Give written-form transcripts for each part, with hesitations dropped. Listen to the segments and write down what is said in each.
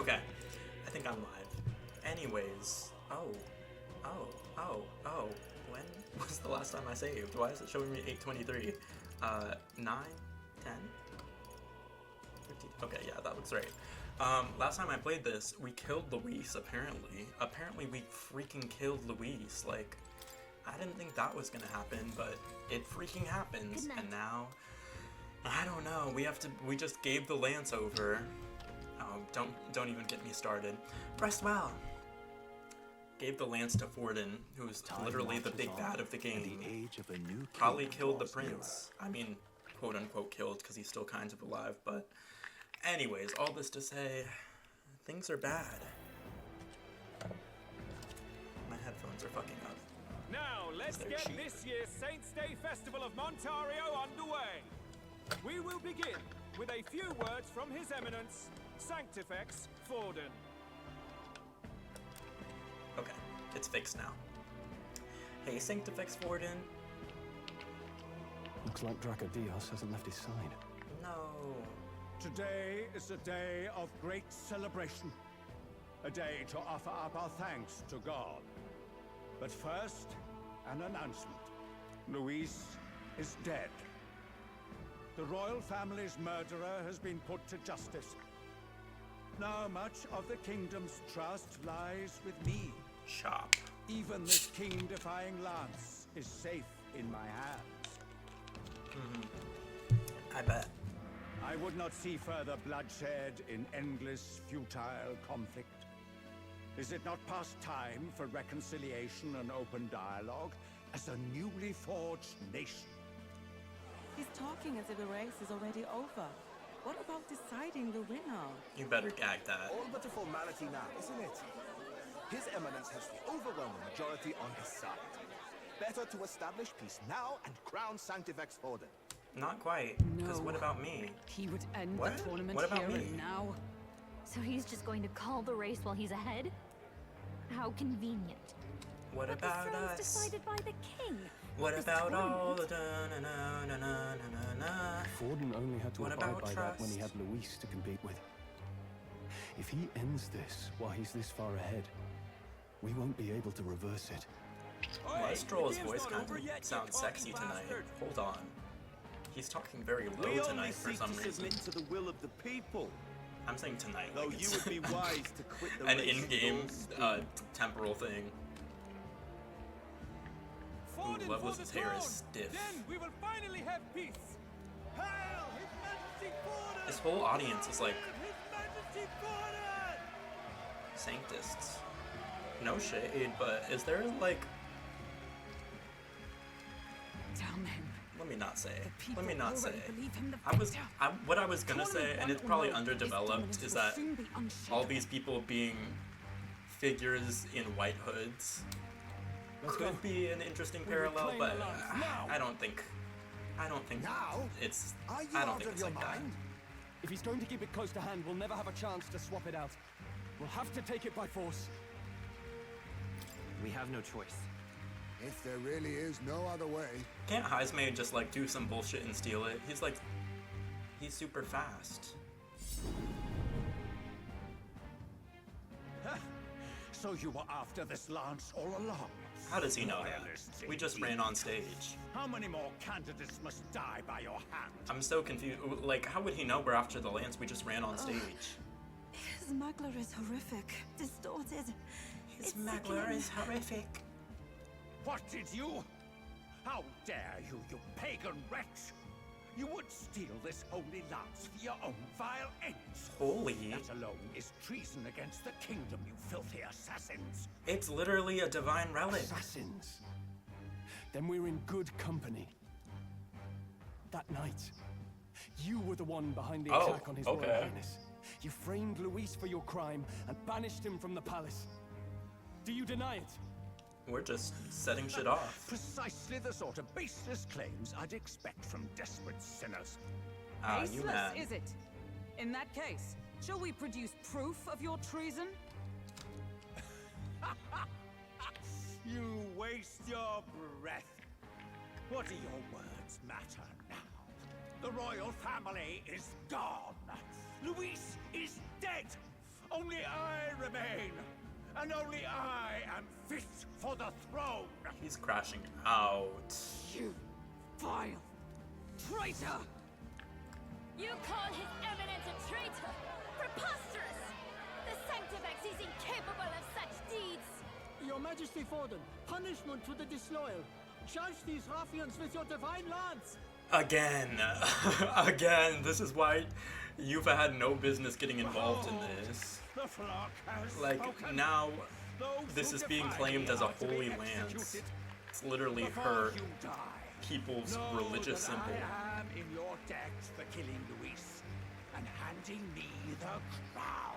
Okay, I think I'm live. Anyways, when was the last time I saved? Why is it showing me 8:23? 9, 10, 15. Okay, yeah, that looks right. Last time I played this, we killed Luis, apparently. Apparently we freaking killed Luis. Like, I didn't think that was gonna happen, but it freaking happens. And now, I don't know, we just gave the lance over. Oh, don't even get me started. Rest well. Gave the lance to Forden, who's literally the big bad of the game. Probably killed the prince. I mean, quote unquote killed, because he's still kind of alive, but anyways, all this to say, things are bad. My headphones are fucking up. Now, let's get this year's Saints' Day Festival of Montario underway. We will begin with a few words from His Eminence, Sanctifex Forden. Okay, it's fixed now. Hey, Sanctifex Forden. Looks like Dracodios hasn't left his side. No. Today is a day of great celebration. A day to offer up our thanks to God. But first, an announcement. Luis is dead. The royal family's murderer has been put to justice. Now much of the kingdom's trust lies with me. Shop. Even this king-defying lance is safe in my hands. I bet. I would not see further bloodshed in endless, futile conflict. Is it not past time for reconciliation and open dialogue as a newly forged nation? He's talking as if the race is already over. What about deciding the winner? You better gag that. All but a formality now, isn't it? His Eminence has the overwhelming majority on his side. Better to establish peace now and crown Sanctifex Forden. Not quite, because what about me? He would end What? the tournament What about here me? and now. So he's just going to call the race while he's ahead? How convenient. What But about the throne's us? decided by the king. What This about all the tournament? da-na-na-na-na-na-na-na? Forden only had to What abide about by that when he trust? had Luis to compete with. If he ends this while he's this far ahead, we won't be able to reverse it. Maestrol's voice kind of sounds sexy tonight. Hold on. He's talking very low tonight for some reason. To the will of the people. I'm saying tonight. Though Like you it's would be wise to quit the an race in-game doors. temporal thing. Forden Loveless for the hair is throne. stiff. Then we will finally have peace. Hail His Majesty Forden! This whole audience is like His Majesty Forden! sanctists. No shade, but is there like... Damn him. Let me not say. People Let me not say. already believe him the What I was gonna say, and it's probably underdeveloped, is that all these these people being figures in white hoods could be an interesting parallel, but I don't think Now? it's Are you I don't out think of it's your like that. mind? If he's going to keep it close to hand, we'll never have a chance to swap it out. We'll have to take it by force. We have no choice. If there really is no other way. Can't Heismay just like do some bullshit and steal it? He's super fast. So you were after this lance all along? How does he know that? Royalists We just indeed. ran on stage. How many more candidates must die by your hand? I'm so confused. Like, how would he know we're after the lance? We just ran on stage. His smuggler is horrific, distorted. His It's smuggler sickening. is horrific. What did you? How dare you, you pagan wretch! You would steal this holy lance for your own vile ends. Holy. That alone is treason against the kingdom, you filthy assassins. It's literally a divine relic. Assassins. Then we're in good company. That night, you were the one behind the Oh, attack on his okay. Royal Highness. You framed Luis for your crime and banished him from the palace. Do you deny it? We're just setting shit off. Precisely the sort of baseless claims I'd expect from desperate sinners. You Baseless, mad. is it? In that case, shall we produce proof of your treason? You waste your breath. What do your words matter now? The royal family is gone. Luis is dead. Only I remain, and only I am fit for the throne. He's crashing out. You vile traitor! You call His Eminence a traitor? Preposterous! The Sanctifex is incapable of such deeds! Your Majesty Forden, punishment to the disloyal. Charge these ruffians with your divine lance. Again. Again. This is why Yuva had no business getting involved in this. The flock has Like, spoken. now Those this who is being defy claimed me as a are to be holy lance. executed. It's literally Before her you die, people's know religious that symbol. I am in your debt for killing Luis and handing me the crown.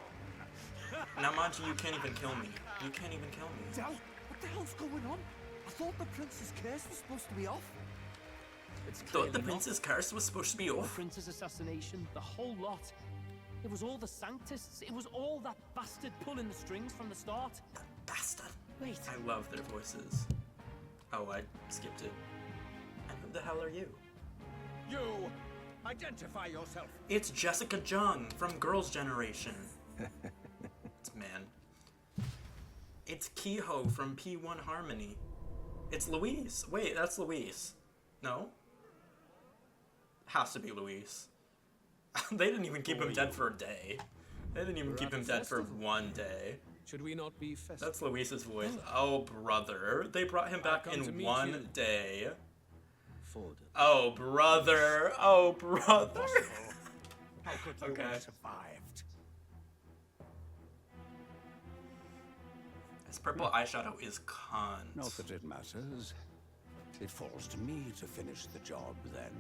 Now, Manji, you can't even kill me. You can't even kill me. Del, what the hell's going on? I thought the prince's curse was supposed to be off. It's Thought the clearly not. prince's curse was supposed to be The off. prince's assassination, the whole lot. It was all the Sanctists. It was all that bastard pulling the strings from the start. Bastard. Wait. I love their voices. Oh, I skipped it. And who the hell are you? You identify yourself. It's Jessica Jung from Girls' Generation. It's man. It's Kehoe from P1 Harmony. It's Luis. Wait, that's Luis. No? Has to be Luis. They didn't even keep him dead for a day. They didn't even keep him dead for 1 day. Should we not be festive? That's Luis's voice. Oh, brother. They brought him back come to in meet 1 you. day. Forden. Oh, brother. Oh, brother. How could you Okay. have survived? This purple eyeshadow is cunt. Not that it matters. It falls to me to finish the job then.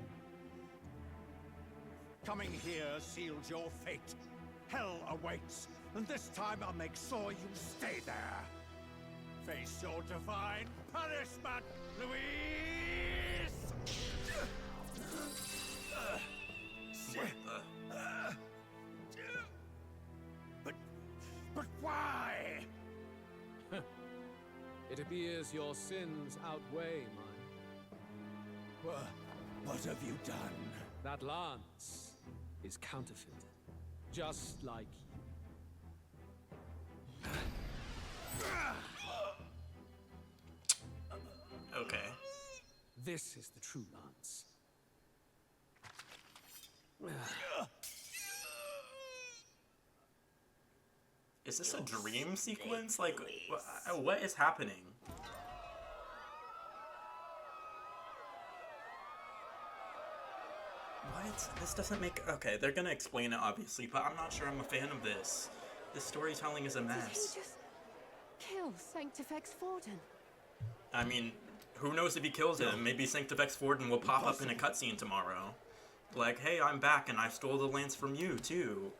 Coming here seals your fate. Hell awaits, and this time I'll make sure you stay there. Face your divine punishment, Luis! But why? It appears your sins outweigh mine. What have you done? That lance is counterfeit, just like you. Okay. This is the true lance. Is this a dream sequence? Like, what is happening? What? This doesn't make... Okay, they're gonna explain it, obviously, but I'm not sure I'm a fan of this. The storytelling is a Did he mess. just kill Sanctifex Forden? I mean, who knows if he kills him? Maybe Sanctifex Forden will pop up in a cutscene tomorrow. Like, hey, I'm back and I stole the lance from you, too.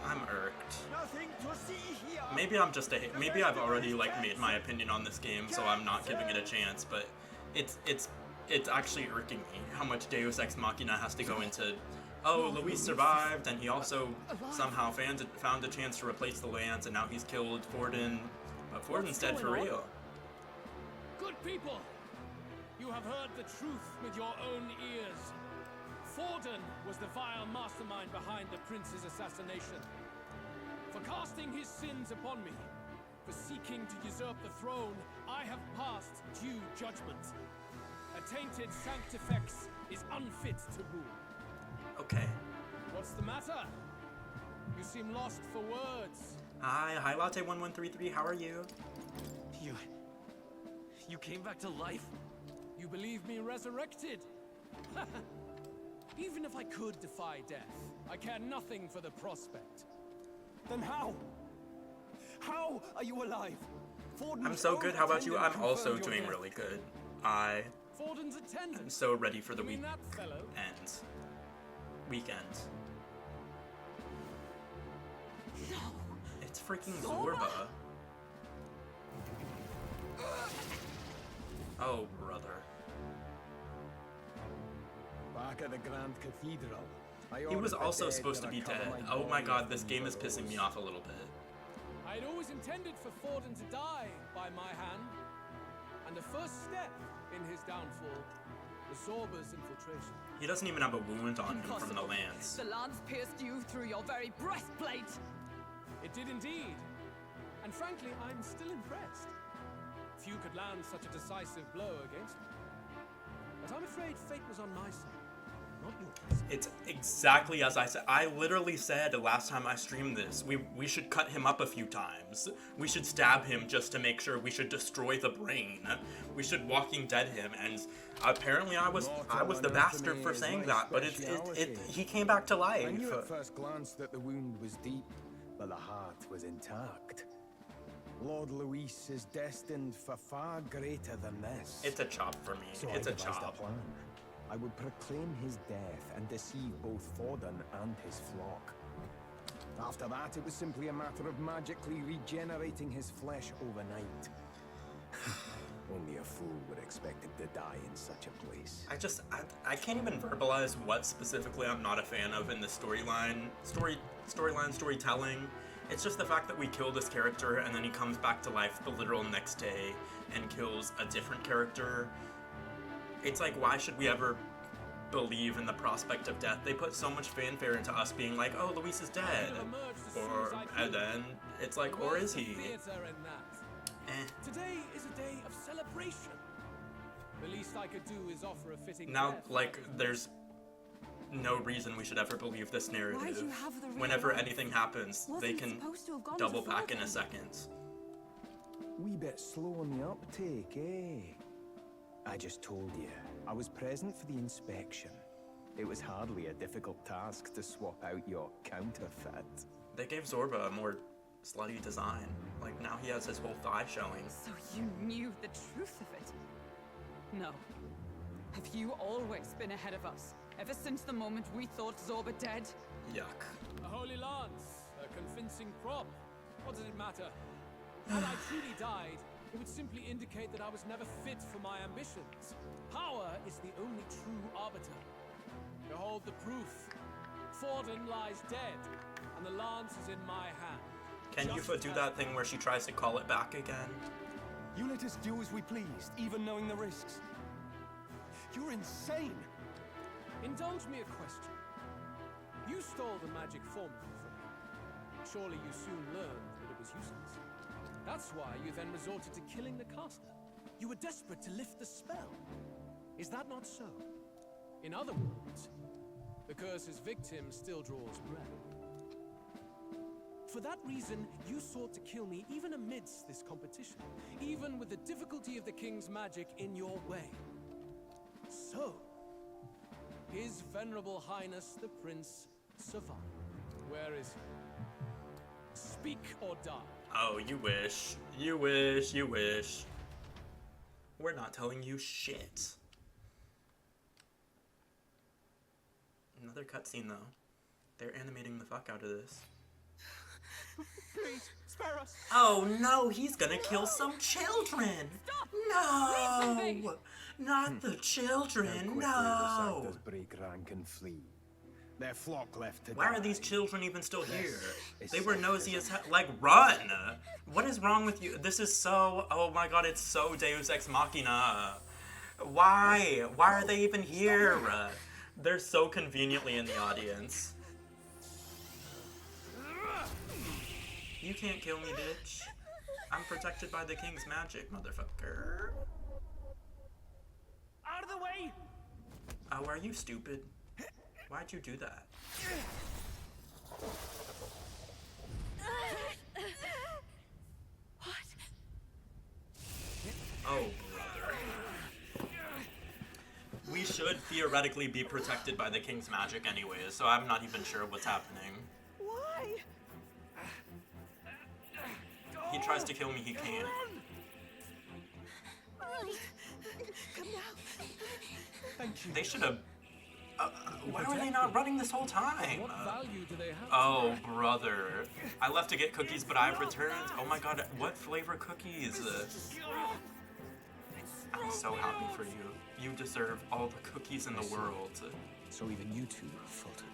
I'm irked. Nothing to see here. Maybe I'm just maybe I've already like made my opinion on this game, so I'm not giving it a chance. But it's actually irking me how much Deus Ex Machina has to go into. Oh, Luis survived, and he also somehow found a chance to replace the lance, and now he's killed Forden. But Forden's dead for real. Good people, you have heard the truth with your own ears. Forden was the vile mastermind behind the prince's assassination. For casting his sins upon me, for seeking to usurp the throne, I have passed due judgment. A tainted Sanctifex is unfit to rule. Okay. What's the matter? You seem lost for words. Hi, Latte1133. How are you? You came back to life? You believe me resurrected? Even if I could defy death, I care nothing for the prospect. Then how? How are you alive? I'm so good. How about you? I'm also doing really good. I Forden's attendant. am so ready for the You mean weekend. that fellow? No. It's freaking Zorba. Oh, brother. Back at the Grand Cathedral. He was also supposed to be dead. Oh my god, this game is pissing me off a little bit. I'd always intended for Forden to die by my hand. And the first step in his downfall was Zorba's infiltration. He doesn't even have a wound on him from the Impossible. lance. The lance pierced you through your very breastplate. It did indeed. And frankly, I'm still impressed. Few could land such a decisive blow against me. But I'm afraid fate was on my side, not yours. It's exactly as I said. I literally said last time I streamed this, we should cut him up a few times. We should stab him just to make sure. We should destroy the brain. We should Walking Dead him. And apparently I was the bastard for saying that. But he came back to life. I knew at first glance that the wound was deep, but the heart was intact. Lord Luis is destined for far greater than this. It's a chop for me. So It's I a devised chop. plan. I would proclaim his death and deceive both Forden and his flock. After that, it was simply a matter of magically regenerating his flesh overnight. Only a fool would expect him to die in such a place. I can't even verbalize what specifically I'm not a fan of in the storytelling. It's just the fact that we kill this character and then he comes back to life the literal next day and kills a different character. It's like, why should we ever believe in the prospect of death? They put so much fanfare into us being like, oh, Luis is dead. And then it's like, or is he? Today is a day of celebration. The least I could do is offer a fitting Now, death. like, there's no reason we should ever believe this narrative. Why do you have the Whenever ring? anything happens, they Wasn't can supposed to have gone double to back in a Forden. second. Wee bit slow on the uptake, eh? I just told you, I was present for the inspection. It was hardly a difficult task to swap out your counterfeit. They gave Zorba a more slutty design. Like, now he has his whole thigh showing. So you knew the truth of it? No. Have you always been ahead of us? Ever since the moment we thought Zorba dead? Yuck. A holy lance, a convincing prop. What does it matter? Had I truly died, it would simply indicate that I was never fit for my ambitions. Power is the only true arbiter. Behold the proof. Forden lies dead, and the lance is in my hand. Can Yufa do that thing where she tries to call it back again? You let us do as we pleased, even knowing the risks. You're insane! Indulge me a question. You stole the magic formula from me. Surely you soon learned that it was useless. That's why you then resorted to killing the caster. You were desperate to lift the spell. Is that not so? In other words, the curse's victim still draws breath. For that reason, you sought to kill me even amidst this competition, even with the difficulty of the king's magic in your way. So, His Venerable Highness the Prince survived. Where is he? Speak or die. Oh, you wish. You wish. You wish. We're not telling you shit. Another cutscene, though. They're animating the fuck out of this. Please, spare us! Oh no, he's gonna kill some children! Stop! No! Not the children, Quickly, the no! Sanctors break rank and flee. Their flock left to Why die. are these children even still here? is They were selfish. nosy as hell. Like, run! What is wrong with you? This is so... Oh my god, it's so Deus Ex Machina. Why? Why are they even here? They're so conveniently in the audience. You can't kill me, bitch. I'm protected by the king's magic, motherfucker. Out of the way! Oh, are you stupid? Why'd you do that? What? Oh, brother. We should theoretically be protected by the king's magic anyways, so I'm not even sure what's happening. Why? He tries to kill me, he can't. Come now. Thank you. They should have... why were they not running this whole time? What value do they have? Oh, brother. I left to get cookies, but I've returned. Oh my god, what flavor cookies? I'm so happy for you. You deserve all the cookies in the world. So even you two faltered.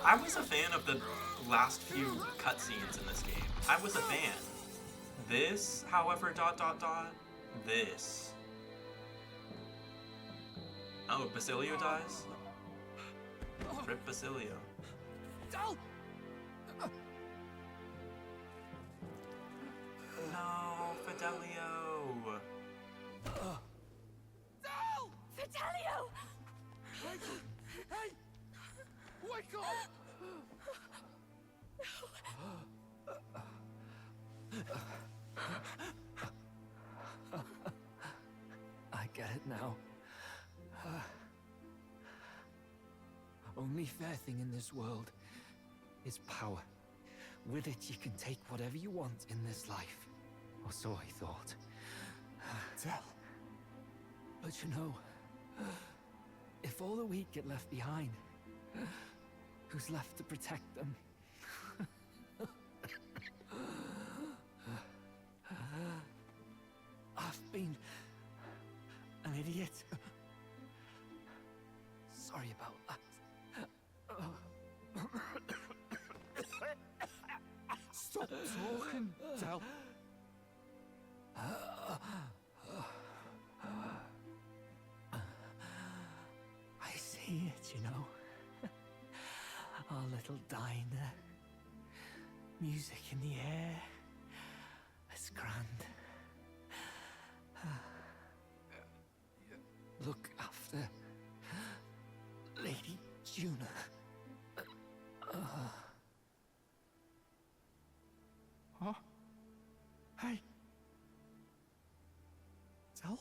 I was a fan of the last few cutscenes in this game. I was a fan. This, however, ... This. Oh, Basilio dies? Rip Basilio. No, Fidelio! Fidelio! Hey! Wake up! I get it now. Only fair thing in this world is power. With it, you can take whatever you want in this life. Or so I thought. Tell. But you know, if all the weak get left behind, who's left to protect them? I've been an idiot. Sorry about that. Stop talking, Tell. I see it, you know. Our little diner. Music in the air. It's grand. Look after Lady Juna. Huh? Hey. Tell?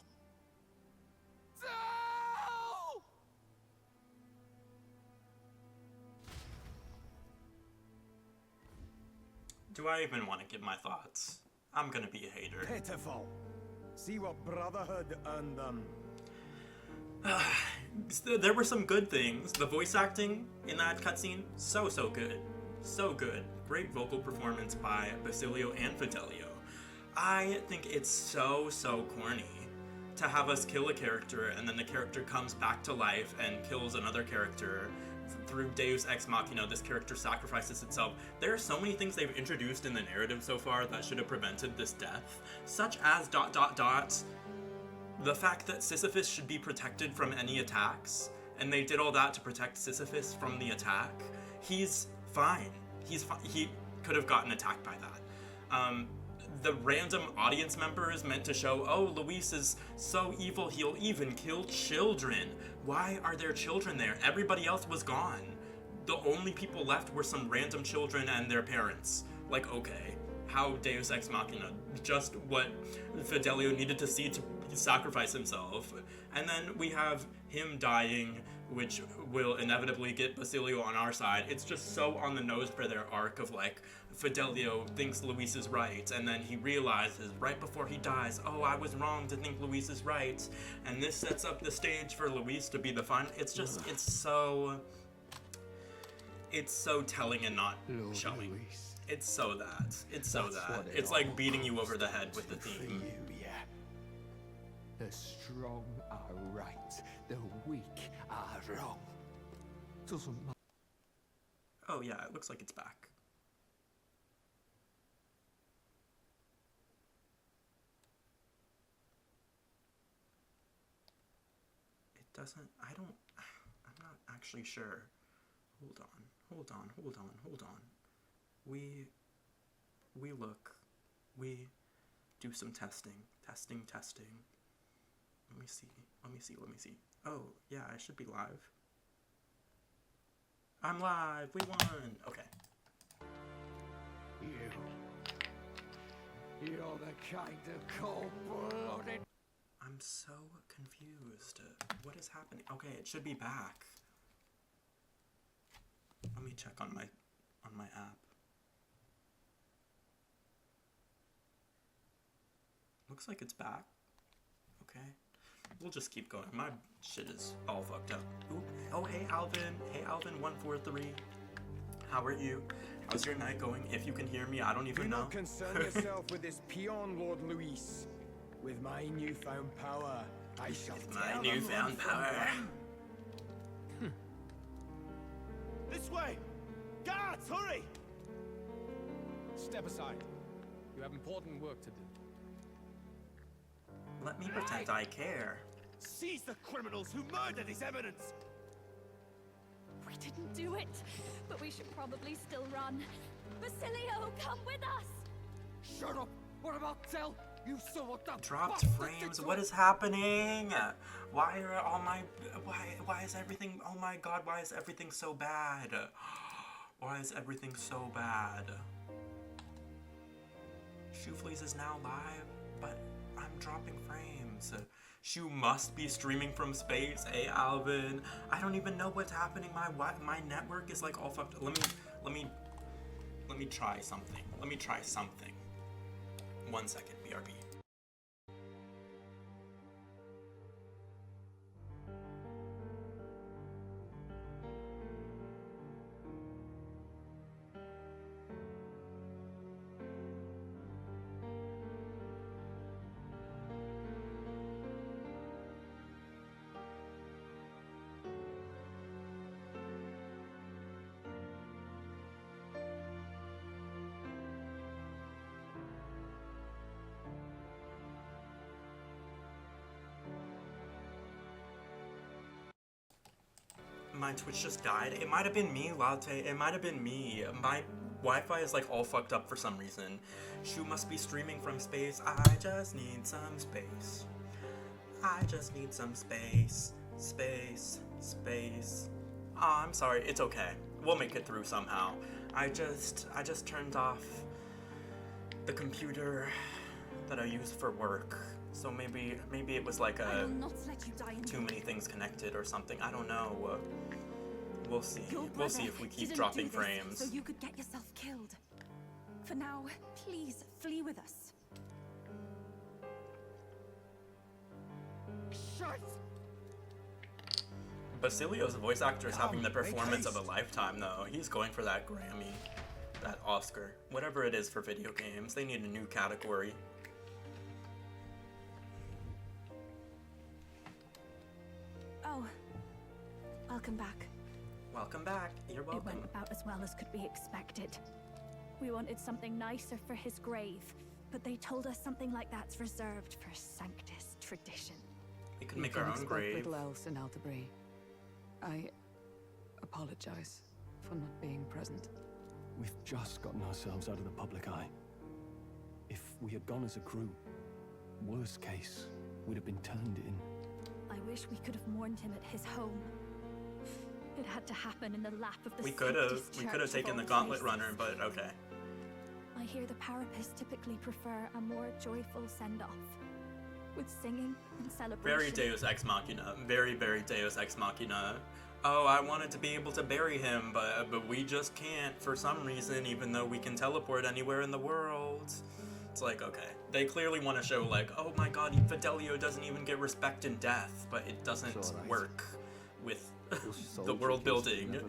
Do I even want to give my thoughts? I'm gonna be a hater. Pitiful. See what Brotherhood earned them. There were some good things. The voice acting in that cutscene, so good. So good. Great vocal performance by Basilio and Fidelio. I think it's so corny to have us kill a character and then the character comes back to life and kills another character through Deus Ex Machina. This character sacrifices itself. There are so many things they've introduced in the narrative so far that should have prevented this death, such as ... the fact that Sisyphus should be protected from any attacks, and they did all that to protect Sisyphus from the attack. He's fine. He's fine. He could have gotten attacked by that. The random audience members meant to show, oh, Luis is so evil, he'll even kill children. Why are there children there? Everybody else was gone. The only people left were some random children and their parents. Like, okay, how Deus Ex Machina, just what Fidelio needed to see to sacrifice himself. And then we have him dying, which will inevitably get Basilio on our side. It's just so on the nose for their arc of like, Fidelio thinks Luis is right, and then he realizes right before he dies, oh, I was wrong to think Luis is right, and this sets up the stage for Luis to be the fun. It's just, it's so telling and not showing. Luis. It's so that. It's so That's that. what it It's like all beating you over the head with the For theme. you, yeah. The strong are right. The weak are wrong. Doesn't matter. Oh yeah, it looks like it's back. It doesn't, I'm not actually sure. Hold on. We look, we do some testing. Let me see. Oh, yeah, I should be live. I'm live, we won! Okay. You're the kind of cold-blooded... I'm so confused. What is happening? Okay, it should be back. Let me check on my app. Looks like it's back. Okay. We'll just keep going. My shit is all fucked up. Ooh. Oh, hey Alvin. Hey Alvin143. How are you? How's your night going? If you can hear me, I don't even know. Do not concern yourself with this peon, Lord Luis. With my newfound power, I shall My newfound power. This way! Guards, hurry! Step aside. You have important work to do. Let me pretend I care. Seize the criminals who murdered His Eminence! We didn't do it, but we should probably still run. Basilio, come with us! Shut up! What about Tell? You saw what that Dropped frames. What is happening? Why are all my why is everything, oh my god, why is everything so bad? Why is everything so bad? Shoefleece is now live, but I'm dropping frames. Shu must be streaming from space. Hey Alvin, I don't even know what's happening. My network is like all fucked. Let me try something. Let me try something. 1 second, BRB. My Twitch just died. It might have been me, Latte. It might have been me. My Wi-Fi is like all fucked up for some reason. Shu must be streaming from space. I just need some space. I just need some space. Space. Space. Oh, I'm sorry. It's okay. We'll make it through somehow. I just turned off the computer that I use for work. So maybe it was like I will not let you die in too many things connected or something. I don't know. We'll see. Your We'll see brother if we keep didn't dropping do this frames. so you could get yourself killed. For now, please flee with us. Shut! Basilio's voice actor is having the Come, make performance of a haste. lifetime, though. He's going for that Grammy, that Oscar, whatever it is for video games. They need a new category. Oh, welcome back. Welcome back. You're It welcome. went about as well as could be expected. We wanted something nicer for his grave, but they told us something like that's reserved for Sanctus tradition. We could make our own grave. Little else in Altabri. I apologize for not being present. We've just gotten ourselves out of the public eye. If we had gone as a crew, worst case, we'd have been turned in. I wish we could have mourned him at his home. It had to happen in the lap of the We could have. Sanctus We could Church have of taken the all Gauntlet places. Runner, but okay. I hear the Parapists typically prefer a more joyful send-off, with singing and celebration. Very Deus Ex Machina. Very, very Deus Ex Machina. Oh, I wanted to be able to bury him, but we just can't for some reason, even though we can teleport anywhere in the world. It's like, okay. They clearly want to show, like, oh my god, Fidelio doesn't even get respect in death, but it doesn't work with the world building.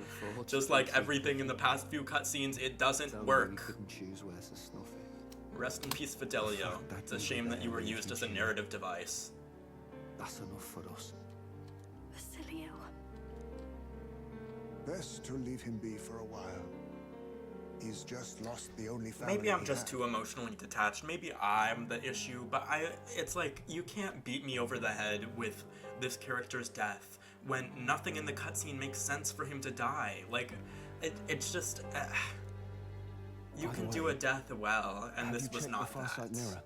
Just like everything in the past few cutscenes, it doesn't work. Couldn't choose where to snuff it. Rest in peace, Fidelio. It's a shame that you were used as a narrative device. That's enough for us. Basilio. Best to leave him be for a while. He's just lost the only family Maybe I'm he just had. too emotionally detached. Maybe I'm the issue, but it's like, you can't beat me over the head with this character's death when nothing in the cutscene makes sense for him to die. Like, it's just, you By the can do way, a death well, and have this you was checked not the Farsight that. mirror?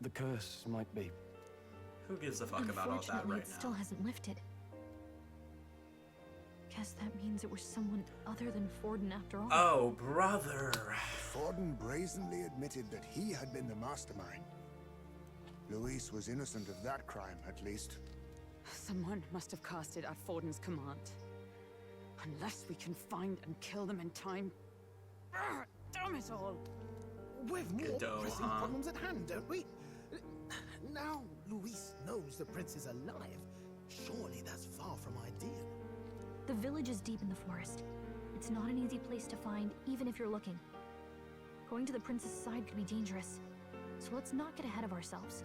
The curse might be. Who gives a fuck about all that Unfortunately, right it now? still hasn't lifted. Guess that means it was someone other than Forden after all. Oh, brother. Forden brazenly admitted that he had been the mastermind. Luis was innocent of that crime, at least. Someone must have cast it at Forden's command. Unless we can find and kill them in time. Damn it all! We've more Godot, pressing huh? problems at hand, don't we? Now Luis knows the prince is alive. Surely that's far from ideal. The village is deep in the forest. It's not an easy place to find, even if you're looking. Going to the prince's side could be dangerous. So let's not get ahead of ourselves.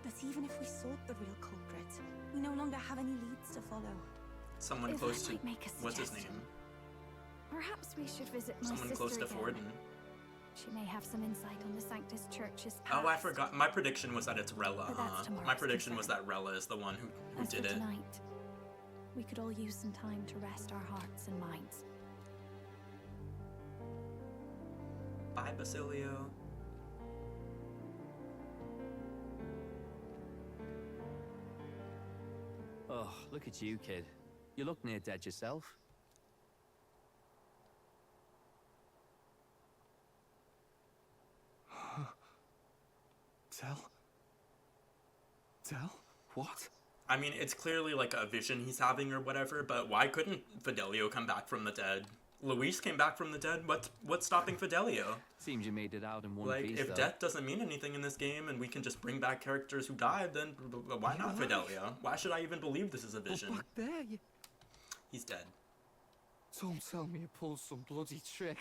But even if we sought the real culprit, we no longer have any leads to follow. Someone If close I to, might make a what's his suggestion. name? Perhaps we should visit my Someone sister close to again. Forden. She may have some insight on the Sanctus Church's past. Oh, I forgot. My prediction was that it's Rella, But that's tomorrow's My prediction was concern. that Rella is the one who As did for it. tonight, we could all use some time to rest our hearts and minds. Bye, Basilio. Oh, look at you, kid. You look near dead yourself. Tell? What? I mean, it's clearly like a vision he's having or whatever, but why couldn't Fidelio come back from the dead? Luis came back from the dead. What's stopping Fidelio? Seems you made it out in one Like, piece, if though. death doesn't mean anything in this game and we can just bring back characters who died, then why not Fidelio? Why should I even believe this is a vision? Back there, you... He's dead. Don't tell me you pulled some bloody trick.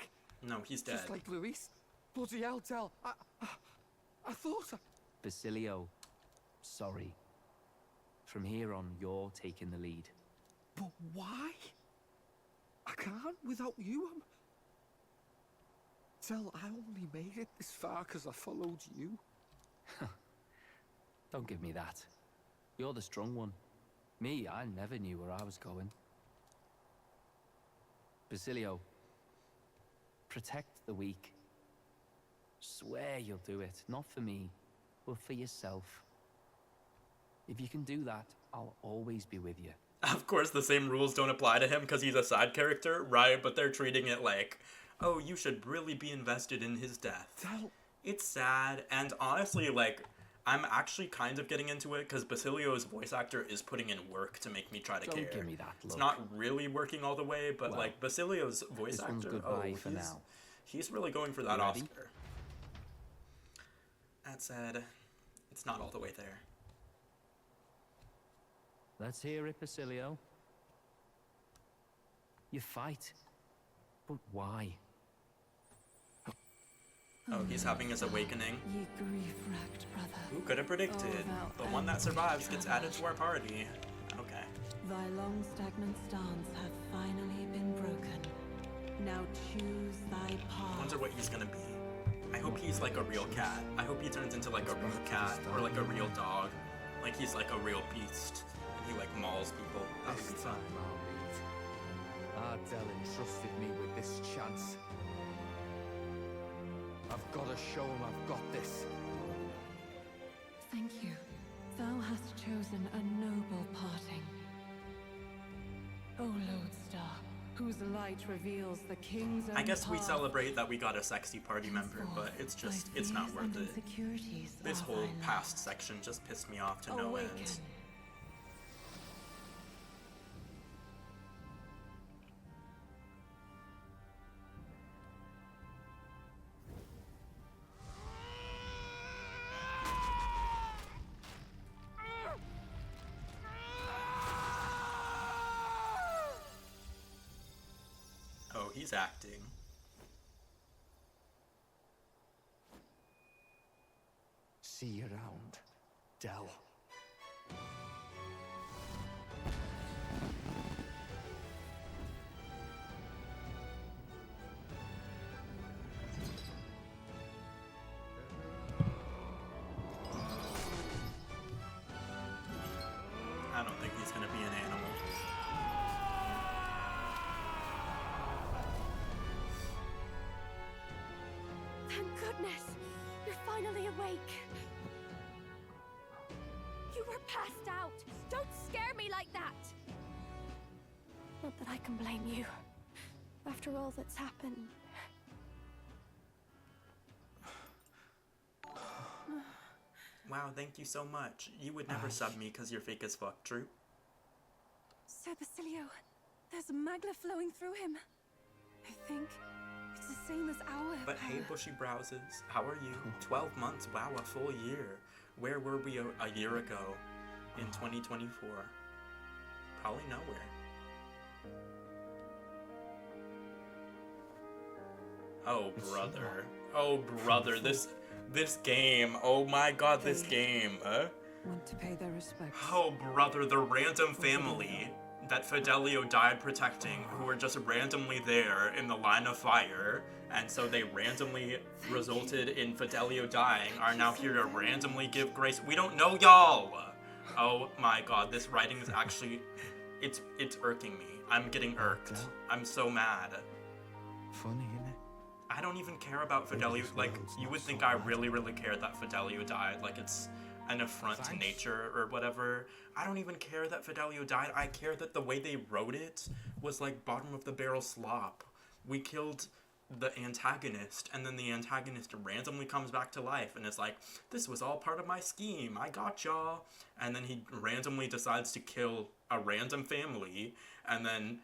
No, he's dead. Just like Luis. Bloody hell, Del. I thought Basilio, sorry. From here on, you're taking the lead. But why? I can't without you. Del, I only made it this far because I followed you. Don't give me that. You're the strong one. Me, I never knew where I was going. Basilio, protect the weak. Swear you'll do it, not for me, but for yourself. If you can do that, I'll always be with you. Of course, the same rules don't apply to him because he's a side character, right? But they're treating it like, oh, you should really be invested in his death. It's sad, and honestly, like, I'm actually kind of getting into it because Basilio's voice actor is putting in work to make me try to care. Don't give me that look. It's not really working all the way, but Well, like Basilio's voice this one's actor, goodbye for now. he's really going for that You ready? Oscar. That said, it's not all the way there. Let's hear it, Basilio. You fight. But why? Oh, he's having his awakening. Ye grief-racked brother. Who could have predicted? Oh, The one that survives gets added to our party. Okay. Thy long stagnant stance hath finally been broken. Now choose thy path. I wonder what he's gonna be. I hope he's like a real cat. I hope he turns into like a real cat or like a real dog. Like he's like a real beast and he like mauls people. That would be fun. Ardell entrusted me with this chance. I've got to show him I've got this. Thank you. Thou hast chosen a noble parting. O Lodestar, whose light reveals the king's own I guess we path. celebrate that we got a sexy party member, but it's just, it's not worth it. This whole past section just pissed me off to no end. Oh, he's acting. See you around, Del. I don't think he's gonna be an animal. Thank goodness! You're finally awake! You were passed out! Don't scare me like that! Not that I can blame you. After all that's happened. Wow, thank you so much. You would never sub me because you're fake as fuck, true? Sir Basilio, there's magna flowing through him. I think it's the same as our But hey, bushy browses, how are you? 12 months, wow, a full year. Where were we a year ago in 2024? Probably nowhere. Oh, brother. Oh, brother, this game. Oh my god, this game. Want to pay their respects. Oh, brother, the random family that Fidelio died protecting, who were just randomly there in the line of fire, and so they randomly resulted in Fidelio dying, are now here to randomly give grace. We don't know y'all! Oh my god, this writing is actually, it's irking me. I'm getting irked. I'm so mad. Funny, isn't it? I don't even care about Fidelio. Like, you would think I really, really cared that Fidelio died. Like, it's an affront to nature or whatever. I don't even care that Fidelio died. I care that the way they wrote it was like bottom of the barrel slop. We killed the antagonist, and then the antagonist randomly comes back to life, and it's like, this was all part of my scheme. I got y'all. And then he randomly decides to kill a random family, and then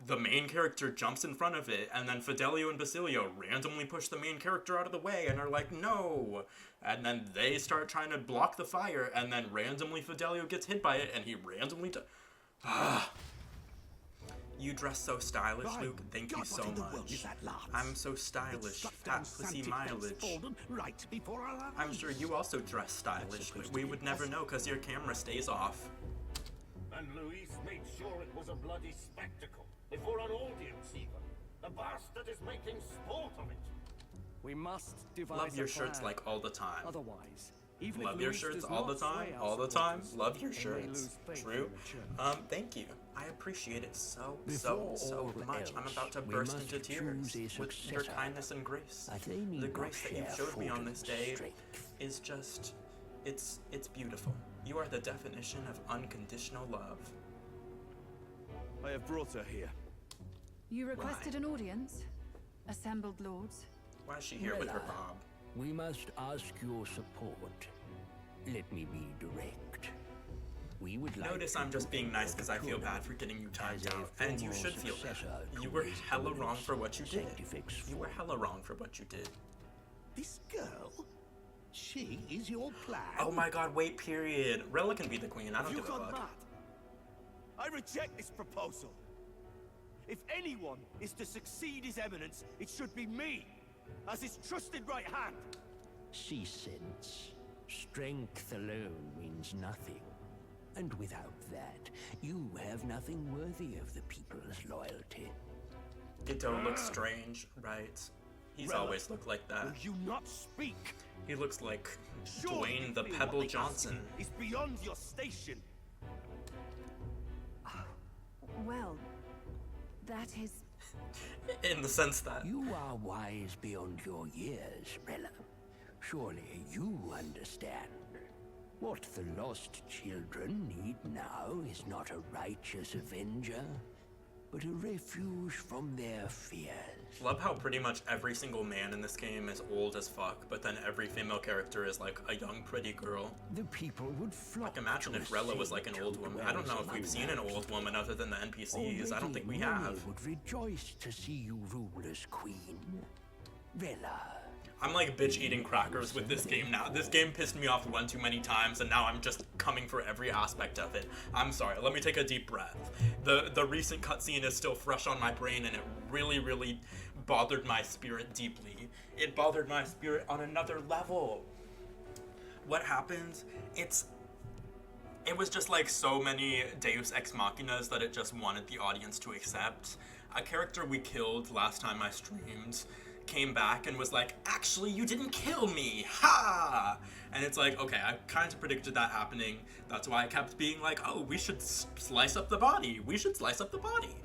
the main character jumps in front of it, and then Fidelio and Basilio randomly push the main character out of the way and are like, no! And then they start trying to block the fire, and then randomly Fidelio gets hit by it, and he randomly You dress so stylish, Luke. Thank you so much. I'm so stylish. Fat pussy mileage. Right before our eyes. I'm sure you also dress stylish, but we would never know because your camera stays off. And Luis made sure it was a bloody spectacle. Before an audience, even. The bastard is making sport of it. We must devise Love your a shirts plan. like all the time. Otherwise, even Love if your Luis shirts does all the not time. sway our All the time. supporters, Love your they may shirts. lose faith True. in the church. Thank you. I appreciate it so Before much. I'm else, about to we burst must into tears choose a with your successor. kindness and grace. But they need The not grace that you share showed me on this Fortin's day strength. is just, it's beautiful. You are the definition of unconditional love. I have brought her here. You requested an audience? Assembled lords? Why is she here with her Rilla, bob? We must ask your support. Let me be direct. We would like Notice to I'm just being nice because I feel procure bad for getting you timed as a out, and you formal should feel bad. successor to You were His hella wrong Eminence for what you did. Sanctifex You were Fortin. hella wrong for what you did. This girl? She is your plan? Oh my god, wait, period. Rella can be the queen, I Have don't you give a gone fuck. mad? I reject this proposal. If anyone is to succeed His Eminence, it should be me, as his trusted right hand. She sense. Strength alone means nothing. And without that, you have nothing worthy of the people's loyalty. Gito looks strange, right? He's Rella, always looked like that. Will you not speak? He looks like Surely Dwayne you the feel Pebble what they ask Johnson. you is beyond your station. Well, that is... In the sense that You are wise beyond your years, Rella. Surely you understand. What the lost children need now is not a righteous avenger, but a refuge from their fears. love how pretty much every single man in this game is old as fuck, but then every female character is like a young, pretty girl. The people would flock. Like, imagine if Rella was like an old woman. I don't know if we've seen an old woman other than the NPCs. I don't think we have. Would rejoice to see you rule as queen, Rella. I'm like bitch eating crackers with this game now. This game pissed me off one too many times, and now I'm just coming for every aspect of it. I'm sorry, let me take a deep breath. The recent cutscene is still fresh on my brain, and it really, really bothered my spirit deeply. It bothered my spirit on another level. What happened? It was just like so many Deus Ex Machinas that it just wanted the audience to accept. A character we killed last time I streamed came back and was like, actually, you didn't kill me, ha! And it's like, okay, I kind of predicted that happening. That's why I kept being like, oh, we should slice up the body. We should slice up the body.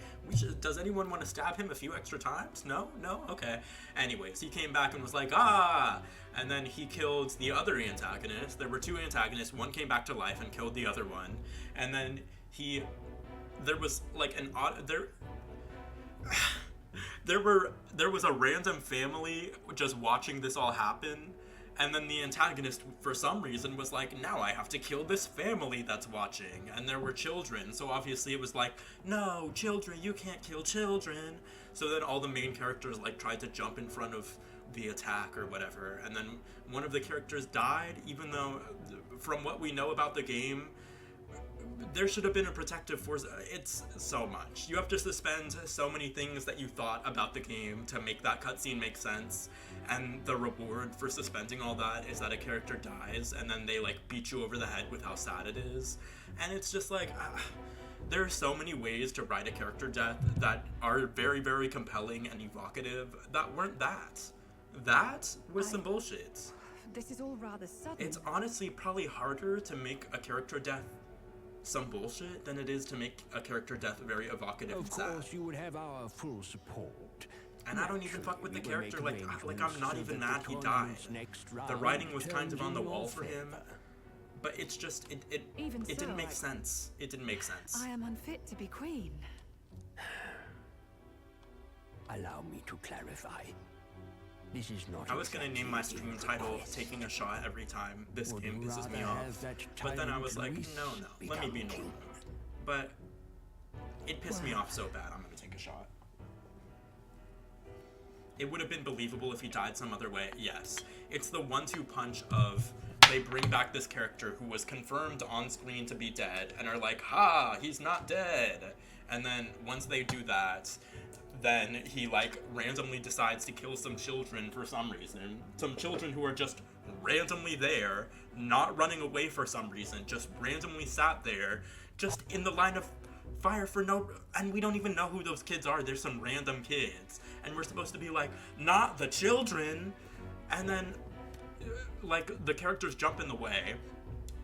Does anyone want to stab him a few extra times? No? No? Okay. Anyways, he came back and was like, ah! And then he killed the other antagonist. There were two antagonists. One came back to life and killed the other one. And then there was like an odd, there was a random family just watching this all happen, and then the antagonist for some reason was like, now I have to kill this family that's watching, and there were children, so obviously it was like, no, children, you can't kill children. So then all the main characters like tried to jump in front of the attack or whatever, and then one of the characters died, even though from what we know about the game, there should have been a protective force. It's so much. You have to suspend so many things that you thought about the game to make that cutscene make sense. And the reward for suspending all that is that a character dies and then they like beat you over the head with how sad it is. And it's just like, there are so many ways to write a character death that are very, very compelling and evocative that weren't that. That was some bullshit. This is all rather sudden. It's honestly probably harder to make a character death some bullshit than it is to make a character death very evocative and sad. Of course, you would have our full support. And I don't even fuck with the character, like I'm not even mad he died. The writing was kind of on the wall for him, but it's just, it didn't make sense. It didn't make sense. I am unfit to be queen. Allow me to clarify. This is not. I was gonna name my stream title "Taking a Shot Every Time This Game Pisses Me Off," but then I was like, no, let me be normal. But it pissed me off so bad, I'm gonna take a shot. It would have been believable if he died some other way, yes. It's the 1-2 punch of they bring back this character who was confirmed on screen to be dead and are like, ha, he's not dead. And then once they do that, then he like randomly decides to kill some children for some reason. Some children who are just randomly there, not running away for some reason, just randomly sat there, just in the line of fire for no, and we don't even know who those kids are. There's some random kids. And we're supposed to be like, not the children. And then, like, the characters jump in the way.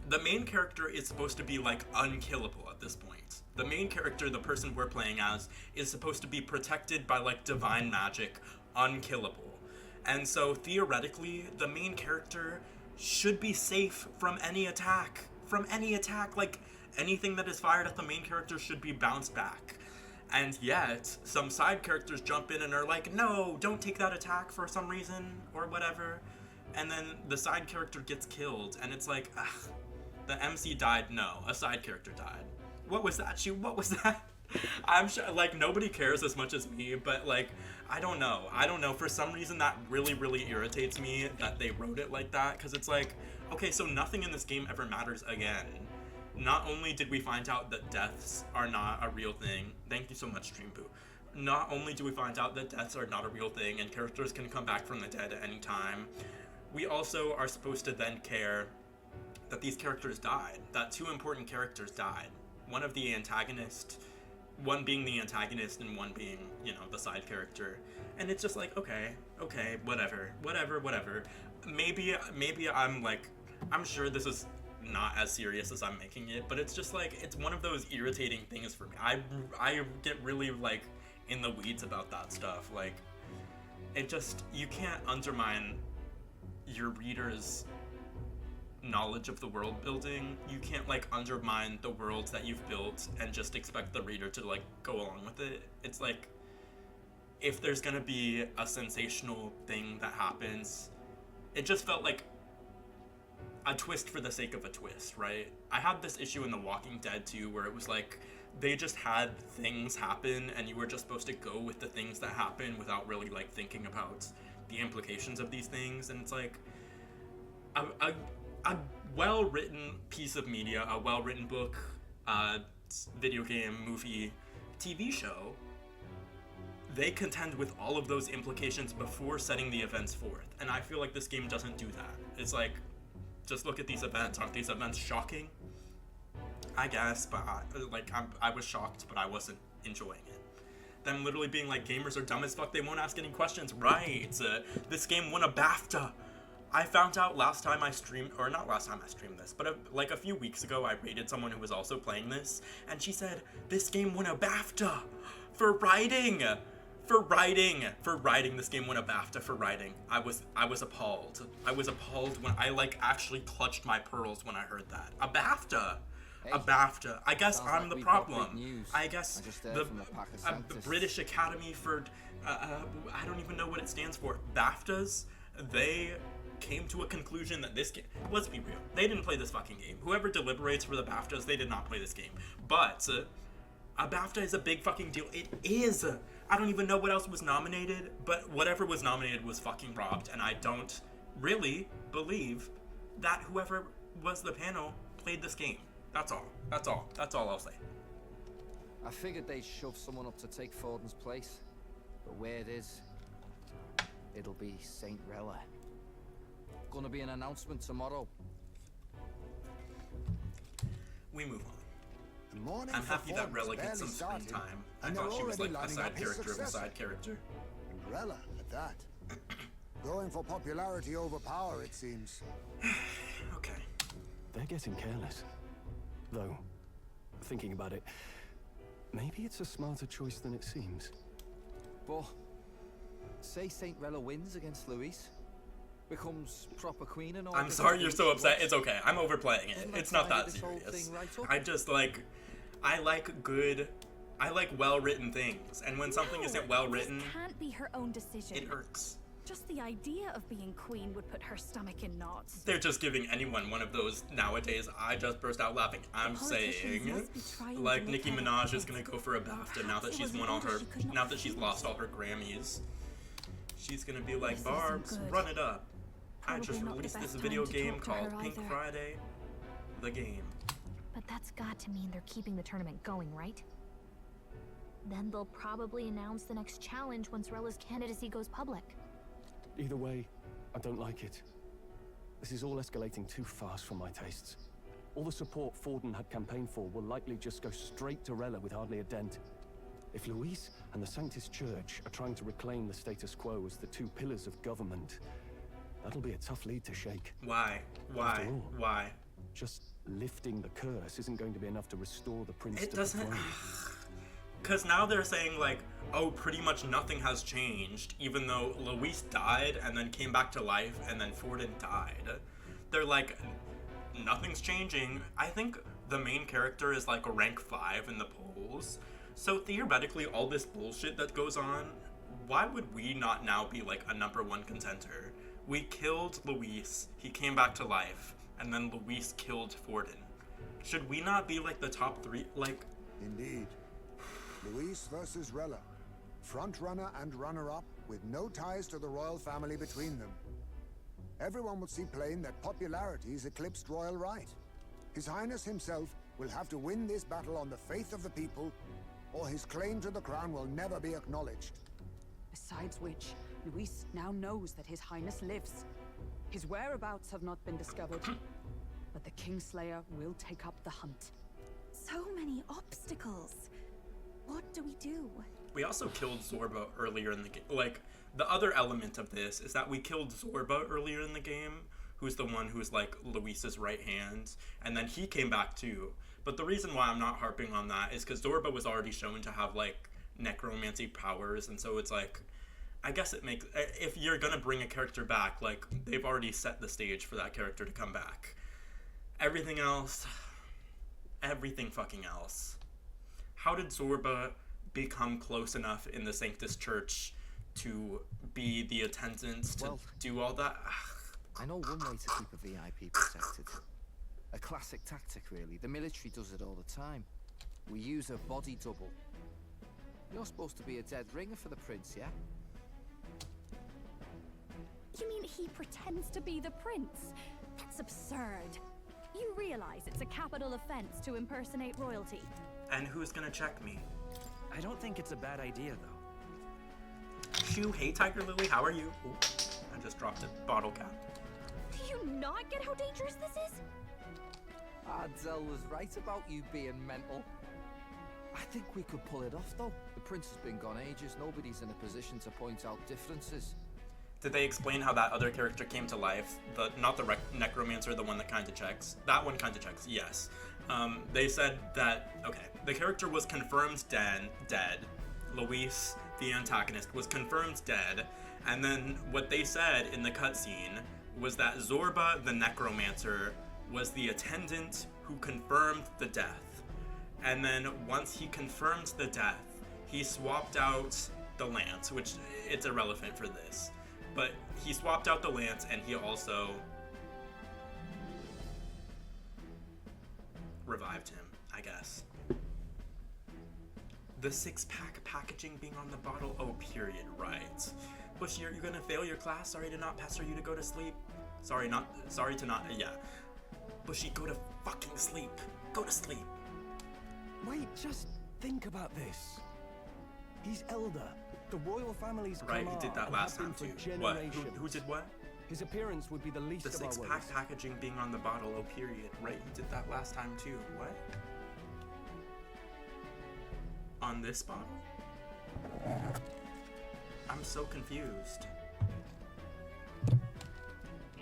The main character is supposed to be, like, unkillable at this point. The main character, the person we're playing as, is supposed to be protected by, like, divine magic, unkillable. And so, theoretically, the main character should be safe from any attack. From any attack, like, anything that is fired at the main character should be bounced back. And yet, some side characters jump in and are like, no, don't take that attack for some reason, or whatever. And then the side character gets killed, and it's like, ugh, the MC died, no, a side character died. What was that? What was that? I'm sure, like, nobody cares as much as me, but, like, I don't know. For some reason, that really, really irritates me that they wrote it like that, because it's like, okay, so nothing in this game ever matters again. Not only did we find out that deaths are not a real thing, thank you so much, Dreamboo. Not only do we find out that deaths are not a real thing and characters can come back from the dead at any time, we also are supposed to then care that these characters died, that 2 important characters died. One of the antagonist, one being the antagonist and one being, you know, the side character. And it's just like, okay, whatever. Maybe I'm like, I'm sure this is not as serious as I'm making it, but it's just like, it's one of those irritating things for me. I get really like in the weeds about that stuff. Like, it just, you can't undermine your reader's knowledge of the world building. You can't like undermine the worlds that you've built and just expect the reader to like go along with it. It's like, if there's gonna be a sensational thing that happens, it just felt like a twist for the sake of a twist, right? I had this issue in The Walking Dead too, where it was like, they just had things happen and you were just supposed to go with the things that happen without really like thinking about the implications of these things. And it's like, a well-written piece of media, a well-written book, video game, movie, TV show, they contend with all of those implications before setting the events forth. And I feel like this game doesn't do that. It's like, just look at these events. Aren't these events shocking? I guess, but I was shocked, but I wasn't enjoying it. Them literally being like, gamers are dumb as fuck, they won't ask any questions. Right, this game won a BAFTA. I found out last time I streamed, or not last time I streamed this, but like a few weeks ago I rated someone who was also playing this, and she said, this game won a BAFTA for writing. This game won a BAFTA for writing. I was appalled. I was appalled when I like actually clutched my pearls when I heard that. A BAFTA. A BAFTA. I guess I'm the problem. I guess the British Academy for I don't even know what it stands for. BAFTAs. They came to a conclusion that this game. Let's be real. They didn't play this fucking game. Whoever deliberates for the BAFTAs, they did not play this game. But a BAFTA is a big fucking deal. It is. I don't even know what else was nominated, but whatever was nominated was fucking robbed, and I don't really believe that whoever was the panel played this game. That's all I'll say. I figured they'd shove someone up to take Forden's place, but where it is, it'll be St. Rella. Gonna be an announcement tomorrow. We move The morning I'm for happy that Fordon's Rella gets some barely screen started, time. I and thought they're she was already like a lining side up his character of a successor. side character. And Rella at that. Going for popularity over power, it seems. Okay. They're getting careless. Though, thinking about it, maybe it's a smarter choice than it seems. But say Saint Rella wins against Luis, becomes proper queen and all. I'm sorry you're so upset. It's okay. I'm overplaying it. It's not that serious. I just like, I like well-written things, and when something isn't well-written, This can't be her own decision. it irks. Just the idea of being queen would put her stomach in knots. They're just giving anyone one of those nowadays. I just burst out laughing. I'm saying, like, Nicki Minaj is gonna go for a BAFTA now that she's won all her, now that she's lost all her Grammys. She's gonna be like, Barb's, run it up. I just released this video game called Pink Friday, the game. But that's got to mean they're keeping the tournament going, right? Then they'll probably announce the next challenge once Rella's candidacy goes public. Either way, I don't like it. This is all escalating too fast for my tastes. All the support Forden had campaigned for will likely just go straight to Rella with hardly a dent. If Luis and the Sanctus Church are trying to reclaim the status quo as the two pillars of government, that'll be a tough lead to shake. Why? After all, Why? Just lifting the curse isn't going to be enough to restore the prince It to doesn't. the throne. Because now they're saying, like, oh, pretty much nothing has changed, even though Luis died and then came back to life and then Forden died. They're like, nothing's changing. I think the main character is like a rank 5 in the polls. So theoretically, all this bullshit that goes on, why would we not now be like a #1 contender? We killed Luis, he came back to life, and then Luis killed Forden. Should we not be like the top 3? Like, Indeed. Luis versus Rella. Front-runner and runner-up, with no ties to the royal family between them. Everyone will see plain that popularity's eclipsed royal right. His Highness himself will have to win this battle on the faith of the people, or his claim to the crown will never be acknowledged. Besides which, Luis now knows that his Highness lives. His whereabouts have not been discovered, but the Kingslayer will take up the hunt. So many obstacles. What do we do? we also killed Zorba earlier in the game. Like, the other element of this is that we killed Zorba earlier in the game, who's the one who's like Luis's right hand, and then he came back too. But the reason why I'm not harping on that is because Zorba was already shown to have like necromancy powers, and so it's like, I guess it makes, if you're gonna bring a character back, like, they've already set the stage for that character to come back. Everything else, everything fucking else. How did Zorba become close enough in the Sanctus Church to be the attendant to do all that? I know one way to keep a VIP protected. A classic tactic, really. The military does it all the time. We use a body double. You're supposed to be a dead ringer for the prince, yeah? You mean he pretends to be the prince? That's absurd. You realize it's a capital offense to impersonate royalty. And who's gonna check me? I don't think it's a bad idea, though. Shoo, hey Tiger Lily, how are you? Ooh, I just dropped a bottle cap. Do you not get how dangerous this is? Adzel was right about you being mental. I think we could pull it off, though. The prince has been gone ages. Nobody's in a position to point out differences. Did they explain how that other character came to life? Not the necromancer, the one that kind of checks. That one kind of checks, yes. They said that, okay, the character was confirmed dead. Luis, the antagonist, was confirmed dead. And then what they said in the cutscene was that Zorba, the necromancer, was the attendant who confirmed the death. And then once he confirmed the death, he swapped out the lance, which it's irrelevant for this. But he swapped out the lance, and he also revived him, I guess. The 6-pack packaging being on the bottle, oh, period, right. Bushy, are you gonna fail your class? Sorry to not pester you to go to sleep. Sorry to not, yeah. Bushy, go to fucking sleep. Go to sleep. Wait, just think about this. He's elder. The royal family's right, he did that last time too. What? Who did what? His appearance would be the least of our worries. The 6-pack packaging being on the bottle, oh period. Right, he did that last time too. What? on this bottle? I'm so confused.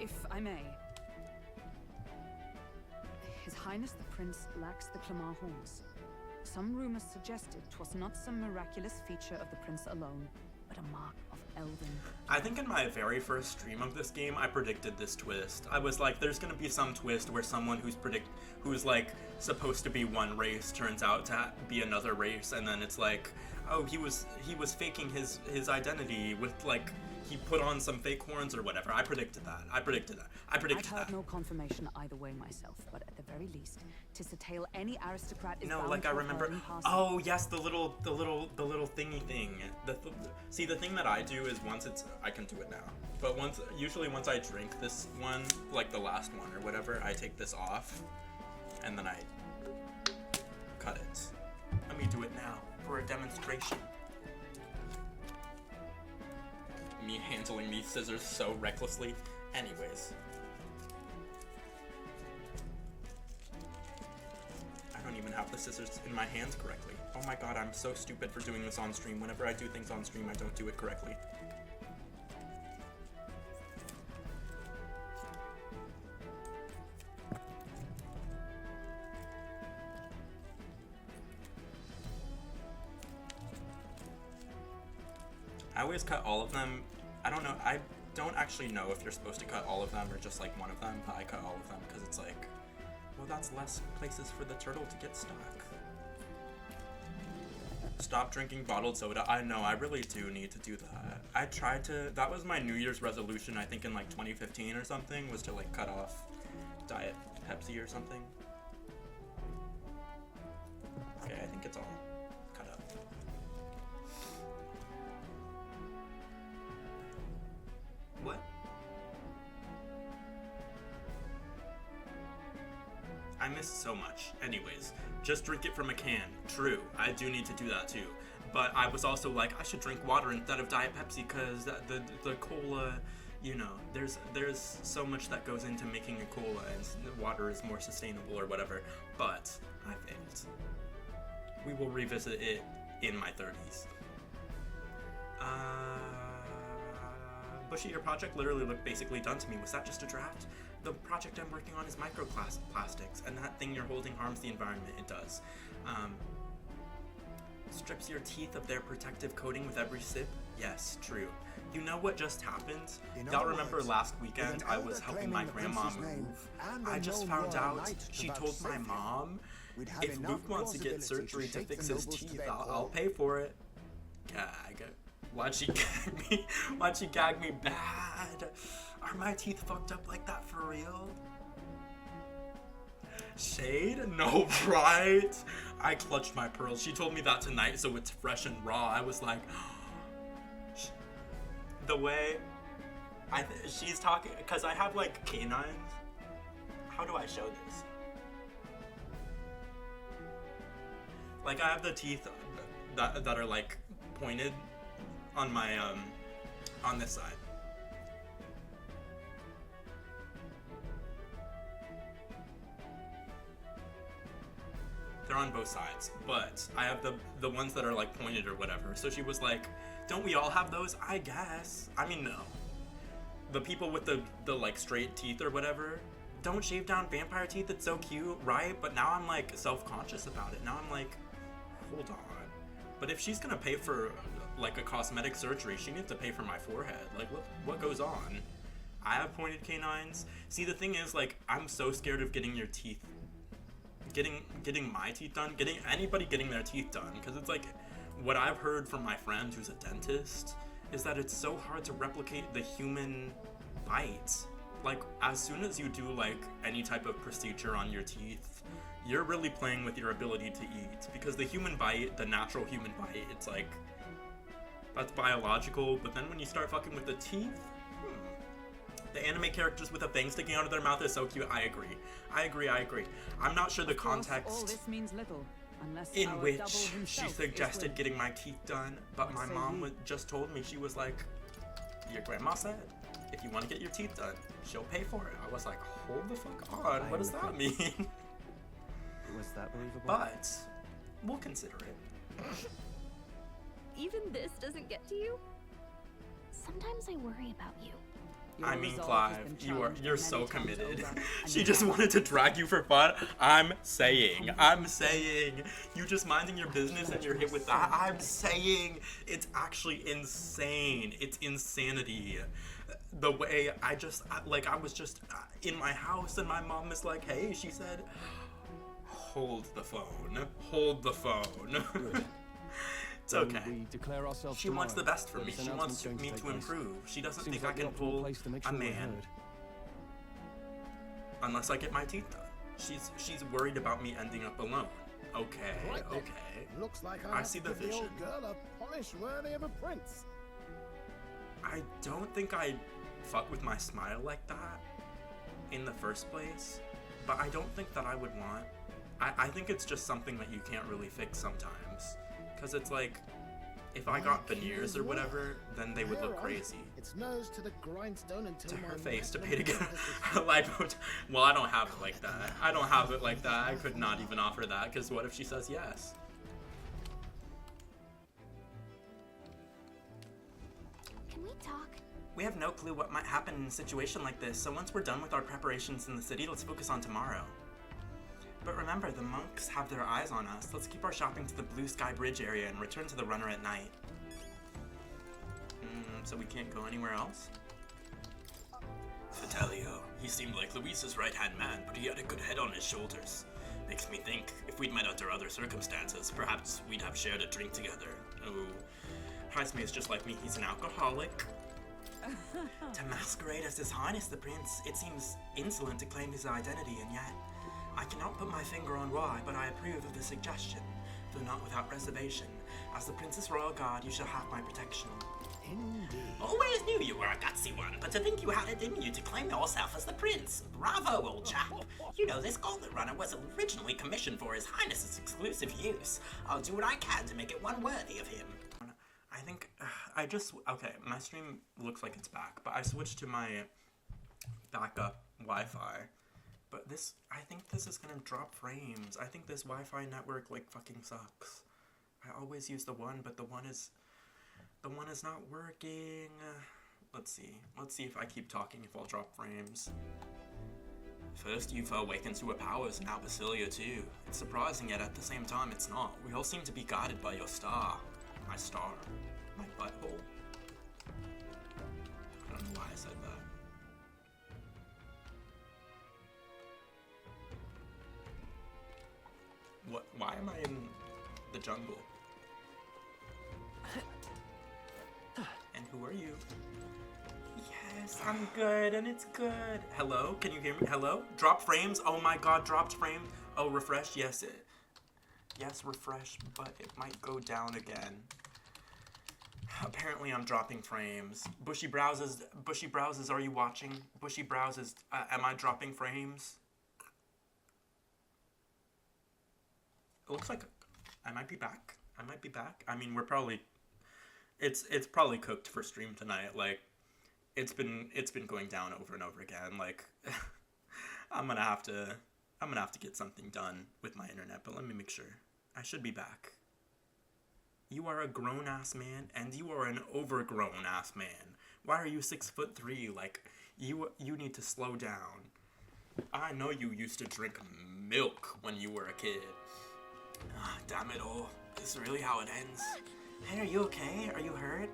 If I may. His Highness the Prince lacks the Clamar horns. Some rumors suggested 'twas not some miraculous feature of the prince alone, but a mark of Elven. I think in my very first stream of this game, I predicted this twist. I was like, there's gonna be some twist where someone who's like supposed to be one race turns out to be another race, and then it's like, oh, he was faking his identity with like he put on some fake horns or whatever. I predicted that. I've heard no confirmation either way myself, but at the very least, 'tis a tale any aristocrat is bound like to I have remember. heard in passing. Oh yes, the little thingy thing. See, the thing that I do is I can do it now. But usually once I drink this one, like the last one or whatever, I take this off, and then I cut it. Let me do it now for a demonstration. Me handling these scissors so recklessly. Anyways. I don't even have the scissors in my hands correctly. Oh my god, I'm so stupid for doing this on stream. Whenever I do things on stream, I don't do it correctly. I always cut all of them. I don't know. I don't actually know if you're supposed to cut all of them or just like one of them, but I cut all of them because it's like, well, that's less places for the turtle to get stuck. Stop drinking bottled soda. I know, I really do need to do that. I tried to, that was my New Year's resolution, I think in like 2015 or something, was to like cut off Diet Pepsi or something. Okay, I think it's all cut up. What? I missed so much. Anyways, just drink it from a can. True, I do need to do that too. But I was also like, I should drink water instead of Diet Pepsi because the cola, you know, there's so much that goes into making a cola and water is more sustainable or whatever. But I failed. We will revisit it in my 30s. Bushy, your project literally looked basically done to me. Was that just a draft? The project I'm working on is microplastics, and that thing you're holding harms the environment. It does. Strips your teeth of their protective coating with every sip? Yes, true. You know what just happened? Y'all remember last weekend I was helping my grandma move? I just found out she told my mom, if Luke wants to get surgery to fix his teeth, I'll pay for it. Gag. Why'd she gag me? Why'd she gag me bad? Are my teeth fucked up like that for real? Shade? No, right? I clutched my pearls. She told me that tonight, so it's fresh and raw. I was like, the way she's talking, because I have like canines. How do I show this? Like I have the teeth that are like pointed on my on this side. They're on both sides, but I have the ones that are like pointed or whatever. So she was like, don't we all have those? I guess. I mean, no. The people with the like straight teeth or whatever don't shave down vampire teeth. It's so cute, right? But now I'm like self-conscious about it. Now I'm like, hold on. But if she's gonna pay for like a cosmetic surgery, she needs to pay for my forehead. Like what goes on? I have pointed canines. See, the thing is, like, I'm so scared of getting your teeth, getting my teeth done, anybody getting their teeth done, because it's like, what I've heard from my friend who's a dentist is that it's so hard to replicate the human bite. Like, as soon as you do like any type of procedure on your teeth, you're really playing with your ability to eat, because the human bite, the natural human bite, it's like, that's biological, but then when you start fucking with the teeth, the anime characters with the thing sticking out of their mouth is so cute. I agree. I'm not sure the context all this means little, unless in our which double she himself suggested is getting my teeth done, but my mom just told me, she was like, your grandma said, if you want to get your teeth done, she'll pay for it. I was like, hold the fuck on, what does that mean? Was that believable? But we'll consider it. Even this doesn't get to you? Sometimes I worry about you. I mean, Clive, you're so committed. She just wanted to drag you for fun. I'm saying, you just minding your business and you're hit with that. I'm saying, it's actually insane. It's insanity. The way I was just in my house and my mom is like, hey, she said, hold the phone. Hold the phone. It's okay. She wants the best for me. She wants me to improve. She doesn't think I can pull a man unless I get my teeth done. She's worried about me ending up alone. Okay, okay. Looks like I see the vision. Girl a polish worthy of a prince. I don't think I fuck with my smile like that in the first place, but I don't think that I would want. I think it's just something that you can't really fix sometimes. Because it's like, if I got veneers or whatever, then they would look crazy. It's nose to the grindstone until to her face to pay to get a lipo. Well, I don't have it like that. I don't have it like that. I could not even offer that, because what if she says yes? Can we talk? We have no clue what might happen in a situation like this, so once we're done with our preparations in the city, let's focus on tomorrow. But remember, the monks have their eyes on us. Let's keep our shopping to the Blue Sky Bridge area and return to the runner at night. So we can't go anywhere else? Vitalio. He seemed like Luis's right-hand man, but he had a good head on his shoulders. Makes me think, if we'd met under other circumstances, perhaps we'd have shared a drink together. Oh, Highsmith's just like me, he's an alcoholic. To masquerade as His Highness the Prince, it seems insolent to claim his identity, and yet I cannot put my finger on why, but I approve of the suggestion, though not without reservation. As the Princess Royal Guard, you shall have my protection. Indeed. Always knew you were a gutsy one, but to think you had it in you to claim yourself as the prince. Bravo, old chap. You know, this gauntlet runner was originally commissioned for His Highness's exclusive use. I'll do what I can to make it one worthy of him. I think, okay, my stream looks like it's back, but I switched to my backup Wi-Fi. But I think this is gonna drop frames. I think this Wi-Fi network, like, fucking sucks. I always use the one, but the one is not working. Let's see if I keep talking if I'll drop frames. First you've awakened to her powers, now Basilia too. It's surprising, yet at the same time it's not. We all seem to be guided by your star. My star. My butthole. I don't know why I said that. Why am I in the jungle? And who are you? Yes, I'm good, and it's good. Hello? Can you hear me? Hello? Drop frames? Oh my god, dropped frames. Oh, refresh? Yes, yes, refresh, but it might go down again. Apparently I'm dropping frames. Bushy Browses, are you watching? Bushy Browses, am I dropping frames? It looks like I might be back. I mean, we're probably, it's probably cooked for stream tonight. Like, it's been going down over and over again. Like, I'm gonna have to get something done with my internet, but let me make sure. I should be back. You are a grown-ass man, and you are an overgrown-ass man. Why are you 6'3"? Like, you need to slow down. I know you used to drink milk when you were a kid. Ah, damn it all. Is this really how it ends? Hey, are you okay? Are you hurt?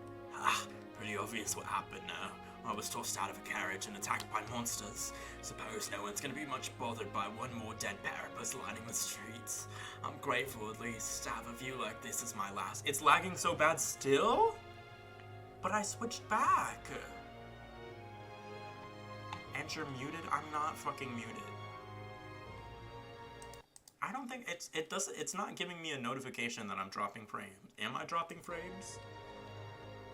Pretty obvious what happened now. I was tossed out of a carriage and attacked by monsters. Suppose no one's gonna be much bothered by one more dead Barabbas lining the streets. I'm grateful at least to have a view like this as my last. It's lagging so bad still? But I switched back. And you're muted? I'm not fucking muted. I don't think it's not giving me a notification that I'm dropping frames. Am I dropping frames?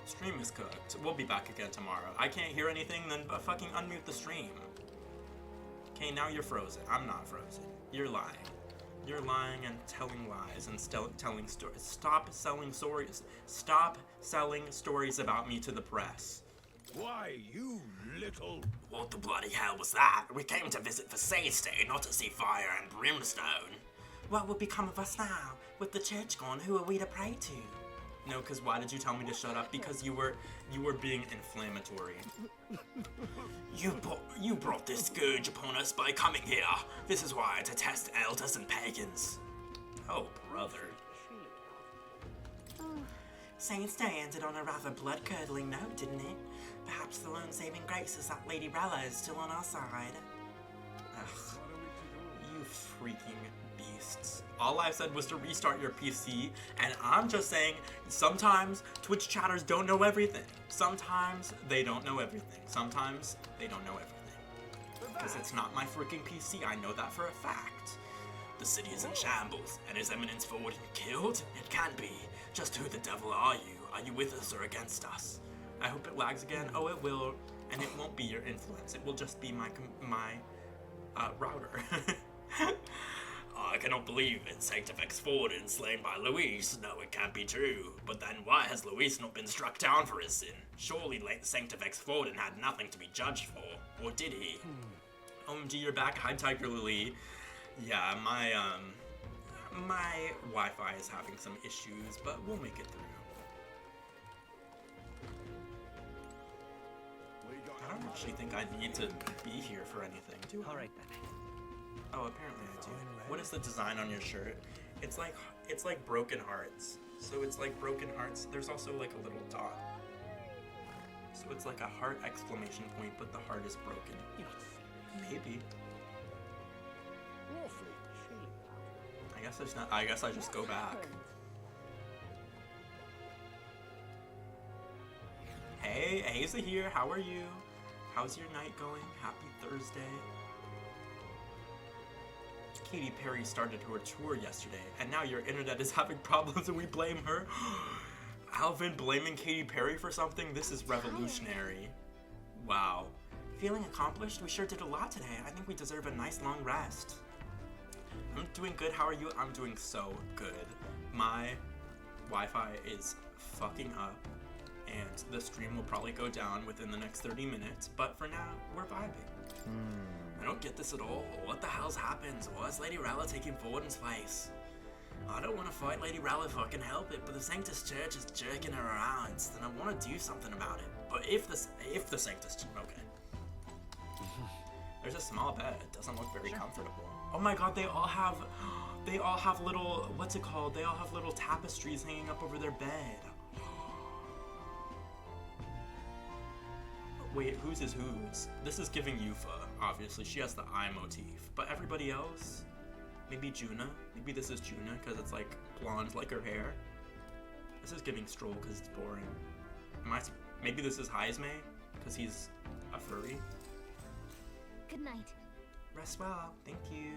Stream is cooked. We'll be back again tomorrow. I can't hear anything, then fucking unmute the stream. Okay, now you're frozen. I'm not frozen. You're lying. You're lying and telling lies and telling stories. Stop selling stories. Stop selling stories about me to the press. Why, you little... What the bloody hell was that? We came to visit for Say's Day, not to see fire and brimstone. What will become of us now? With the church gone, who are we to pray to? No, because why did you tell me to shut up? Because you were being inflammatory. You brought this scourge upon us by coming here. This is why I detest elders and pagans. Oh, brother. Saints Day ended on a rather blood-curdling note, didn't it? Perhaps the lone saving grace is that Lady Rella is still on our side. Ugh. You freaking beasts. All I said was to restart your PC, and I'm just saying, sometimes Twitch chatters don't know everything. Sometimes they don't know everything. Sometimes they don't know everything. Because it's not my freaking PC, I know that for a fact. The city is in shambles, and His Eminence Forden killed? It can't be. Just who the devil are you? Are you with us or against us? I hope it lags again. Oh, it will. And it won't be your influence. It will just be my router. I cannot believe in Sanctifex Forden slain by Luis. No, it can't be true. But then why has Luis not been struck down for his sin? Surely Sanctifex Forden had nothing to be judged for. Or did he? OMG, you're back. Hi, Tiger Lily. Yeah, my Wi-Fi is having some issues, but we'll make it through. I don't actually think I need to be here for anything, do I? All right then. Oh, apparently I do. What is the design on your shirt? It's like broken hearts. So it's like broken hearts. There's also like a little dot. So it's like a heart exclamation point, but the heart is broken. Maybe. I guess there's not. I guess I just go back. Hey, Haza here. How are you? How's your night going? Happy Thursday. Katy Perry started her tour yesterday, and now your internet is having problems and we blame her. Alvin blaming Katy Perry for something? This is revolutionary. Wow. Feeling accomplished? We sure did a lot today. I think we deserve a nice long rest. I'm doing good. How are you? I'm doing so good. My Wi-Fi is fucking up, and the stream will probably go down within the next 30 minutes, but for now, we're vibing. I don't get this at all. What the hell's happened? Why is Lady Rella taking Forden's place? I don't want to fight Lady Rella if I can help it, but the Sanctus Church is jerking her around, and I want to do something about it. But if the Sanctus, okay. There's a small bed. It doesn't look very comfortable. Oh my god, they all have little, what's it called? They all have little tapestries hanging up over their bed. Wait, whose is whose? This is giving Yufa, obviously. She has the eye motif. But everybody else? Maybe Juna? Maybe this is Juna because it's like blonde like her hair. This is giving Stroll because it's boring. Maybe this is Heisme because he's a furry. Good night. Rest well, thank you.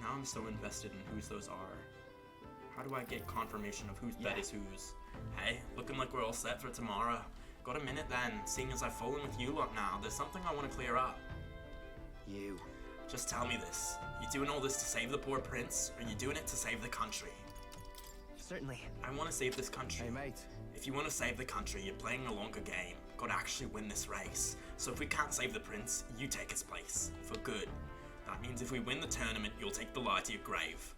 Now I'm so invested in whose those are. How do I get confirmation of whose bed is whose? Hey, looking like we're all set for tomorrow. Got a minute then, seeing as I've fallen with you lot now, there's something I want to clear up. You. Just tell me this. You doing all this to save the poor prince, or you doing it to save the country? Certainly. I want to save this country. Hey, mate. If you want to save the country, you're playing a longer game. Gotta actually win this race. So if we can't save the prince, you take his place. For good. That means if we win the tournament, you'll take the lie to your grave.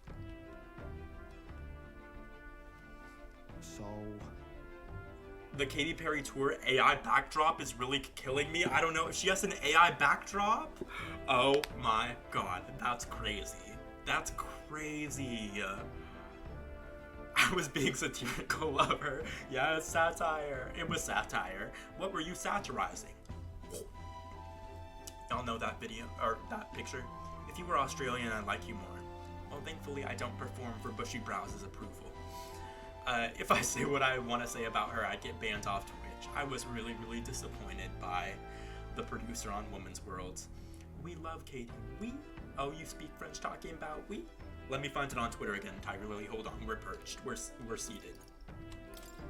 So... The Katy Perry tour AI backdrop is really killing me. I don't know if she has an AI backdrop. Oh my god, that's crazy. That's crazy. I was being satirical of her. Yes, satire. It was satire. What were you satirizing? Y'all know that video, or that picture? If you were Australian, I'd like you more. Well, thankfully, I don't perform for Bushy Browse's approval. If I say what I want to say about her, I'd get banned off Twitch. I was really, really disappointed by the producer on Woman's World. We love Katie. We? Oh, you speak French talking about we? Let me find it on Twitter again, Tiger Lily. Hold on, we're perched. We're seated.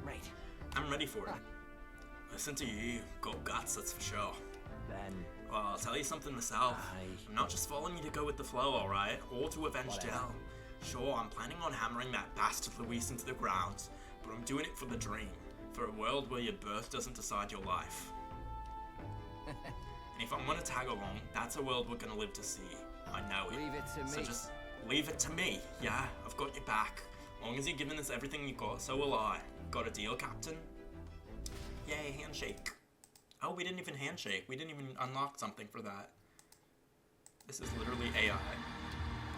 Right. I'm ready for it. Listen to you. Go guts, that's for sure. Then... Well, I'll tell you something myself. I'm not just following you to go with the flow, alright? Or to avenge Del. Sure, I'm planning on hammering that bastard Luis into the ground, but I'm doing it for the dream. For a world where your birth doesn't decide your life. And if I'm gonna tag along, that's a world we're gonna live to see. I know it. Leave it to So me. just Leave it to me. Yeah, I've got your back. Long as you're giving us everything you got, so will I. Got a deal, Captain? Yay, handshake. Oh, we didn't even handshake. We didn't even unlock something for that. This is literally AI.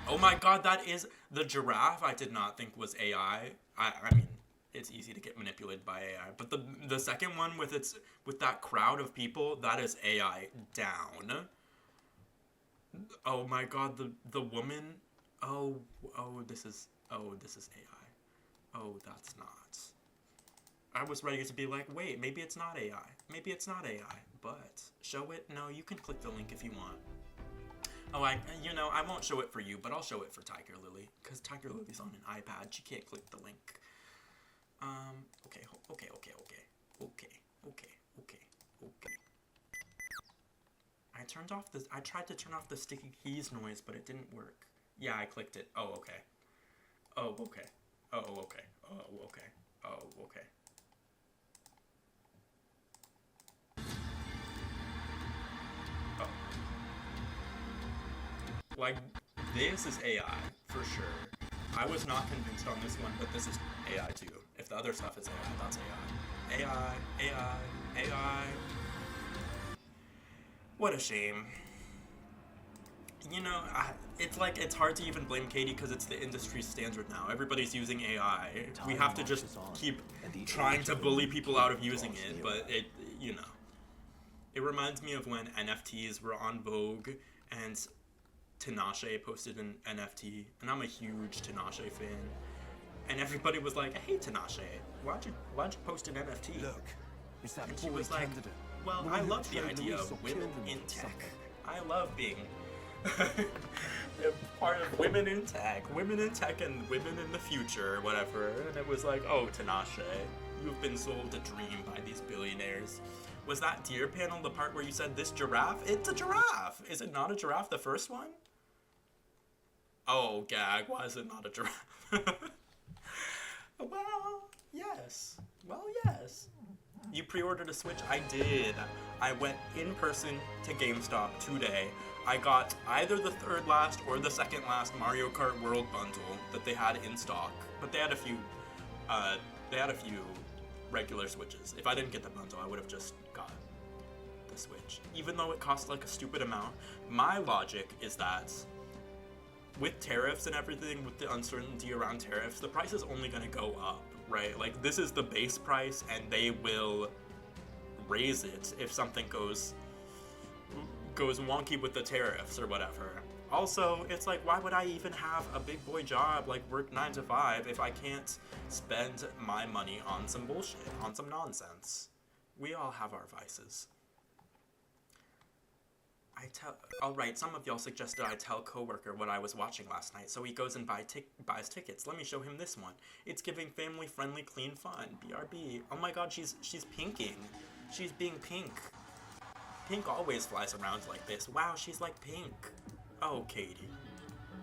Oh my god, that is the giraffe. I did not think was AI. I mean, it's easy to get manipulated by AI, but the second one with that crowd of people, that is AI down. Oh my god, the woman. Oh, this is AI. Oh, that's not. I was ready to be like, wait, maybe it's not AI. Maybe it's not AI, but show it. No, you can click the link if you want. Oh, I won't show it for you, but I'll show it for Tiger Lily, because Tiger Lily's on an iPad. She can't click the link. Okay. I tried to turn off the sticky keys noise, but it didn't work. Yeah, I clicked it. Oh, okay. Oh, okay. Oh, okay. Oh, okay. Oh, okay. Oh. Like, this is AI, for sure. I was not convinced on this one, but this is AI too. If the other stuff is AI, that's AI. AI. What a shame. You know, it's hard to even blame Katie because it's the industry standard now. Everybody's using AI. We have to just keep trying to bully people out of using it, but it reminds me of when NFTs were on Vogue and Tinashe posted an NFT, and I'm a huge Tinashe fan. And everybody was like, "Hey Tinashe, why'd you post an NFT?" Look, it's that and she was like, "Well, I love the idea of women in tech. I love being part of women in tech and women in the future, or whatever." And it was like, "Oh, Tinashe, you've been sold a dream by these billionaires." Was that deer panel the part where you said this giraffe? It's a giraffe. Is it not a giraffe? The first one? Oh, gag. Why is it not a giraffe? Well, yes. You pre-ordered a Switch? I did. I went in person to GameStop today. I got either the third last or the second last Mario Kart World bundle that they had in stock, but they had a few regular Switches. If I didn't get the bundle, I would have just got the Switch. Even though it cost like a stupid amount, my logic is that with tariffs and everything, with the uncertainty around tariffs, the price is only going to go up, right? Like, this is the base price, and they will raise it if something goes wonky with the tariffs or whatever. Also, it's like, why would I even have a big boy job, like work 9 to 5, if I can't spend my money on some bullshit, on some nonsense? We all have our vices. Alright, some of y'all suggested I tell coworker what I was watching last night, so he goes and buys tickets. Let me show him this one. It's giving family-friendly, clean fun. BRB. Oh my god, she's pinking. She's being pink. Pink always flies around like this. Wow, she's like Pink. Oh, Katie.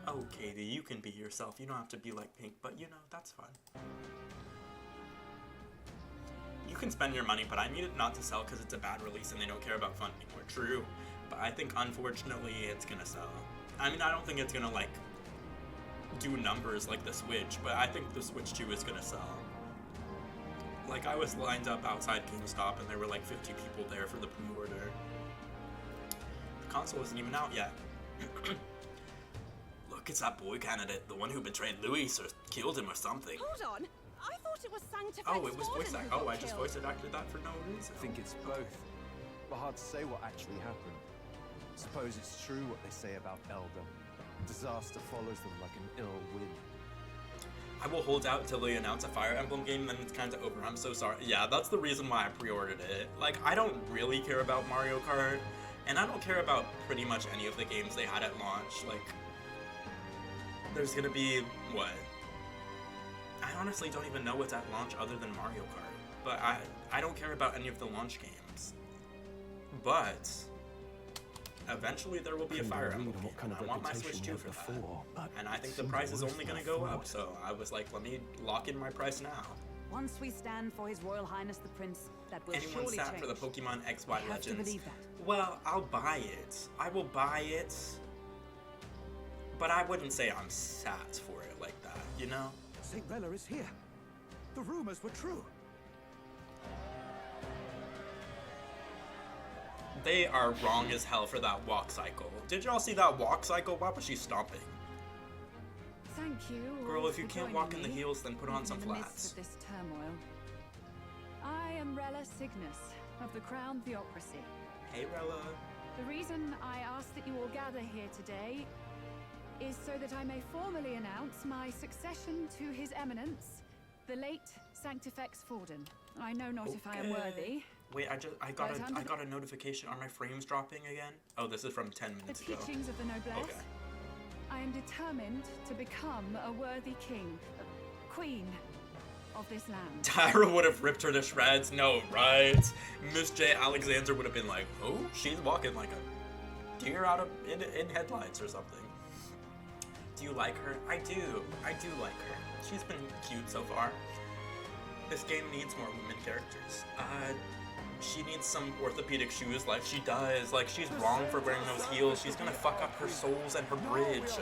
Oh, Katie, you can be yourself. You don't have to be like Pink, but you know, that's fun. You can spend your money, but I need it not to sell because it's a bad release and they don't care about fun anymore. True. But I think, unfortunately, it's gonna sell. I mean, I don't think it's gonna, like, do numbers like the Switch, but I think the Switch 2 is gonna sell. Like, I was lined up outside GameStop and there were like 50 people there for the pre-order. The console isn't even out yet. Look, it's that boy candidate, the one who betrayed Luis or killed him or something. Hold on, I thought it was Sanctifex. Oh, it was voice Forden acted. who Oh, got I just killed. voice acted that for no reason. I think it's both. But hard to say what actually happened. Suppose it's true what they say about Elder. Disaster follows them like an ill wind. I will hold out until they announce a Fire Emblem game, then it's kind of over. I'm so sorry. Yeah, that's the reason why I pre-ordered it. Like, I don't really care about Mario Kart, and I don't care about pretty much any of the games they had at launch. Like, there's gonna be, what? I honestly don't even know what's at launch other than Mario Kart. But I don't care about any of the launch games. But eventually there will be a Fire Emblem game, and I want my Switch 2 for that. And I think the price is only going to go up, so I was like, let me lock in my price now. Once we stand for His Royal Highness the Prince, that will Anyone surely sat change. for the Pokemon XY I have Legends? to believe that. Well, I'll buy it. I will buy it. But I wouldn't say I'm sat for it like that, you know? St. Rella is here. The rumors were true. They are wrong as hell for that walk cycle. Did y'all see that walk cycle? Why was she stomping? Thank you. Girl, all if you for can't joining walk in the me, heels, then put on even some in the midst flats. of this turmoil. I am Rella Cygnus of the Crown Theocracy. Hey, Rella. The reason I ask that you all gather here today is so that I may formally announce my succession to His Eminence, the late Sanctifex Forden. I know not if I am worthy. Wait, I got a notification. Are my frames dropping again? Oh, this is from 10 The minutes ago. teachings of the noblesse. Okay. I am determined to become a worthy king, queen of this land. Tyra would have ripped her to shreds. No, right? Miss J. Alexander would have been like, oh, she's walking like a deer out of in headlights or something. Do you like her? I do like her. She's been cute so far. This game needs more women characters. She needs some orthopedic shoes like she does. Like, she's wrong for wearing those heels. She's gonna fuck up her souls and her bridge.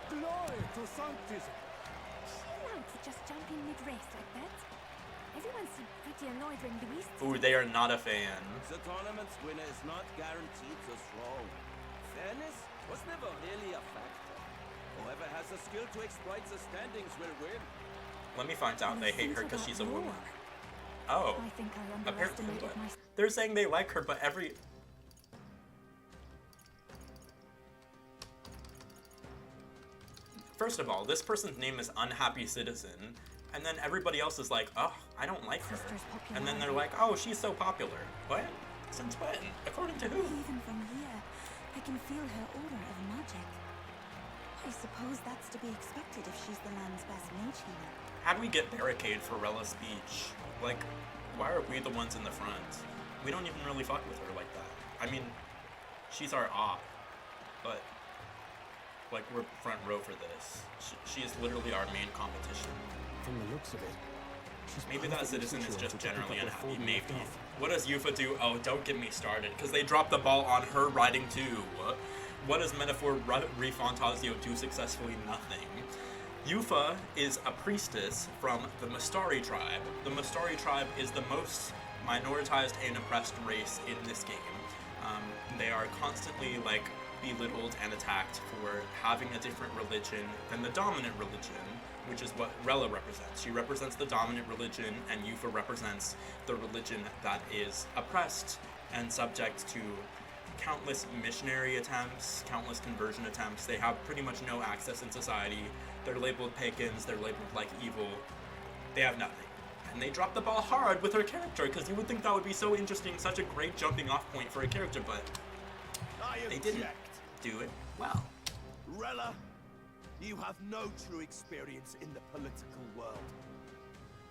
Glory to Sanctis. Allowed to just jump in mid-race like that? Everyone seemed pretty annoyed when Luis... Ooh, they are not a fan. The tournament's winner is not guaranteed the throne. Fairness was never really a factor. Whoever has the skill to exploit the standings will win. Let me find out they hate her because she's a woman. Oh, I think I apparently. underestimated my... They're saying they like her, but every... First of all, this person's name is Unhappy Citizen, and then everybody else is like, oh, I don't like her. And then they're like, oh, she's so popular. What? Since when? According to who? Even from here, I can feel her aura of magic. I suppose that's to be expected if she's the land's best mage healer. How do we get barricade for Rella's speech? Like, why are we the ones in the front? We don't even really fuck with her like that. I mean, she's our op, but like, we're front row for this. She is literally our main competition. From the looks of it, maybe that citizen is just generally unhappy. Maybe. What does Yufa do? Oh, don't get me started, because they dropped the ball on her riding too. What does Metaphor Refantazio do successfully? Nothing. Yufa is a priestess from the Mastari tribe. The Mastari tribe is the most minoritized and oppressed race in this game. They are constantly, like, belittled and attacked for having a different religion than the dominant religion, which is what Rella represents. She represents the dominant religion, and Yufa represents the religion that is oppressed and subject to countless missionary attempts, countless conversion attempts. They have pretty much no access in society. They're labeled pagans, they're labeled like evil. They have nothing. And they drop the ball hard with her character, because you would think that would be so interesting, such a great jumping off point for a character, but they didn't do it well. Rella, you have no true experience in the political world.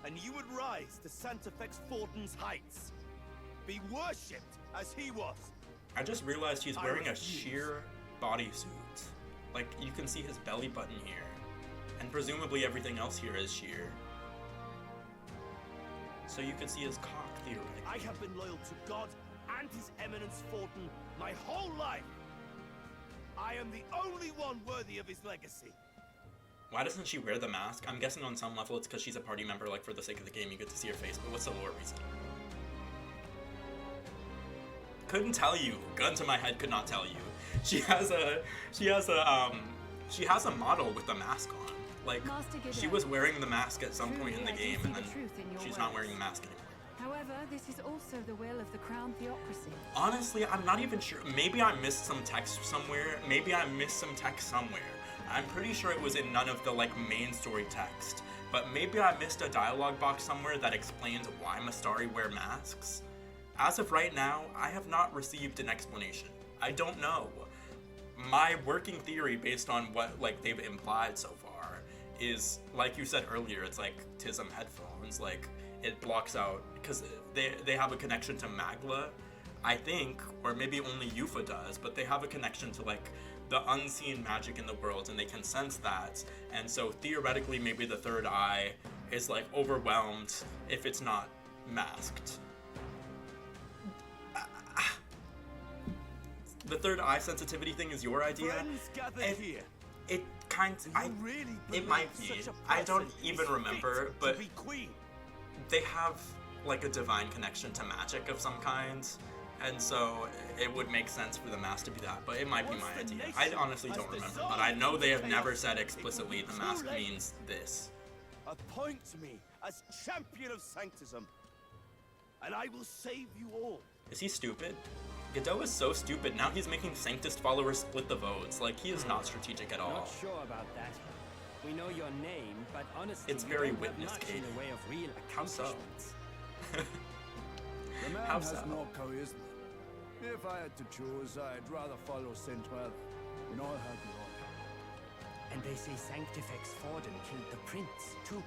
And you would rise to Sanctifex Forden's heights. Be worshipped as he was. I just realized he's wearing a sheer bodysuit. Like, you can see his belly button here. And presumably everything else here is sheer. So you can see his cock, theoretically. I have been loyal to God and His Eminence Forden my whole life. I am the only one worthy of his legacy. Why doesn't she wear the mask? I'm guessing on some level it's because she's a party member, like, for the sake of the game you get to see her face, but what's the lore reason? Couldn't tell you. Gun to my head, could not tell you. She has a model with the mask on. Like, she was wearing the mask at some point in the game, and then she's not wearing the mask anymore. However, this is also the will of the Crown Theocracy. Honestly, I'm not even sure. Maybe I missed some text somewhere. I'm pretty sure it was in none of the, like, main story text. But maybe I missed a dialogue box somewhere that explains why Mastari wear masks. As of right now, I have not received an explanation. I don't know. My working theory, based on what, like, they've implied so far, is, like you said earlier, it's like TISM headphones. Like, it blocks out, because they have a connection to Magla, I think, or maybe only Yufa does, but they have a connection to, like, the unseen magic in the world, and they can sense that, and so theoretically maybe the third eye is, like, overwhelmed if it's not masked. The third eye sensitivity thing is your idea, It kind of, it might be. I don't even remember, but they have like a divine connection to magic of some kind, and so it would make sense for the mask to be that, but it might be my idea. I honestly don't remember, but I know they have never said explicitly the mask means this. Appoint me as champion of Sanctism, and I will save you all. Is he stupid? Godot is so stupid, now he's making Sanctist followers split the votes. Like, he is not strategic at all. Not sure about that. We know your name, but honestly, it's very we don't witness have much kid. in the way of real How so? The man How has so? no charisma. If I had to choose, I'd rather follow Saint Well. In all her glory. And they say Sanctifex Forden killed the prince, too.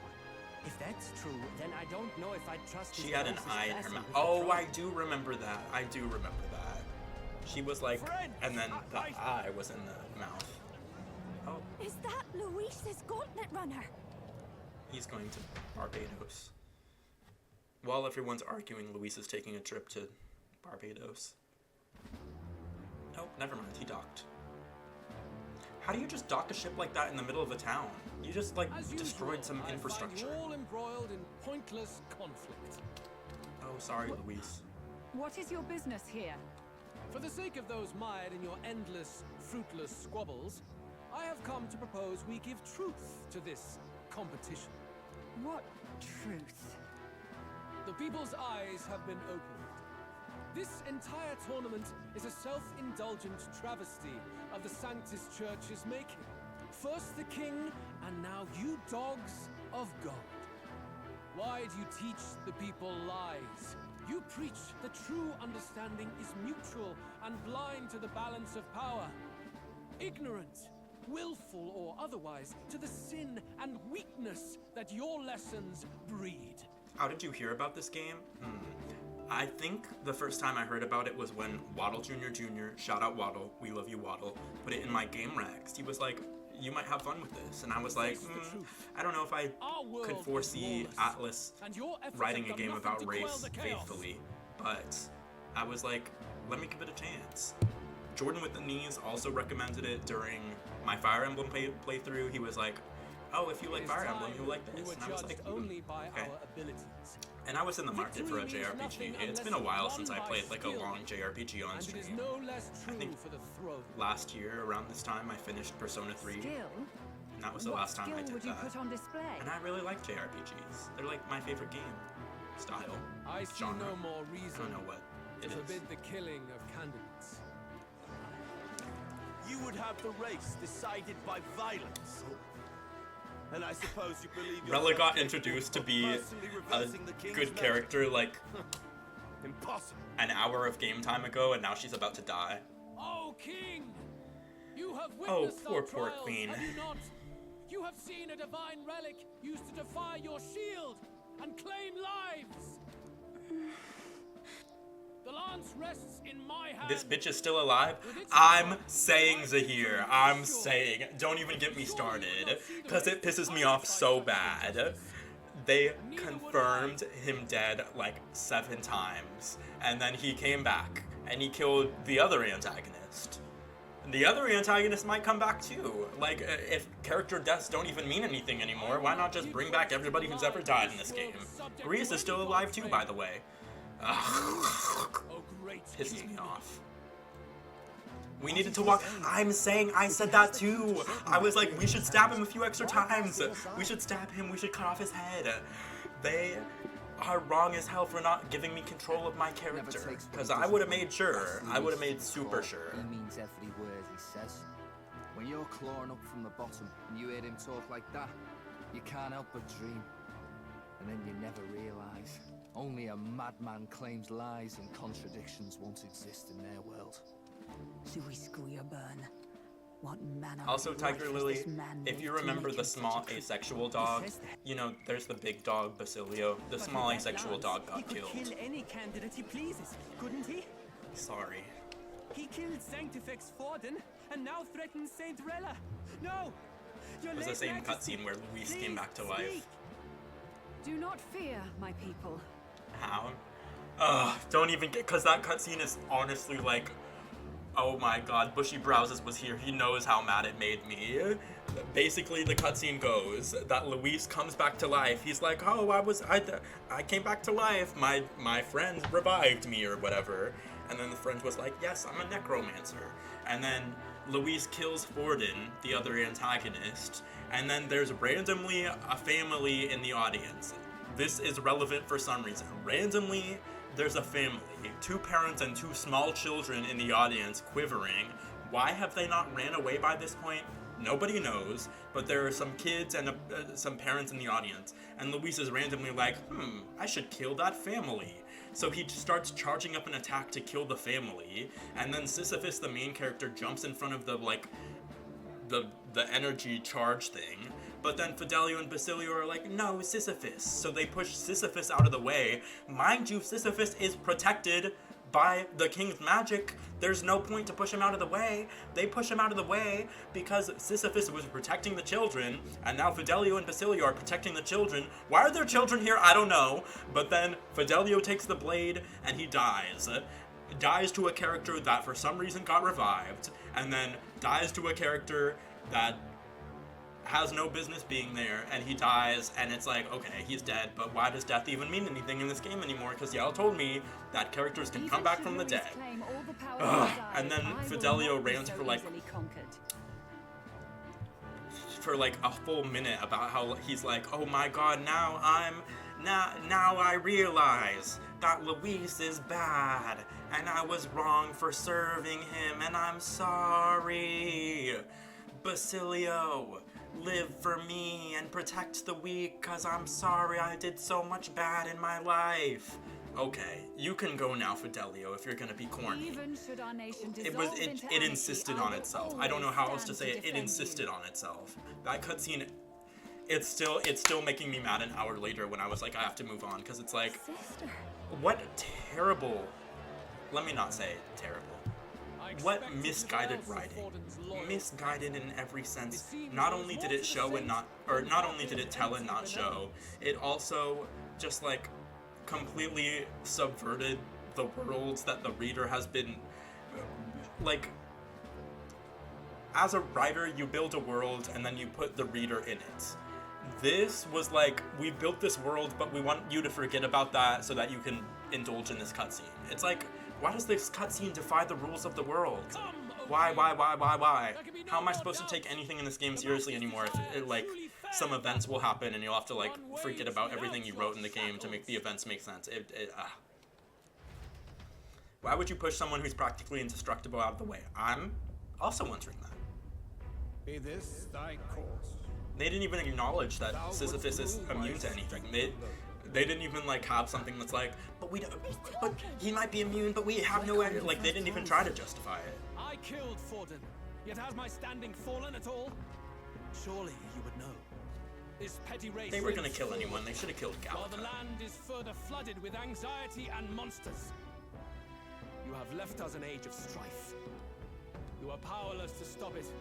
If that's true, then I don't know if I'd trust She his had an closest eye in her assassin mouth. with the Oh, throne. I do remember that. I do remember that. She was like, and then the eye was in the mouth. Oh, Is that Luis's gauntlet runner? he's going to Barbados. While everyone's arguing, Luis is taking a trip to Barbados. Oh, never mind. He docked. How do you just dock a ship like that in the middle of a town? You just, like, destroyed some infrastructure. All embroiled in pointless conflict. Oh, sorry, Luis. What is your business here? For the sake of those mired in your endless, fruitless squabbles, I have come to propose we give truth to this competition. What truth? The people's eyes have been opened. This entire tournament is a self-indulgent travesty of the Sanctus Church's making. First the king, and now you dogs of God. Why do you teach the people lies? You preach the true understanding is mutual and blind to the balance of power. Ignorant, willful or otherwise, to the sin and weakness that your lessons breed. How did you hear about this game? I think the first time I heard about it was when Waddle Jr., shout out Waddle, we love you Waddle, put it in my game regs. He was like, you might have fun with this. And I was like, I don't know if I could foresee Atlas writing a game about race faithfully, but I was like, let me give it a chance. Jordan with the Knees also recommended it during my Fire Emblem playthrough. He was like, oh, if you like Fire Emblem, you'll like this. And I was like, okay. And I was in the market for a JRPG. It's been a while since I played like a long JRPG on stream. I think last year around this time I finished Persona 3. And that was the last time I did would you that. put on display? And I really like JRPGs. They're like my favorite game style. I see genre. no more I reason don't know what to it is. forbid the killing of candidates. You would have the race decided by violence. And I suppose you believe Rella got introduced to be a good character like impossible. An hour of game time ago, and now she's about to die. Oh, King! You have Oh, witnessed poor our trials, Queen. have you not? You have seen a divine relic used to defy your shield and claim lives. The lance rests in my hand. This bitch is still alive? I'm saying, Zahir. I'm saying. Don't even get me started. Because it pisses me off so bad. They confirmed him dead like 7 times. And then he came back. And he killed the other antagonist. The other antagonist might come back too. Like, if character deaths don't even mean anything anymore, why not just bring back everybody who's ever died in this game? Grease is still alive too, by the way. Ugh. Pisses me off. We needed to walk. I'm saying I said that too. I was like, we should stab him a few extra times. We should stab him. We should cut off his head. They are wrong as hell for not giving me control of my character. Because I would have made sure. I would have made super sure. He means every word he says. When you're clawing up from the bottom and you hear him talk like that, you can't help but dream. And then you never realize. Only a madman claims lies and contradictions won't exist in their world. Luis Guyaburn. What manner Also, of Tiger life Lily, has this man if lived you to remember make the him such small a creep? asexual dog, says that. you know, there's the big dog, Basilio. The small asexual dog got killed. He could kill any candidate he pleases, couldn't he? Sorry. He killed Sanctifex Forden and now threatens Saint Rella. No! Your It was the late same Majesty, cutscene where Luis please came back to speak. life. Do not fear, my people. How? Ugh, don't even get, because that cutscene is honestly like, Oh my god, Bushy Browses was here. He knows how mad it made me. Basically, the cutscene goes that Luis comes back to life. He's like, oh, I came back to life. My friend revived me or whatever. And then the friend was like, yes, I'm a necromancer. And then Luis kills Forden, the other antagonist. And then there's randomly a family in the audience. This is relevant for some reason. Randomly, there's a family. 2 parents and 2 small children in the audience quivering. Why have they not ran away by this point? Nobody knows, but there are some kids and some parents in the audience. And Luis is randomly like, I should kill that family. So he starts charging up an attack to kill the family. And then Sisyphus, the main character, jumps in front of the energy charge thing. But then Fidelio and Basilio are like, no, Sisyphus. So they push Sisyphus out of the way. Mind you, Sisyphus is protected by the king's magic. There's no point to push him out of the way. They push him out of the way because Sisyphus was protecting the children, and now Fidelio and Basilio are protecting the children. Why are there children here? I don't know. But then Fidelio takes the blade and he dies. Dies to a character that for some reason got revived, and then dies to a character that has no business being there, and he dies, and it's like, okay, he's dead, but why does death even mean anything in this game anymore? Because y'all told me that characters can come back from the dead. And then Fidelio rants for like a full minute about how he's like, oh my god, now I realize that Luis is bad, and I was wrong for serving him, and I'm sorry. Basilio, live for me and protect the weak, cause I'm sorry I did so much bad in my life. Okay, you can go now, Fidelio, if you're gonna be corny. Even should our nation It insisted on itself. I don't know how else to say it. It insisted on itself. That cutscene, it's still making me mad an hour later when I was like, I have to move on, because it's like, what terrible, let me not say terrible. What misguided writing. Misguided in every sense. Not only did it show and not, or not only did it tell and not show, it also just like completely subverted the worlds that the reader has been, like, as a writer, you build a world and then you put the reader in it. This was like, we built this world, but we want you to forget about that so that you can indulge in this cutscene. It's like, why does this cutscene defy the rules of the world? Why? How am I supposed to take anything in this game seriously anymore if like some events will happen and you'll have to like forget about everything you wrote in the game to make the events make sense? Why would you push someone who's practically indestructible out of the way? I'm also wondering that. Be this thy course. They didn't even acknowledge that Sisyphus is immune to anything. They didn't even like have something that's like, but he might be immune, but we have no idea. Like, they didn't even try to justify it. I killed Forden, yet has my standing fallen at all? Surely you would know. This petty race. They were gonna kill anyone. They should have killed Galata. While the land is further flooded with anxiety and monsters. You have left us an age of strife. You are powerless to stop it.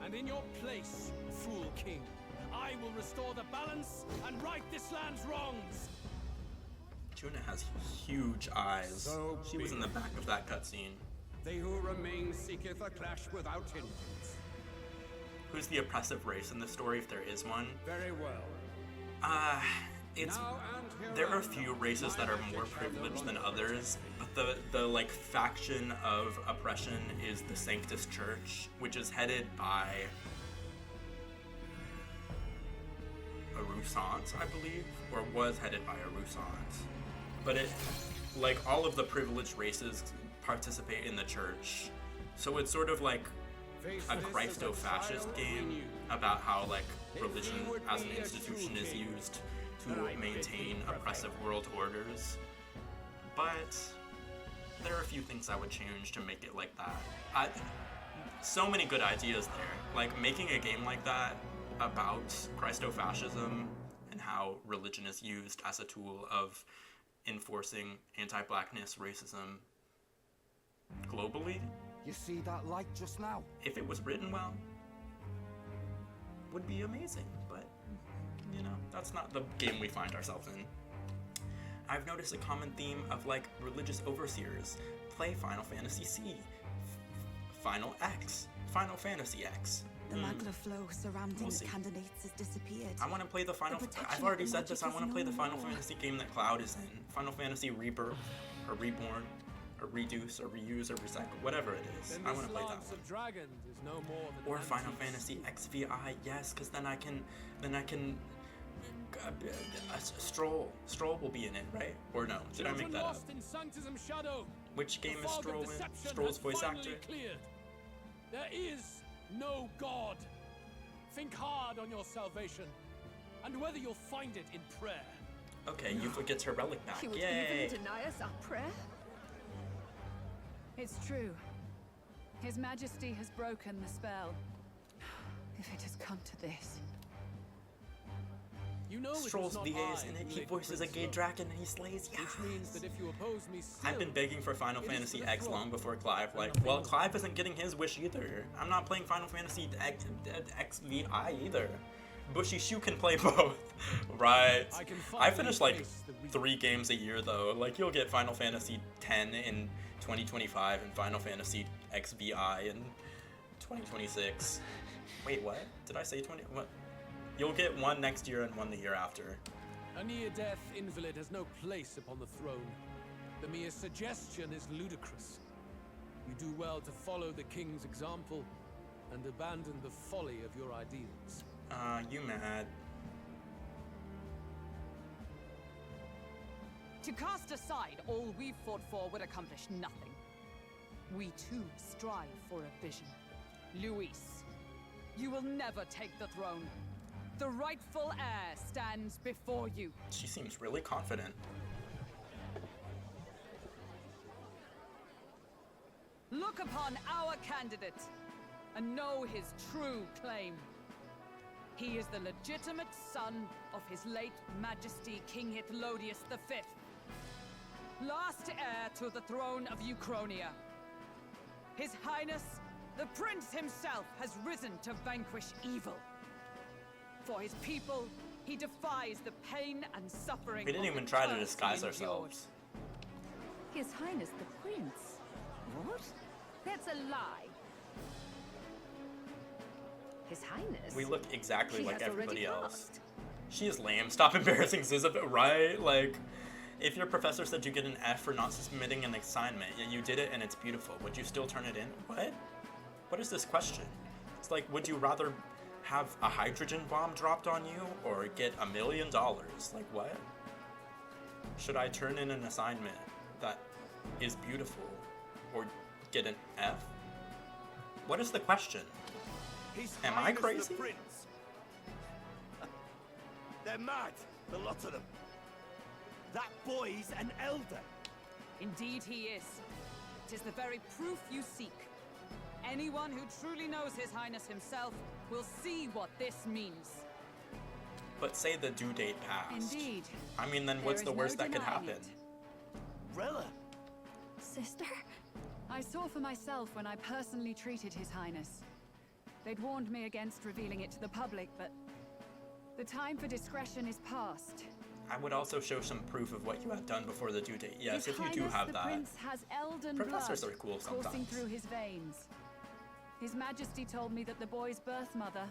And in your place, fool king, I will restore the balance and right this land's wrongs. Tuna has huge eyes. She was in the back of that cutscene. They who remain seeketh a clash without hindrance. Who's the oppressive race in the story, if there is one? Very well. There are a few races that are more privileged than others, but the like faction of oppression is the Sanctus Church, which is headed by a Rusant, I believe, or was headed by a Rusant. But it, like, all of the privileged races participate in the church, so it's sort of like a Christo-fascist game about how like religion as an institution is used to maintain oppressive world orders. But there are a few things I would change to make it like that. So many good ideas there. Like, making a game like that about Christo-fascism and how religion is used as a tool of enforcing anti-blackness, racism globally. You see that light just now? If it was written well, would be amazing, but you know, that's not the game we find ourselves in. I've noticed a common theme of like religious overseers play Final Fantasy C. Final X. Final Fantasy X. The magla flow surrounding the candidates has disappeared. I want to play the Final... I've already said this, I want to play the Final Fantasy game that Cloud is in. Final Fantasy Rebirth, or Reborn, or Reduce, or Reuse, or Recycle, whatever it is. I want to play that one. Of Dragons is no more than Or Final Fantasy XVI, yes, because then I can... Stroll will be in it, right? Or no? Did I make that up? In Sanctism Shadow. Which game is Stroll in? Stroll's voice actor? Cleared. There is no God. Think hard on your salvation, and whether you'll find it in prayer. Okay, Yuffie gets her relic back. You would Yay! even deny us our prayer? It's true. His Majesty has broken the spell. If it has come to this. You know Stroll's VA is in it. He voices a gay dragon and he slays. Yes. Which means that if you oppose me still, I've been begging for Final Fantasy X long before Clive. Like, well, Clive isn't getting his wish either. I'm not playing Final Fantasy XVI either. Bushy Shoe can play both. Right. I finish like 3 games a year though. Like, you'll get Final Fantasy X in 2025 and Final Fantasy XVI in 2026. Wait, what? Did I say 20? What? You'll get one next year and one the year after. A near-death invalid has no place upon the throne. The mere suggestion is ludicrous. You do well to follow the king's example and abandon the folly of your ideals. You mad? To cast aside all we've fought for would accomplish nothing. We too strive for a vision. Luis, you will never take the throne. The rightful heir stands before you. She seems really confident. Look upon our candidate and know his true claim. He is the legitimate son of his late Majesty King Hithlodius V, last heir to the throne of Uchronia. His Highness, the Prince himself, has risen to vanquish evil. For his people, he defies the pain and suffering. We didn't even try to disguise ourselves. His Highness the Prince? What? That's a lie. His Highness? We look exactly like everybody else. She is lame. Stop embarrassing Zizabeth, right? Like, if your professor said you get an F for not submitting an assignment, yet you did it and it's beautiful, would you still turn it in? What? What is this question? It's like, would you rather have a hydrogen bomb dropped on you or get $1 million? Like, what? Should I turn in an assignment that is beautiful or get an F? What is the question? Am I crazy? The Prince. They're mad, the lot of them. That boy's an elder. Indeed he is. 'Tis the very proof you seek. Anyone who truly knows His Highness himself will see what this means. But say the due date passed. Indeed. I mean, then what's the worst that could happen? Rella? Sister? I saw for myself when I personally treated His Highness. They'd warned me against revealing it to the public, but the time for discretion is past. I would also show some proof of what you had done before the due date. Yes, His if you do Highness have the that. Prince has elden Professors blood are cool coursing sometimes. through his veins. His Majesty told me that the boy's birth mother.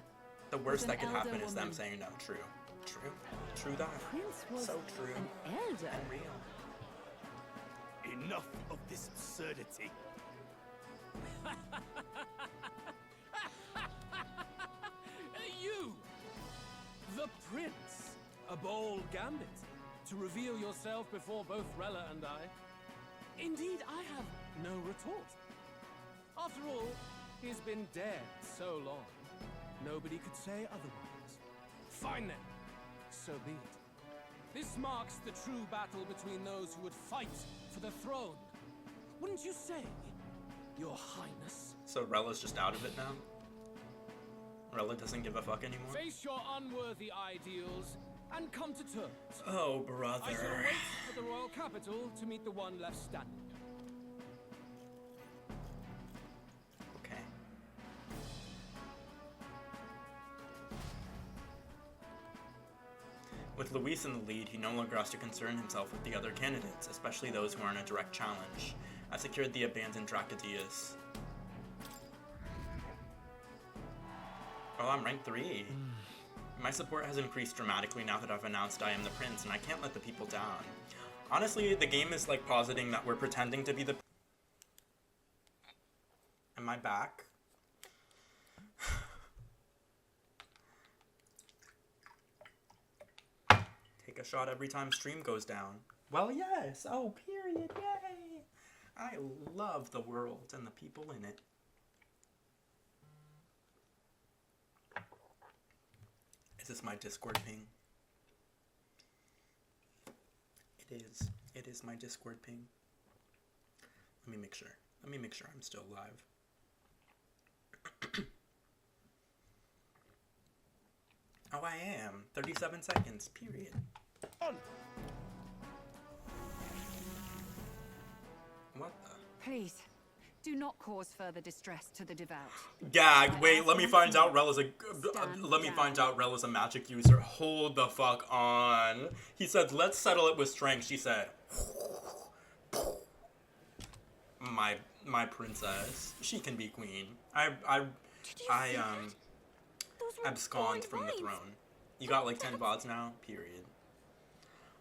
The worst was that an could happen elder is them woman. saying no. True. True. True that. Prince was so true. an elder. And real. Enough of this absurdity. You! The Prince! A bold gambit to reveal yourself before both Rella and I. Indeed, I have no retort. After all, he's been dead so long, nobody could say otherwise. Fine then, so be it. This marks the true battle between those who would fight for the throne. Wouldn't you say, Your Highness? So Rella's just out of it now? Rella doesn't give a fuck anymore? Face your unworthy ideals and come to terms. Oh, I shall brother. wait for the royal capital to meet the one left standing. Okay. With Luis in the lead, he no longer has to concern himself with the other candidates, especially those who aren't a direct challenge. I secured the abandoned Dracodius. Oh, I'm rank 3. My support has increased dramatically now that I've announced I am the prince, and I can't let the people down. Honestly, the game is like positing that we're pretending to be the... Am I back? Take a shot every time stream goes down. Well, yes. Oh, period. Yay. I love the world and the people in it. Is this my Discord ping? It is. It is my Discord ping. Let me make sure. Let me make sure I'm still live. Oh, I am. 37 seconds, period. On. What the? Please, do not cause further distress to the devout. Gag. Wait, let me find out Rel is a... let me find out Rel is a magic user. Hold the fuck on. He said, let's settle it with strength. She said... My princess. She can be queen. I abscond from the throne. You got like 10 VODs now? Period.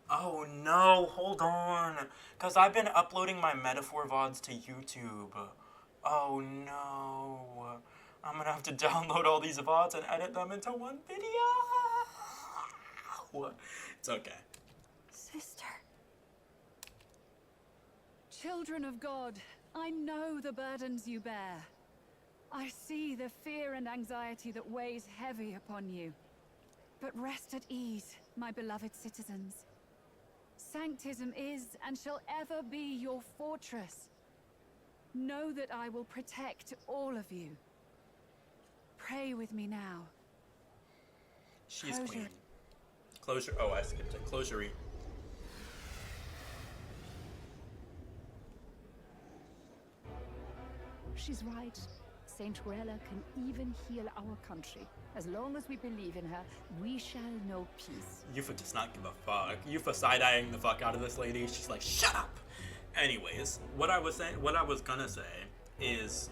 Oh no, hold on. Because I've been uploading my metaphor VODs to YouTube. Oh no. I'm gonna have to download all these VODs and edit them into one video. It's okay. Sister. Children of God, I know the burdens you bear. I see the fear and anxiety that weighs heavy upon you. But rest at ease, my beloved citizens. Sanctism is and shall ever be your fortress. Know that I will protect all of you. Pray with me now. She's queen. Closure. Oh, I skipped it. Closure. She's right. Saint Rella can even heal our country. As long as we believe in her, we shall know peace. Yufa does not give a fuck. Yufa side-eyeing the fuck out of this lady. She's like, shut up! Anyways, what I was gonna say is,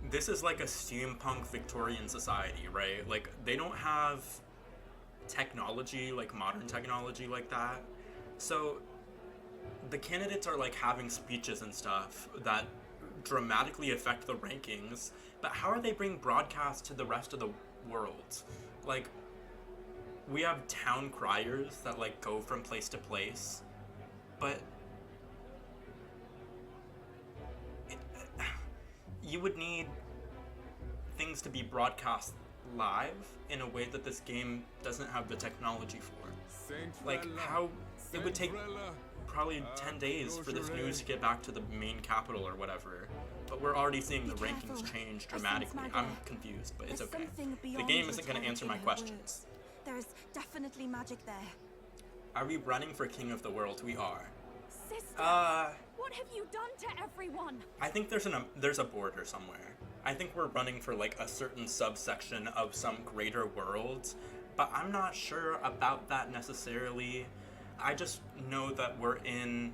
this is like a steampunk Victorian society, right? Like, they don't have technology, like modern technology like that. So, the candidates are like having speeches and stuff that dramatically affect the rankings, but how are they being broadcast to the rest of the world? Like, we have town criers that like go from place to place, but you would need things to be broadcast live in a way that this game doesn't have the technology for. Like, how it would take probably 10 days for this news to get back to the main capital or whatever, but we're already seeing the rankings change dramatically. I'm confused, but it's okay. The game isn't going to answer my questions. There's definitely magic there. Are we running for King of the World? We are. Sister, what have you done to everyone? I think there's a border somewhere. I think we're running for like a certain subsection of some greater world, but I'm not sure about that necessarily. I just know that we're in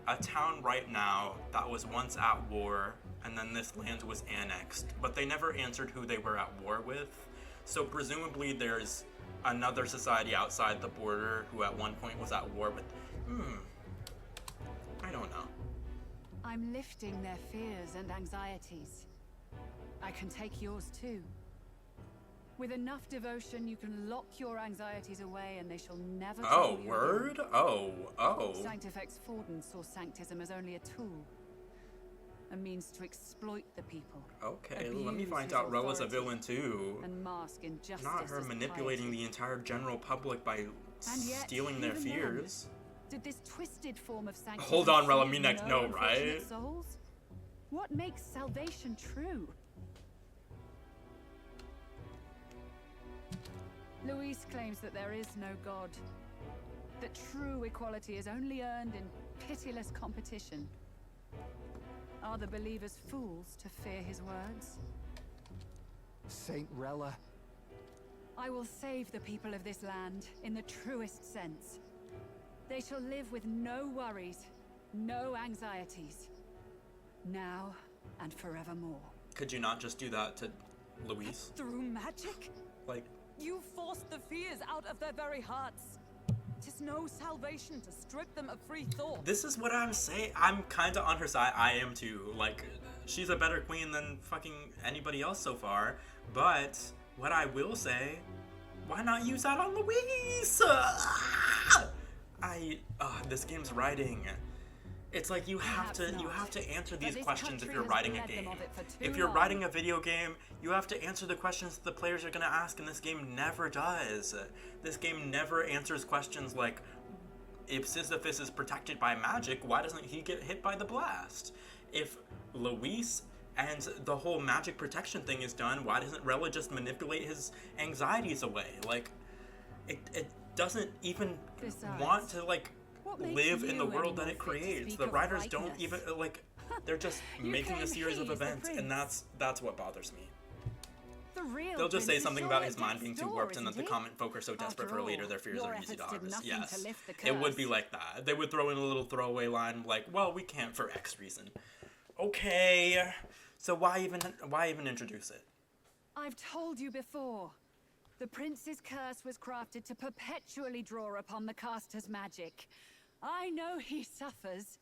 a town right now that was once at war, and then this land was annexed, but they never answered who they were at war with. So presumably there's another society outside the border who at one point was at war with... I don't know. I'm lifting their fears and anxieties. I can take yours too. With enough devotion, you can lock your anxieties away and they shall never trouble you word? again. Oh. Sanctifex Forden saw sanctism as only a tool. A means to exploit the people. Okay, let me find out Rella's a villain too. And mask injustice. Not her manipulating the entire general public by stealing their fears. Did this twisted form of sanctism... Hold on, Rella, me next, no, right? Souls? What makes salvation true? Luis claims that there is no God. That true equality is only earned in pitiless competition. Are the believers fools to fear his words? Saint Rella. I will save the people of this land in the truest sense. They shall live with no worries, no anxieties. Now and forevermore. Could you not just do that to Luis. Through magic? Like, You forced the fears out of their very hearts. 'Tis no salvation to strip them of free thought. this is what I'm saying. I'm kind of on her side. I am too. Like, she's a better queen than fucking anybody else so far. But what I will say, why not use that on Luis? This game's writing. It's like you have to answer these questions if you're writing a game. If you're writing a video game, you have to answer the questions that the players are gonna ask, and this game never does. This game never answers questions like, if Sisyphus is protected by magic, why doesn't he get hit by the blast? If Luis and the whole magic protection thing is done, why doesn't Rella just manipulate his anxieties away? Like, it doesn't even want to, like, live in the world that it creates. The writers don't even, like, they're just making a series of events, and that's what bothers me. They'll just say something about his mind being too warped and that the common folk are so desperate for a leader their fears are easy to harvest. Yes, it would be like that. They would throw in a little throwaway line like, well, we can't for X reason. Okay, so why even introduce it? I've told you before. The prince's curse was crafted to perpetually draw upon the caster's magic. I know he suffers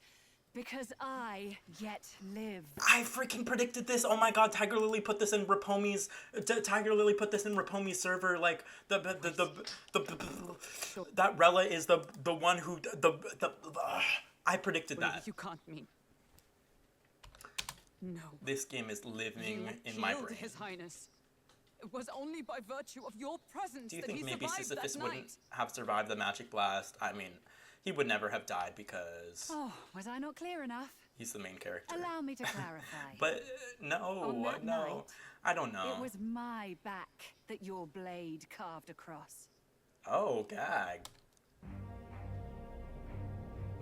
because I yet live. I freaking predicted this. Oh my god, Tiger Lily put this in Rapomi's server. Like that Rella is the one who I predicted that. You can't mean. No. This game is living in my brain. His Highness. It was only by virtue of your presence Do you that think he maybe survived Sisyphus that wouldn't night. have survived the magic blast? I mean, he would never have died because Oh, was I not clear enough? he's the main character. Allow me to clarify. But no, On that no, night, I don't know. It was my back that your blade carved across. Oh, gag.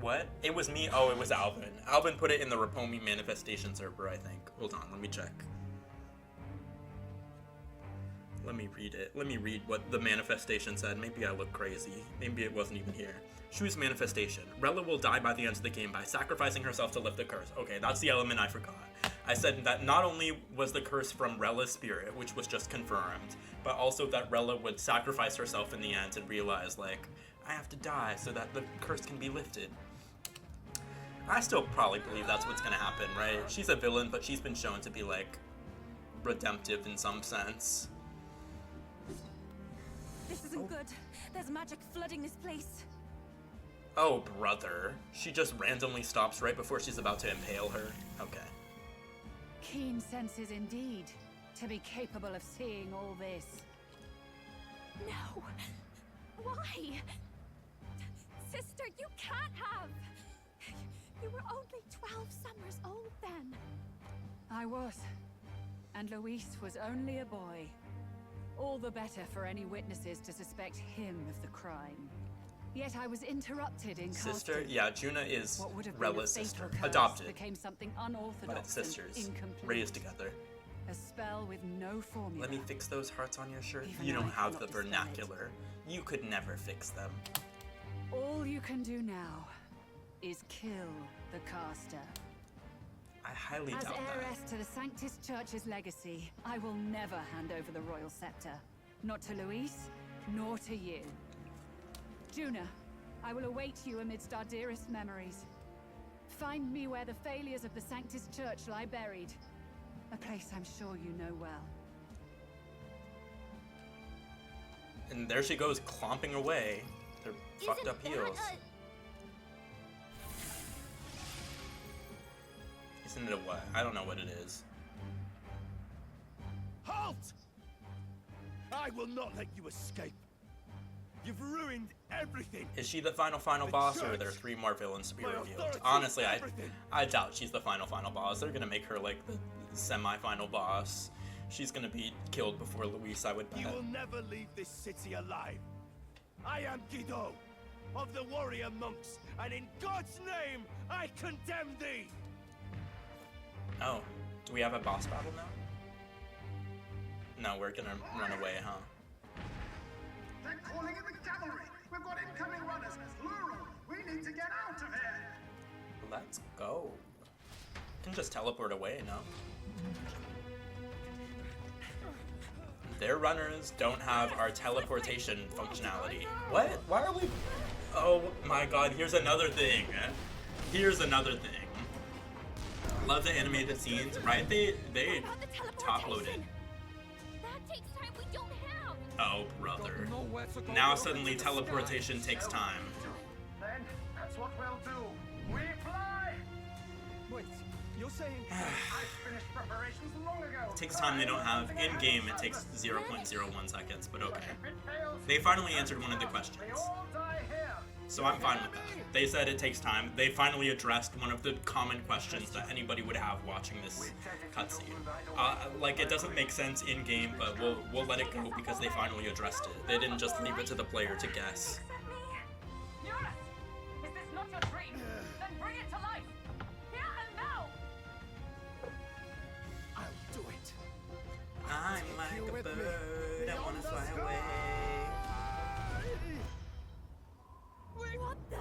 What? It was me? Oh, it was Alvin. Alvin put it in the Rapomi manifestation server, I think. Hold on, let me check. Let me read it. Let me read what the manifestation said. Maybe I look crazy. Maybe it wasn't even here. Choose manifestation. Rella will die by the end of the game by sacrificing herself to lift the curse. Okay, that's the element I forgot. I said that not only was the curse from Rella's spirit, which was just confirmed, but also that Rella would sacrifice herself in the end and realize, like, I have to die so that the curse can be lifted. I still probably believe that's what's gonna happen, right? She's a villain, but she's been shown to be, like, redemptive in some sense. This isn't good. There's magic flooding this place. Oh, brother. She just randomly stops right before she's about to impale her. Okay. Keen senses indeed, to be capable of seeing all this. No! Why? Sister, you can't have! You were only 12 summers old then. I was. And Luis was only a boy. All the better for any witnesses to suspect him of the crime. Yet I was interrupted in Sister? casting. Yeah, Juna is What would have Rella's been a sister. fatal curse Adopted. became something unorthodox But sisters. and incomplete. Raised together. A spell with no formula. Let me fix those hearts on your shirt. Even You don't I have cannot the dispel it. vernacular. You could never fix them. All you can do now is kill the caster. I highly As doubt heiress to the Sanctus Church's legacy, I will never hand over the royal scepter. Not to Luis, nor to you. Juna, I will await you amidst our dearest memories. Find me where the failures of the Sanctus Church lie buried. A place I'm sure you know well. that. And there she goes, clomping away. Their fucked up heels. Isn't it a what? I don't know what it is. Halt! I will not let you escape. You've ruined everything. Is she the final boss, or are there 3 more villains to be revealed? Honestly, I doubt she's the final boss. They're gonna make her like the semi-final boss. She's gonna be killed before Luis, I would bet. You will never leave this city alive. I am Guido, of the warrior monks, and in God's name, I condemn thee! Oh, do we have a boss battle now? No, we're gonna run away, huh? They're calling in the cavalry! We've got incoming runners, plural! We need to get out of here! Let's go. Can just teleport away, no? Their runners don't have our teleportation functionality. What? Why are we... Oh my god, here's another thing. Here's another thing. Love the animated scenes, right? They top-loaded. That takes time we don't have. Oh, brother. Now suddenly teleportation takes time. Then that's what we'll do. We fly! Wait, you're saying... I finished preparations long ago. It takes time they don't have. In-game, it takes 0.01 seconds, but okay. They finally answered one of the questions. So I'm fine with that. They said it takes time. They finally addressed one of the common questions that anybody would have watching this cutscene. Like, it doesn't make sense in-game, but we'll let it go because they finally addressed it. They didn't just leave it to the player to guess. Eurus! Is this not your dream? Then bring it to life! Here and now! I'll do it. I'm like a bird, I wanna fly away. What the?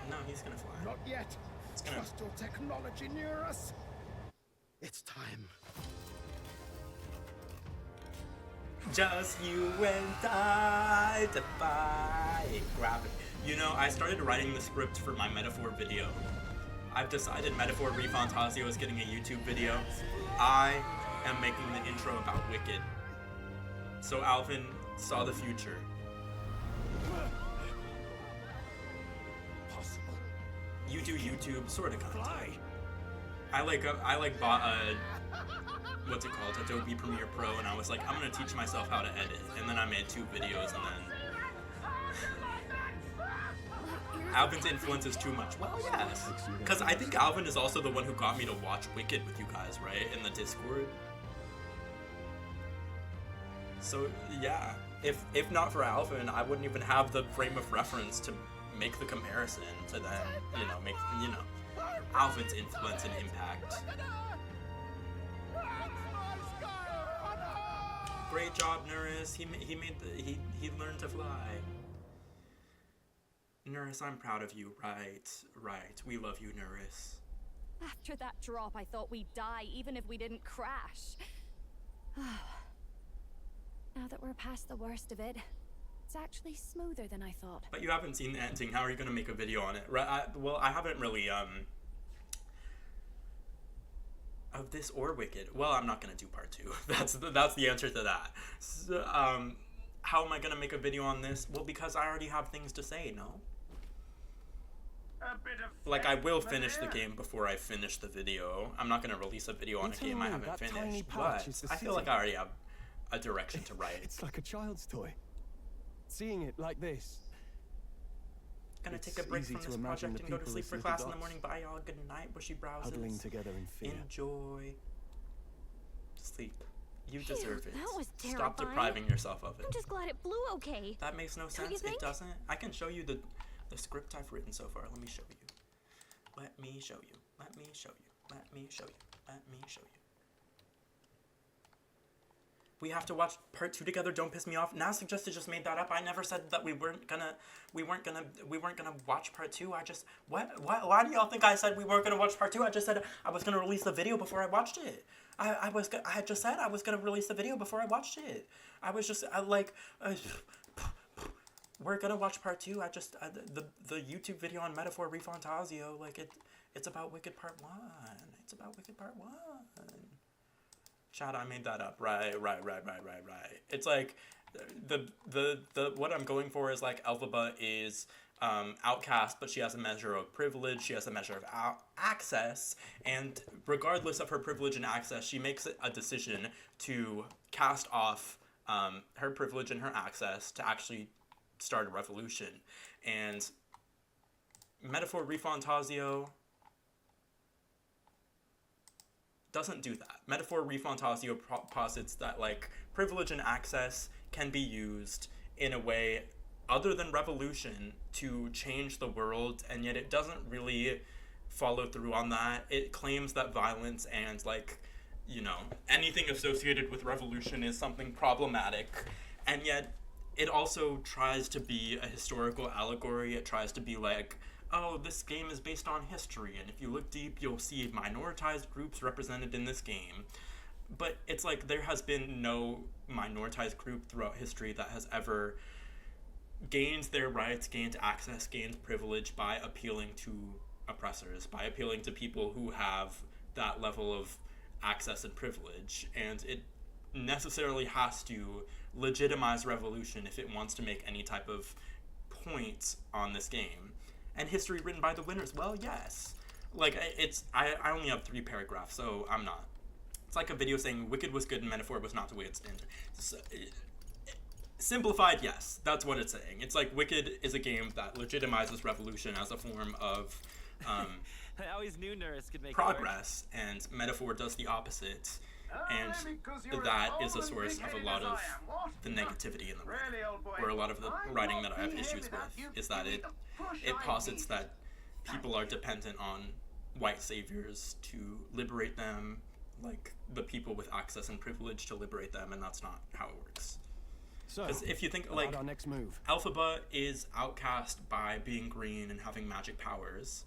No, he's gonna fly. Not yet. It's gonna... Trust your technology near us. It's time. Just you and I defy gravity. You know, I started writing the script for my Metaphor video. I've decided Metaphor Refantazio is getting a YouTube video. I am making the intro about Wicked. So Alvin saw the future. Possible. You do YouTube, sort of, kind of. I bought a, what's it called, Adobe Premiere Pro, and I was like, I'm gonna teach myself how to edit, and then I made 2 videos, and then Alvin's influence is too much. Well, yes, because I think Alvin is also the one who got me to watch Wicked with you guys, right, in the Discord. So yeah, if not for Alvin, I wouldn't even have the frame of reference to make the comparison to then, make, Alvin's influence and impact. Great job, Nuris. He learned to fly. Nuris, I'm proud of you. Right. We love you, Nuris. After that drop, I thought we'd die, even if we didn't crash. Now that we're past the worst of it, it's actually smoother than I thought. But you haven't seen the ending. How are you going to make a video on it? Well, I haven't really, of this or Wicked. Well, I'm not going to do part 2. That's the answer to that. So, how am I going to make a video on this? Well, because I already have things to say, no? A bit of like, I will finish the game before I finish the video. I'm not going to release a video on a game I haven't finished, but I feel like I already have a direction to write. It's like a child's toy. Seeing it like this. Gonna take a break from this project and go to sleep for class in the morning. Bye, y'all. Good night, bushy browsers. Huddling together in fear. Enjoy. Sleep. You deserve it. That was terrifying. Stop depriving yourself of it. I'm just glad it flew okay. That makes no sense. It doesn't. I can show you the script I've written so far. Let me show you. Let me show you. Let me show you. Let me show you. Let me show you. We have to watch part 2 together. Don't piss me off. Now Suggested just made that up. I never said that we weren't gonna watch part 2. I just why do y'all think I said we weren't gonna watch part 2? I just said I was gonna release the video before I watched it. I had just said I was gonna release the video before I watched it. We're gonna watch part 2. The YouTube video on Metaphor Refantazio, it's about Wicked Part 1. It's about Wicked Part 1. Chad, I made that up. Right. It's like the what I'm going for is like Elphaba is outcast, but she has a measure of privilege, she has a measure of access, and regardless of her privilege and access, she makes a decision to cast off her privilege and her access to actually start a revolution. And Metaphor Refantazio doesn't do that. Metaphor Refantazio posits that, like, privilege and access can be used in a way other than revolution to change the world, and yet it doesn't really follow through on that. It claims that violence and, like, anything associated with revolution is something problematic, and yet it also tries to be a historical allegory. It tries to be like, oh, this game is based on history, and if you look deep, you'll see minoritized groups represented in this game. But it's like there has been no minoritized group throughout history that has ever gained their rights, gained access, gained privilege by appealing to oppressors, by appealing to people who have that level of access and privilege. And it necessarily has to legitimize revolution if it wants to make any type of point on this game. And history written by the winners, well, yes. Like, I only have 3 paragraphs, so I'm not. It's like a video saying Wicked was good and Metaphor was not the way it's standard. So, simplified, yes, that's what it's saying. It's like Wicked is a game that legitimizes revolution as a form of I always knew Nurse could make progress, and Metaphor does the opposite. And that is a source of a lot of the negativity in the world, or a lot of the writing that I have issues with, is that it posits that people are dependent on white saviors to liberate them, like the people with access and privilege to liberate them, and that's not how it works. Because if you think, like, our next move. Elphaba is outcast by being green and having magic powers.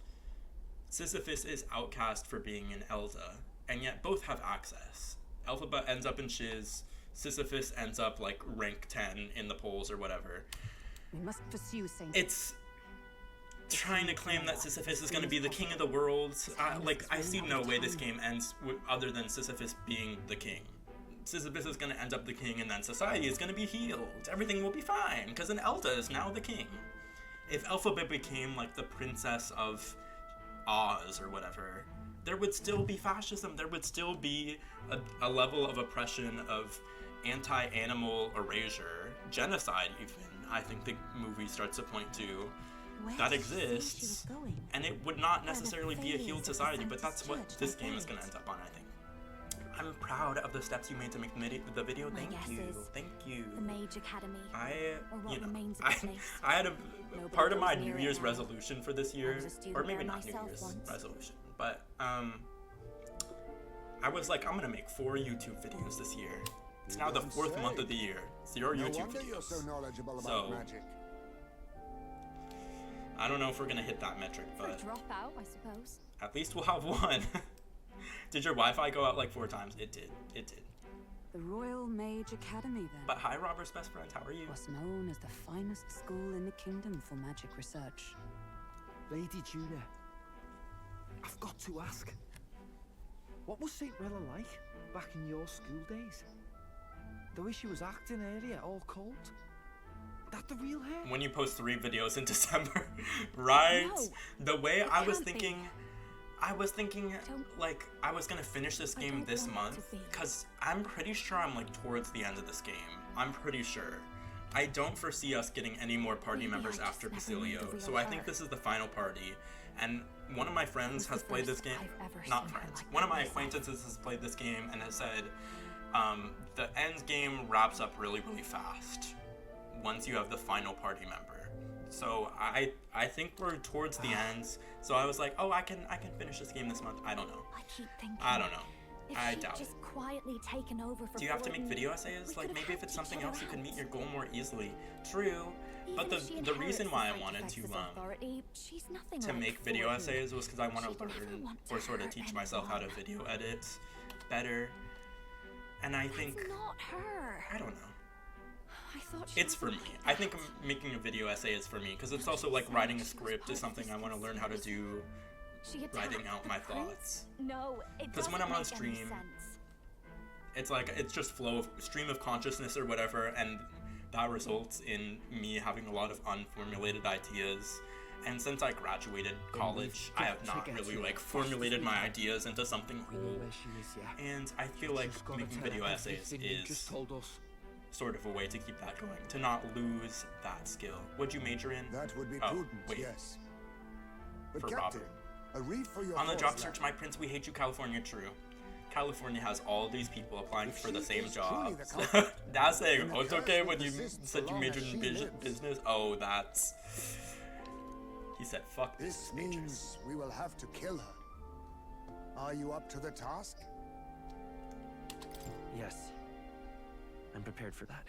Sisyphus is outcast for being an Elza, and yet both have access. Elphaba ends up in Shiz, Sisyphus ends up like rank 10 in the polls or whatever. We must pursue Saint. It's trying to claim that Sisyphus is going to be the king of the world. Like, I see no way this game ends other than Sisyphus being the king. Sisyphus is going to end up the king, and then society is going to be healed. Everything will be fine, because an Elza is now the king. If Elphaba became like the princess of Oz or whatever, there would still be fascism. There would still be a level of oppression, of anti-animal erasure, genocide even, I think the movie starts to point to. That exists, and it would not necessarily be a healed society, but that's what this game is going to end up on, I think. I'm proud of the steps you made to make the video. Thank you. The Mage Academy. I had a part of my New Year's resolution for this year, or maybe not New Year's resolution, but I was like, I'm gonna make 4 YouTube videos this year. It's now the 4th month of the year. 0 YouTube videos. You're so knowledgeable about So, magic. I don't know if we're gonna hit that metric, For a but dropout, I suppose. at least we'll have 1. Did your Wi-Fi go out like 4 times? It did. It did. The Royal Mage Academy, then. But hi, Robert's best friend. How are you? Was known as the finest school in the kingdom for magic research. Lady Julia, I've got to ask. What was St. Rella like back in your school days? The way she was acting earlier, all cold? That the real her? When you post 3 videos in December, right? No, the way I was can't be. thinking, like, I was gonna finish this game this month, because I'm pretty sure I'm, like, towards the end of this game. I'm pretty sure. I don't foresee us getting any more party members after Basilio, so I think this is the final party. And one of my friends has played this game, not friends, one of my acquaintances has played this game and has said, the end game wraps up really, really fast once you have the final party member. So I think we're towards the end. So I was like, oh, I can finish this game this month. I don't know. I keep thinking. I don't know. If I she'd doubt it. just quietly taken over for Do you have to make Gordon, video essays? we Like, could maybe have if it's helped something each else, other you can out. meet your goal more easily. True. But Even if she the reason inherits why the I wanted Sanctifex' to authority, she's nothing to like make video Gordon. essays was because I want She'd to never learn want to or sort of hurt teach myself how to anyone. video edit better. And I think That's not her. I don't know. I thought she It's for me. I think making a video essay is for me because it's also like writing a script is something I want to learn how to do. She attacked Writing out the my prince? thoughts. No, it Because doesn't when I'm on make any stream, sense. it's like it's just stream of consciousness or whatever, and that results in me having a lot of unformulated ideas. And since I graduated college, I have not really like formulated my ideas into something whole. And I feel like making video essays is sort of a way to keep that going, to not lose that skill. What'd you major in? That would be Oh, prudent, wait. yes. But For Captain, Robert. a reef for your On the cause, job lad. search, my prince, we hate you, California. True. California has all these people applying for the same job. That's saying, oh, it's okay when you said you majored in business. Oh, that's. He said, fuck This means we will have to kill her. Are you up to the task? Yes. I'm prepared for that.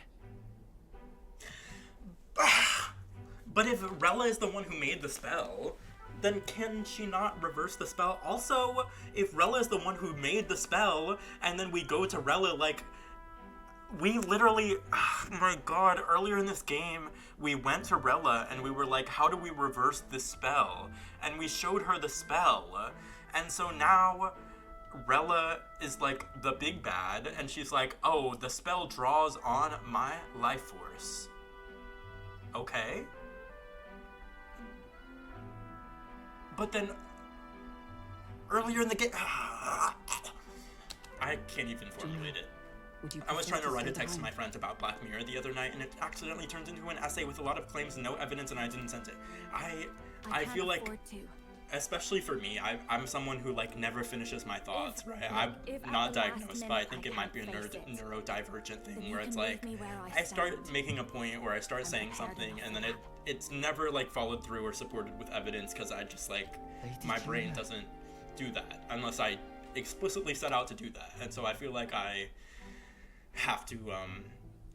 But if Rella is the one who made the spell, then can she not reverse the spell? Also, if Rella is the one who made the spell, and then we go to Rella, like, we literally, oh my god, earlier in this game, we went to Rella and we were like, how do we reverse this spell? And we showed her the spell. And so now Rella is like the big bad, and she's like, oh, the spell draws on my life force. Okay. But then, earlier in the game, I can't even formulate it. I was trying to write a text to my friend about Black Mirror the other night, and it accidentally turned into an essay with a lot of claims and no evidence, and I didn't send it. I feel like, especially for me, I'm someone who like never finishes my thoughts, right? I'm not diagnosed, but I think it might be a neurodivergent thing where it's like, I start making a point where I start saying something, and then it's never like followed through or supported with evidence, because I just like, my brain doesn't do that unless I explicitly set out to do that. And so I feel like I have to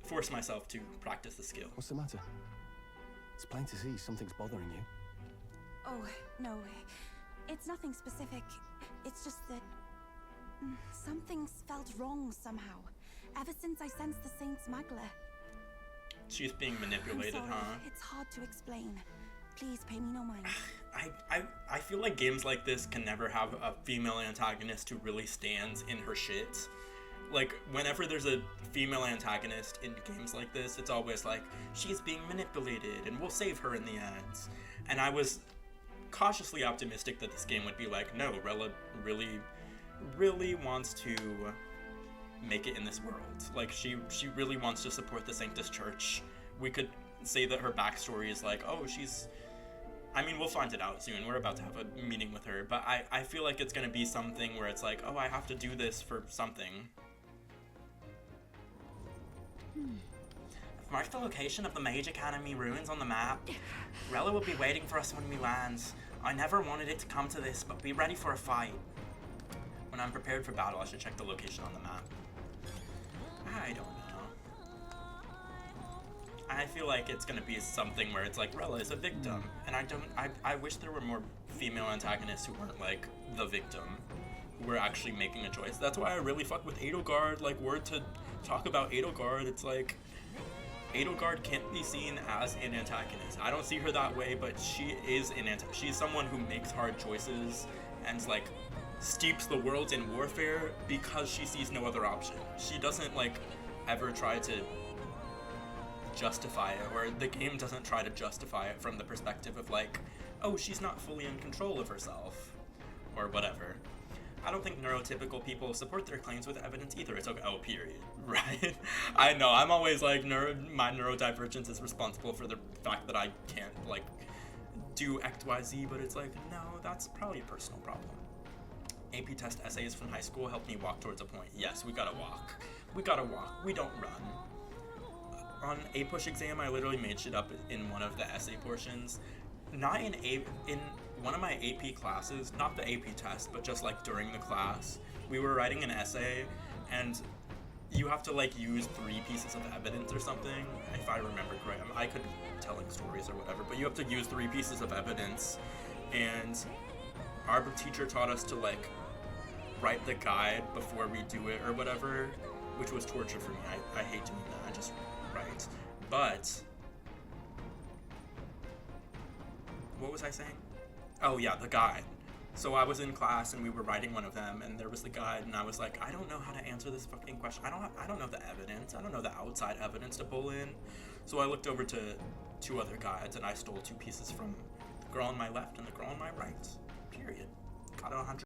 force myself to practice the skill. What's the matter? It's plain to see something's bothering you. Oh, no. It's nothing specific. It's just that something's felt wrong somehow. Ever since I sensed the Saint's Magla. She's being manipulated, I'm sorry. huh? It's hard to explain. Please pay me no mind. I feel like games like this can never have a female antagonist who really stands in her shit. Like, whenever there's a female antagonist in games like this, it's always like, she's being manipulated and we'll save her in the end. And I was cautiously optimistic that this game would be like, no, Rella really wants to make it in this world. Like, she really wants to support the Sanctus Church. We could say that her backstory is like, oh, I mean, we'll find it out soon. We're about to have a meeting with her. But I feel like it's going to be something where it's like, oh, I have to do this for something. I've marked the location of the Mage Academy ruins on the map. Rella will be waiting for us when we land. I never wanted it to come to this, but be ready for a fight. When I'm prepared for battle, I should check the location on the map. I don't know. I feel like it's gonna be something where it's like Rella is a victim, and I wish there were more female antagonists who weren't like the victim, who were actually making a choice. That's why I really fuck with Edelgard. Like, word to talk about Edelgard, it's like Edelgard can't be seen as an antagonist. I don't see her that way, but she is she's someone who makes hard choices and like steeps the world in warfare because she sees no other option. She doesn't like ever try to justify it, or the game doesn't try to justify it from the perspective of like, oh, she's not fully in control of herself or whatever. I don't think neurotypical people support their claims with evidence either. It's okay. Oh, period. Right? I know. I'm always like, my neurodivergence is responsible for the fact that I can't, like, do XYZ, but it's like, no, that's probably a personal problem. AP test essays from high school helped me walk towards a point. Yes, we gotta walk. We gotta walk. We don't run. On a push exam, I literally made shit up in one of the essay portions. Not in one of my AP classes, not the AP test, but just like during the class, we were writing an essay, and you have to like use 3 pieces of evidence or something, if I remember correctly. I could be telling stories or whatever, but you have to use 3 pieces of evidence, and our teacher taught us to like write the guide before we do it or whatever, which was torture for me. I hate doing that. I just write. But what was I saying? Oh yeah, the guide. So I was in class and we were writing one of them, and there was the guide, and I was like, I don't know how to answer this fucking question. I don't know the evidence. I don't know the outside evidence to pull in. So I looked over to 2 other guides, and I stole 2 pieces from the girl on my left and the girl on my right. Period. Got 100.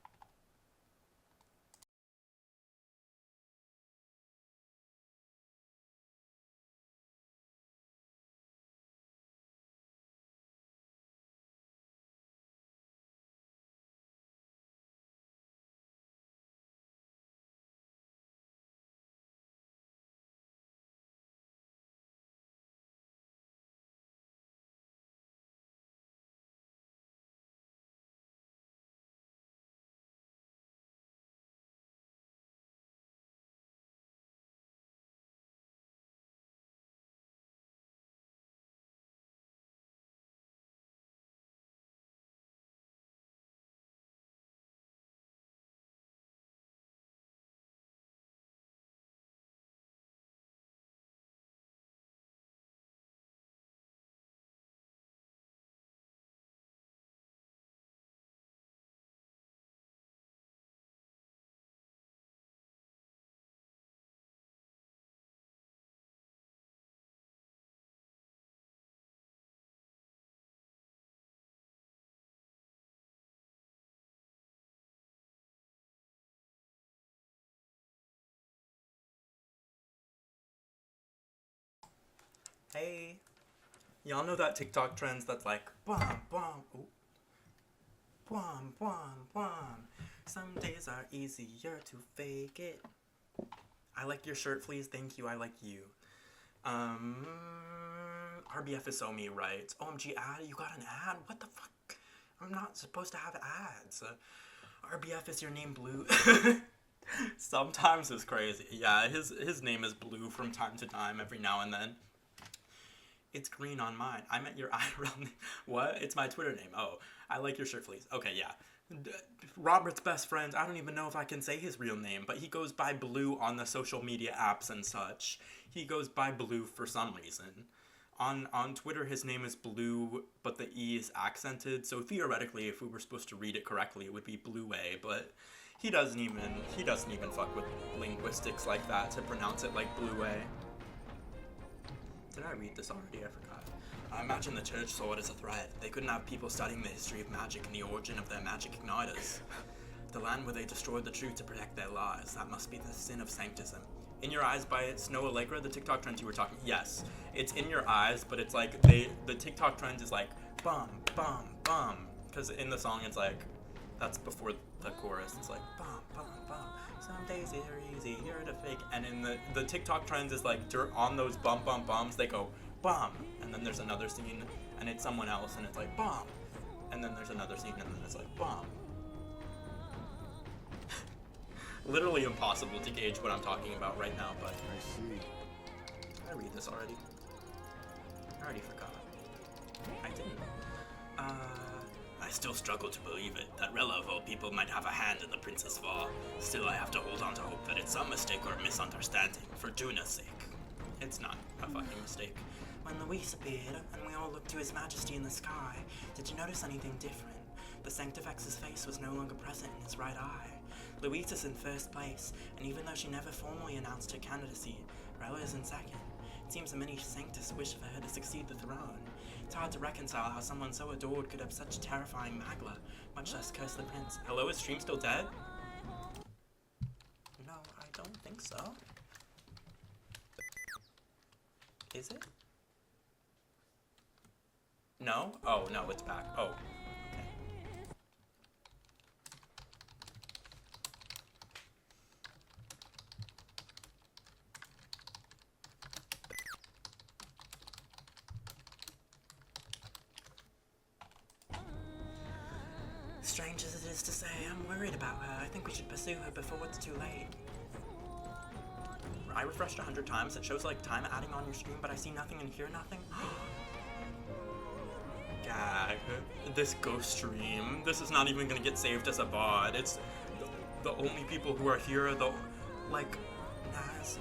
Hey. Y'all know that TikTok trends that's like, bwam, bwam, ooh. Bwam, bwam, bwam. Some days are easier to fake it. I like your shirt, please. Thank you. I like you. RBF is so me, right? OMG ad? You got an ad? What the fuck? I'm not supposed to have ads. RBF, is your name Blue? Sometimes it's crazy. Yeah, his name is Blue from time to time, every now and then. It's green on mine. I meant your IRL name. What? It's my Twitter name. Oh, I like your shirt, please. Okay, yeah. Robert's best friend, I don't even know if I can say his real name, but he goes by Blue on the social media apps and such. He goes by Blue for some reason. On Twitter, his name is Blue, but the E is accented, so theoretically, if we were supposed to read it correctly, it would be Blue A, but he doesn't even fuck with linguistics like that to pronounce it like Blue A. Did I read this already? I forgot. I imagine the church saw it as a threat. They couldn't have people studying the history of magic and the origin of their magic igniters. The land where they destroyed the truth to protect their lies. That must be the sin of sanctism. In Your Eyes by Snow Allegra, the TikTok trend you were talking. Yes, it's In Your Eyes, but it's like the TikTok trend is like bum bum bum, because in the song it's like that's before the chorus. It's like bum bum bum. Some days are easier to fake, and in the TikTok trends is like on those bum bum bums they go bum, and then there's another scene and it's someone else and it's like bum, and then there's another scene and then it's like bum. Literally impossible to gauge what I'm talking about right now, but I see. Did I read this already? I already forgot. I didn't. I still struggle to believe it, that Rella of all people might have a hand in the prince's fall. Still, I have to hold on to hope that it's some mistake or a misunderstanding, for Juna's sake. It's not a fucking mistake. When Luis appeared, and we all looked to his majesty in the sky, did you notice anything different? The Sanctifex's face was no longer present in his right eye. Luis is in first place, and even though she never formally announced her candidacy, Rella is in second. It seems that many Sanctus wish for her to succeed the throne. It's hard to reconcile how someone so adored could have such terrifying magla, much less curse the prince. Hello, is stream still dead? No, I don't think so. Is it? No? Oh, no, it's back. Oh. Okay. Strange as it is to say, I'm worried about her. I think we should pursue her before it's too late. I refreshed 100 times. It shows like time adding on your screen, but I see nothing and hear nothing. Gag. This ghost stream. This is not even gonna get saved as a VOD. It's the only people who are here are the, like, Naz,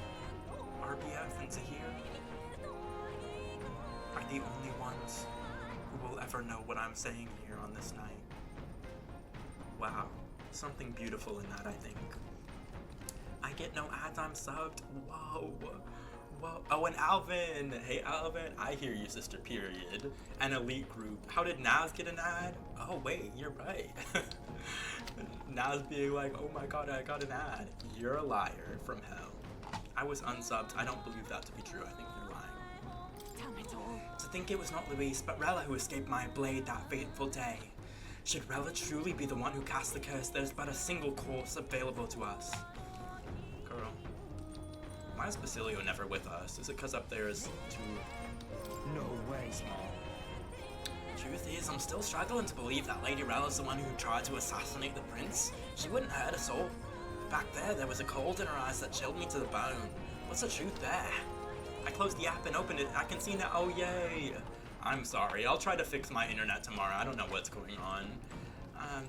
RBF, and Zahir are the only ones who will ever know what I'm saying here on this night. Wow. Something beautiful in that, I think. I get no ads, I'm subbed. Whoa. Whoa. Oh, and Alvin. Hey, Alvin. I hear you, sister, period. An elite group. How did Naz get an ad? Oh, wait, you're right. Naz being like, oh my god, I got an ad. You're a liar from hell. I was unsubbed. I don't believe that to be true. I think you're lying. Damn it all. To think it was not Luis, but Rella who escaped my blade that fateful day. Should Rella truly be the one who cast the curse, there's but a single course available to us. Girl. Why is Basilio never with us? Is it because up there is too... No way. Small? Truth is, I'm still struggling to believe that Lady Rella's the one who tried to assassinate the prince. She wouldn't hurt us all. Back there was a cold in her eyes that chilled me to the bone. What's the truth there? I closed the app and opened it. I can see now. Oh, yay. I'm sorry. I'll try to fix my internet tomorrow. I don't know what's going on.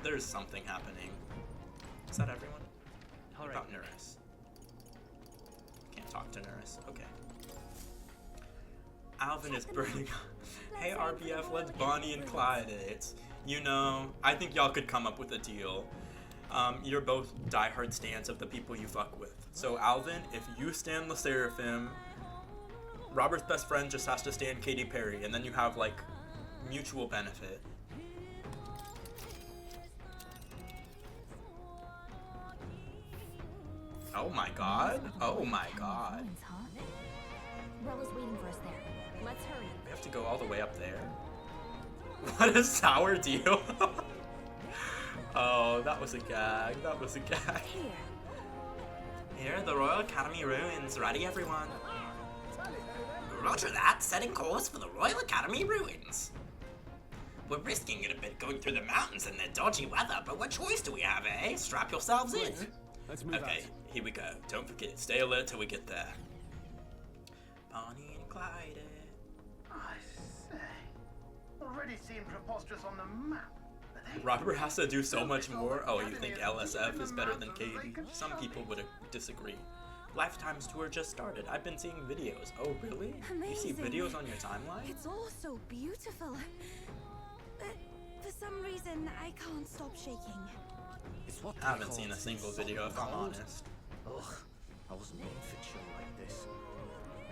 There's something happening. Is that everyone? All right. About Nerys. Can't talk to Nerys. Okay. Alvin is burning up. Hey, RBF, let's Bonnie and Clyde it. You know, I think y'all could come up with a deal. You're both diehard stans of the people you fuck with. So, Alvin, if you stan the Seraphim, Robert's best friend just has to stand Katy Perry, and then you have, like, mutual benefit. Oh my god. Oh my god. Rella's waiting for us there. Let's hurry. We have to go all the way up there? What a sour deal. Oh, that was a gag. That was a gag. Here, the Royal Academy ruins. Ready, everyone? Roger that. Setting course for the Royal Academy ruins. We're risking it a bit going through the mountains in the dodgy weather, but what choice do we have, eh? Strap yourselves in. Let's move Okay, here we go. Don't forget, stay alert till we get there. Bonnie and Clyde. I say, already seem preposterous on the map. Robert has to do so much more. Oh, you think LSF is better than Katie? Some people would disagree. Lifetime's tour just started. I've been seeing videos. Oh, really? You see videos on your timeline? It's all so beautiful. But for some reason, I can't stop shaking. It's what I haven't seen a single video, if I'm honest. Ugh, I wasn't made for chill like this.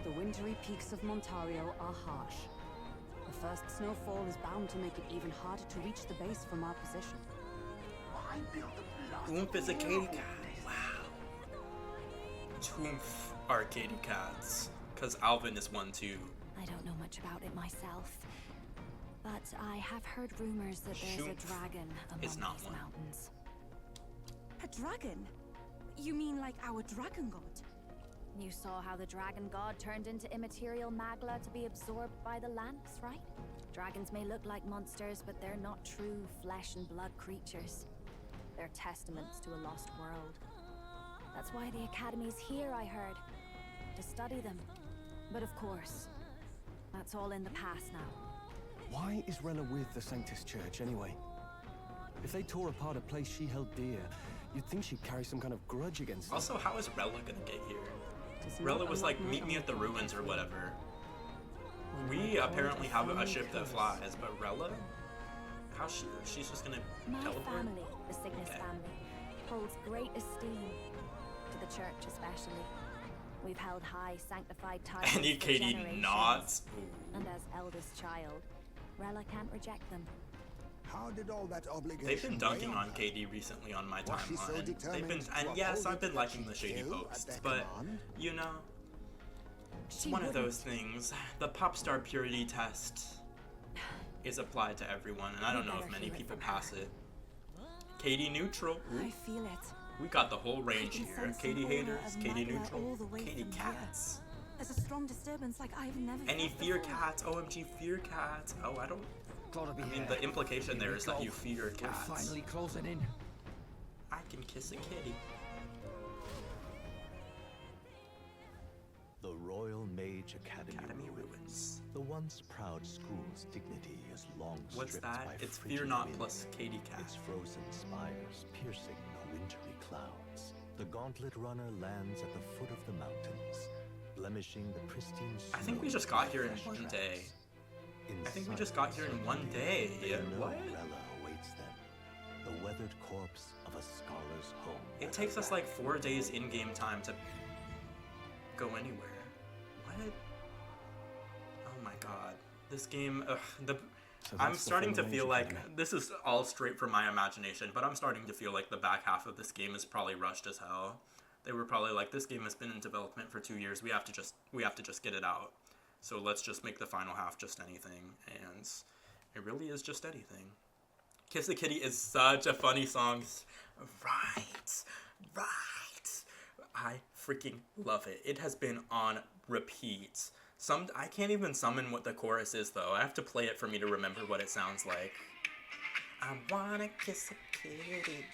The wintry peaks of Montario are harsh. The first snowfall is bound to make it even harder to reach the base from our position. Why build a Oomph is a Katie cat. Wow. Oomph are Katie cats. Because Alvin is one too. I don't know much about it myself, but I have heard rumors that there's a dragon among these mountains. A dragon? You mean like our dragon god? You saw how the dragon god turned into immaterial magla to be absorbed by the lance, right? Dragons may look like monsters, but they're not true flesh and blood creatures. They're testaments to a lost world. That's why the Academy's here, I heard. To study them. But of course, that's all in the past now. Why is Rella with the Sanctus Church, anyway? If they tore apart a place she held dear, you'd think she'd carry some kind of grudge against them. Also, how is Rella gonna get here? Rella was like, meet me at the ruins or whatever. We apparently have a ship that flies, but Rella? How's she's just gonna My teleport? family, the Cygnus family, holds great esteem to the church especially. We've held high sanctified titles And for Katie generations. nods. Ooh. And as eldest child, Rella can't reject them. How did all that obligation They've been dunking weigh on Katie recently on my Was she so timeline. They've been, determined to and yes, uphold I've been it liking that the she shady killed at posts, their but command? you know, it's She one of wouldn't. those things. The pop star purity test is applied to everyone, and I don't know if many people pass it. Katie neutral. Ooh. I feel it. We got the whole range can here. sense the Katie aura haters, of Katie Magla neutral, all the way Katie from here. cats. There's a strong disturbance like I've never Any felt fear before. cats? OMG fear cats. Oh, I don't. Gotta be I mean, here. the implication Here there we is that go. you fear We're cats. finally closing in. I can kiss a kitty. The Royal Mage Academy ruins. The once proud school's dignity is long What's stripped that? by It's frigid Fear Not wind, plus Katie Cat. its frozen spires piercing the wintry clouds. The Gauntlet Runner lands at the foot of the mountains, blemishing the pristine I think we snow just got of here in fresh one dress. day. In I think we sight just got here in one day. They know What? Rella awaits them, the weathered corpse of a scholar's home. It takes us like 4 days in-game time to go anywhere. What? Oh my god. This game, ugh, I'm that's the starting to Fallen feel Mage like, Academy. this is all straight from my imagination, but I'm starting to feel like the back half of this game is probably rushed as hell. They were probably like, this game has been in development for 2 years, we have to just get it out. So let's just make the final half just anything, and it really is just anything. Kiss the Kitty is such a funny song. Right. I freaking love it. It has been on repeat. I can't even summon what the chorus is though. I have to play it for me to remember what it sounds like. I wanna kiss a kitty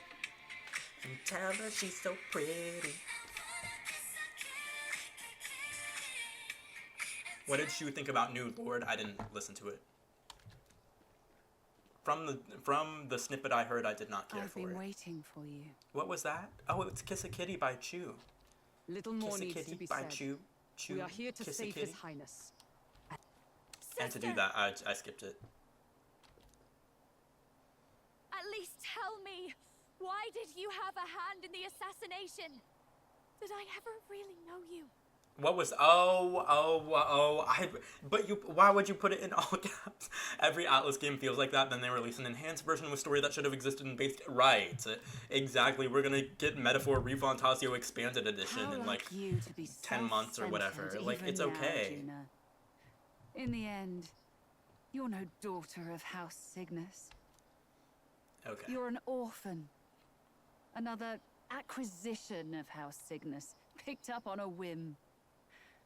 and tell her she's so pretty. What did you think about New Lord? I didn't listen to it. From the snippet I heard, I did not care I've for been it. waiting for you. What was that? Oh, it's Kiss a Kitty by Chew. Little more Kiss a needs Kitty to be by said. Chew. Chew. We are here to Kiss a save Kitty. His Highness. And to do that, I skipped it. At least tell me, why did you have a hand in the assassination? Did I ever really know you? What was but why would you put it in all caps? Every Atlas game feels like that. Then they release an enhanced version of a story that should have existed in base. Right, exactly. We're gonna get Metaphor Refantazio Expanded Edition in like you to be 10 months or whatever. Like, it's okay. Now, in the end, you're no daughter of House Cygnus. Okay. You're an orphan. Another acquisition of House Cygnus, picked up on a whim.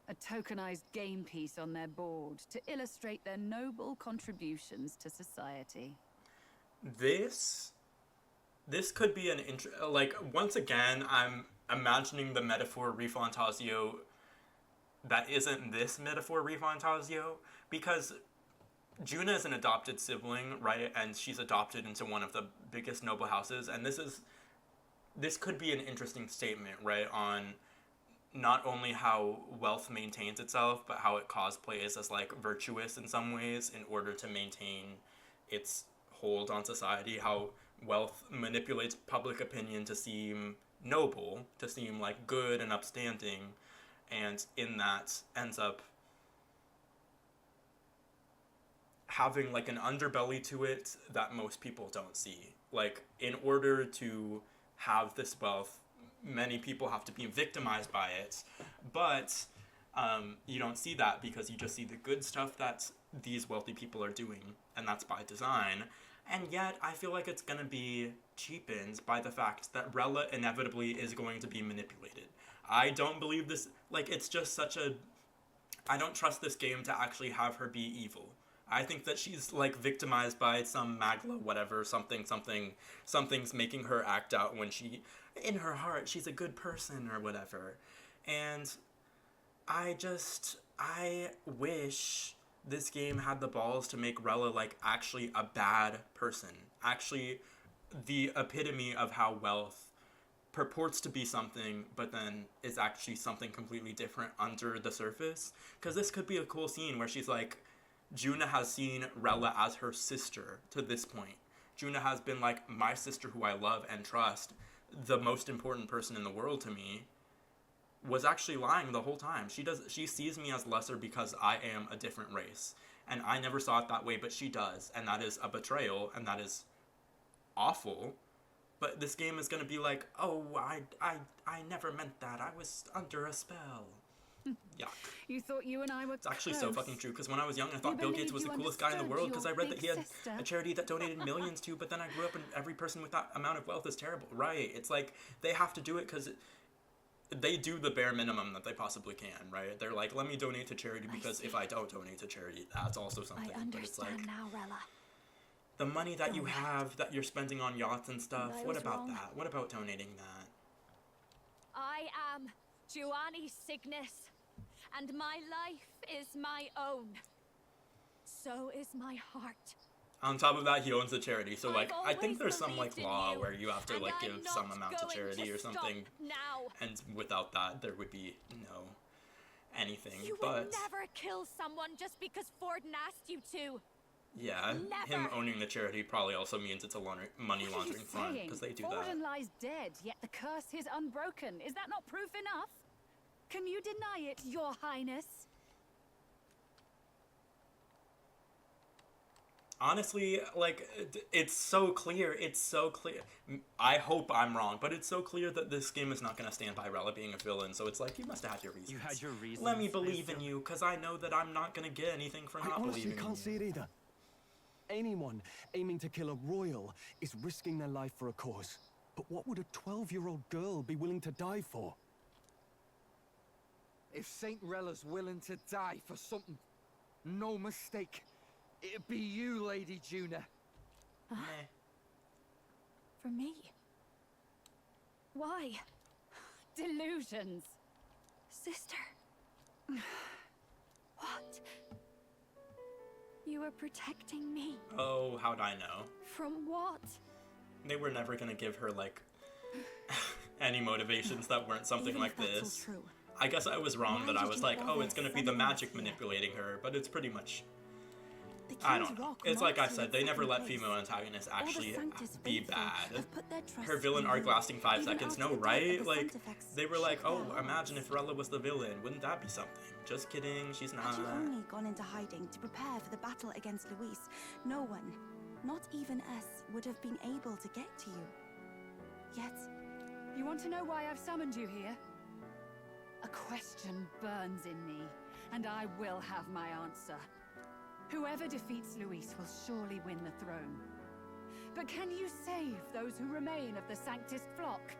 A tokenized game piece on their board to illustrate their noble contributions to society. This could be an like, once again, I'm imagining the Metaphor Refantazio that isn't this Metaphor Refantazio, because Juna is an adopted sibling, right? And she's adopted into one of the biggest noble houses, and this could be an interesting statement, right, on not only how wealth maintains itself, but how it cosplays as, like, virtuous in some ways in order to maintain its hold on society, how wealth manipulates public opinion to seem noble, to seem, like, good and upstanding, and in that ends up having, like, an underbelly to it that most people don't see. Like, in order to have this wealth, many people have to be victimized by it, but you don't see that because you just see the good stuff that these wealthy people are doing, and that's by design. And yet, I feel like it's gonna be cheapened by the fact that Rella inevitably is going to be manipulated. I don't believe this, like, it's just such a... I don't trust this game to actually have her be evil. I think that she's, like, victimized by some Magla, whatever, something's making her act out when she, in her heart, she's a good person or whatever. And I wish this game had the balls to make Rella, like, actually a bad person. Actually, the epitome of how wealth purports to be something, but then is actually something completely different under the surface. Because this could be a cool scene where she's like, Juna has seen Rella as her sister to this point. Juna has been like, my sister who I love and trust, the most important person in the world to me, was actually lying the whole time. She sees me as lesser because I am a different race. And I never saw it that way, but she does. And that is a betrayal, and that is awful. But this game is going to be like, oh, I never meant that. I was under a spell. Yeah. You thought you and I were It's actually so fucking true, because when I was young, I thought Bill Gates was the coolest guy in the world, because I read that he had a charity that donated millions to, but then I grew up and every person with that amount of wealth is terrible. Right. It's like, they have to do it because they do the bare minimum that they possibly can, right? They're like, let me donate to charity, because if I don't donate to charity, that's also something. I understand but it's like, now, Rella. the money that you have, that you're spending on yachts and stuff, I what was about wrong. that? What about donating that? I am Giovanni Cygnus, and my life is my own. So is my heart. On top of that, he owns the charity, so, like, I think always there's some, like, believed in law you, where you have to, and like, I'm give not some amount to going charity to or stop something. now. And without that, there would be no anything. You but would never kill someone just because Forden asked you to. yeah, him owning the charity probably also means it's a money laundering front, because they do that. Forden lies dead, yet the curse is unbroken. Is that not proof enough? Can you deny it, Your Highness? Honestly, like, it's so clear. It's so clear. I hope I'm wrong, but it's so clear that this game is not going to stand by Rella being a villain, so it's like, you must have had your reasons. You had your reasons. Let me believe in you, because I know that I'm not going to get anything for not honestly believing in can't you. see it either. Anyone aiming to kill a royal is risking their life for a cause. But what would a 12-year-old girl be willing to die for? If Saint Rella's willing to die for something, no mistake, it'd be you, Lady Juna. For me? Why? Delusions. Sister. What? You were protecting me. Oh, how'd I know? From what? They were never going to give her, like, any motivations that weren't something Even like if that's all this. true, I guess I was wrong why that I did was you like, oh, bother it's going to be the sending magic us here? manipulating her, but it's pretty much The I King's don't know. Rock It's like I marks you said, in they never second let place. female antagonists All the actually Sanctus be faithful bad. have put their trust Her villain in arc you, lasting 5 even seconds, after no, the death right? of the Like, Sanctifex they were shook like, their oh, imagine hearts. if Rella was the villain. Wouldn't that be something? Just kidding, she's not. Had you only gone into hiding to prepare for the battle against Luis, no one, not even us, would have been able to get to you. Yet... You want to know why I've summoned you here? A question burns in me, and I will have my answer. Whoever defeats Luis will surely win the throne. But can you save those who remain of the Sanctus flock?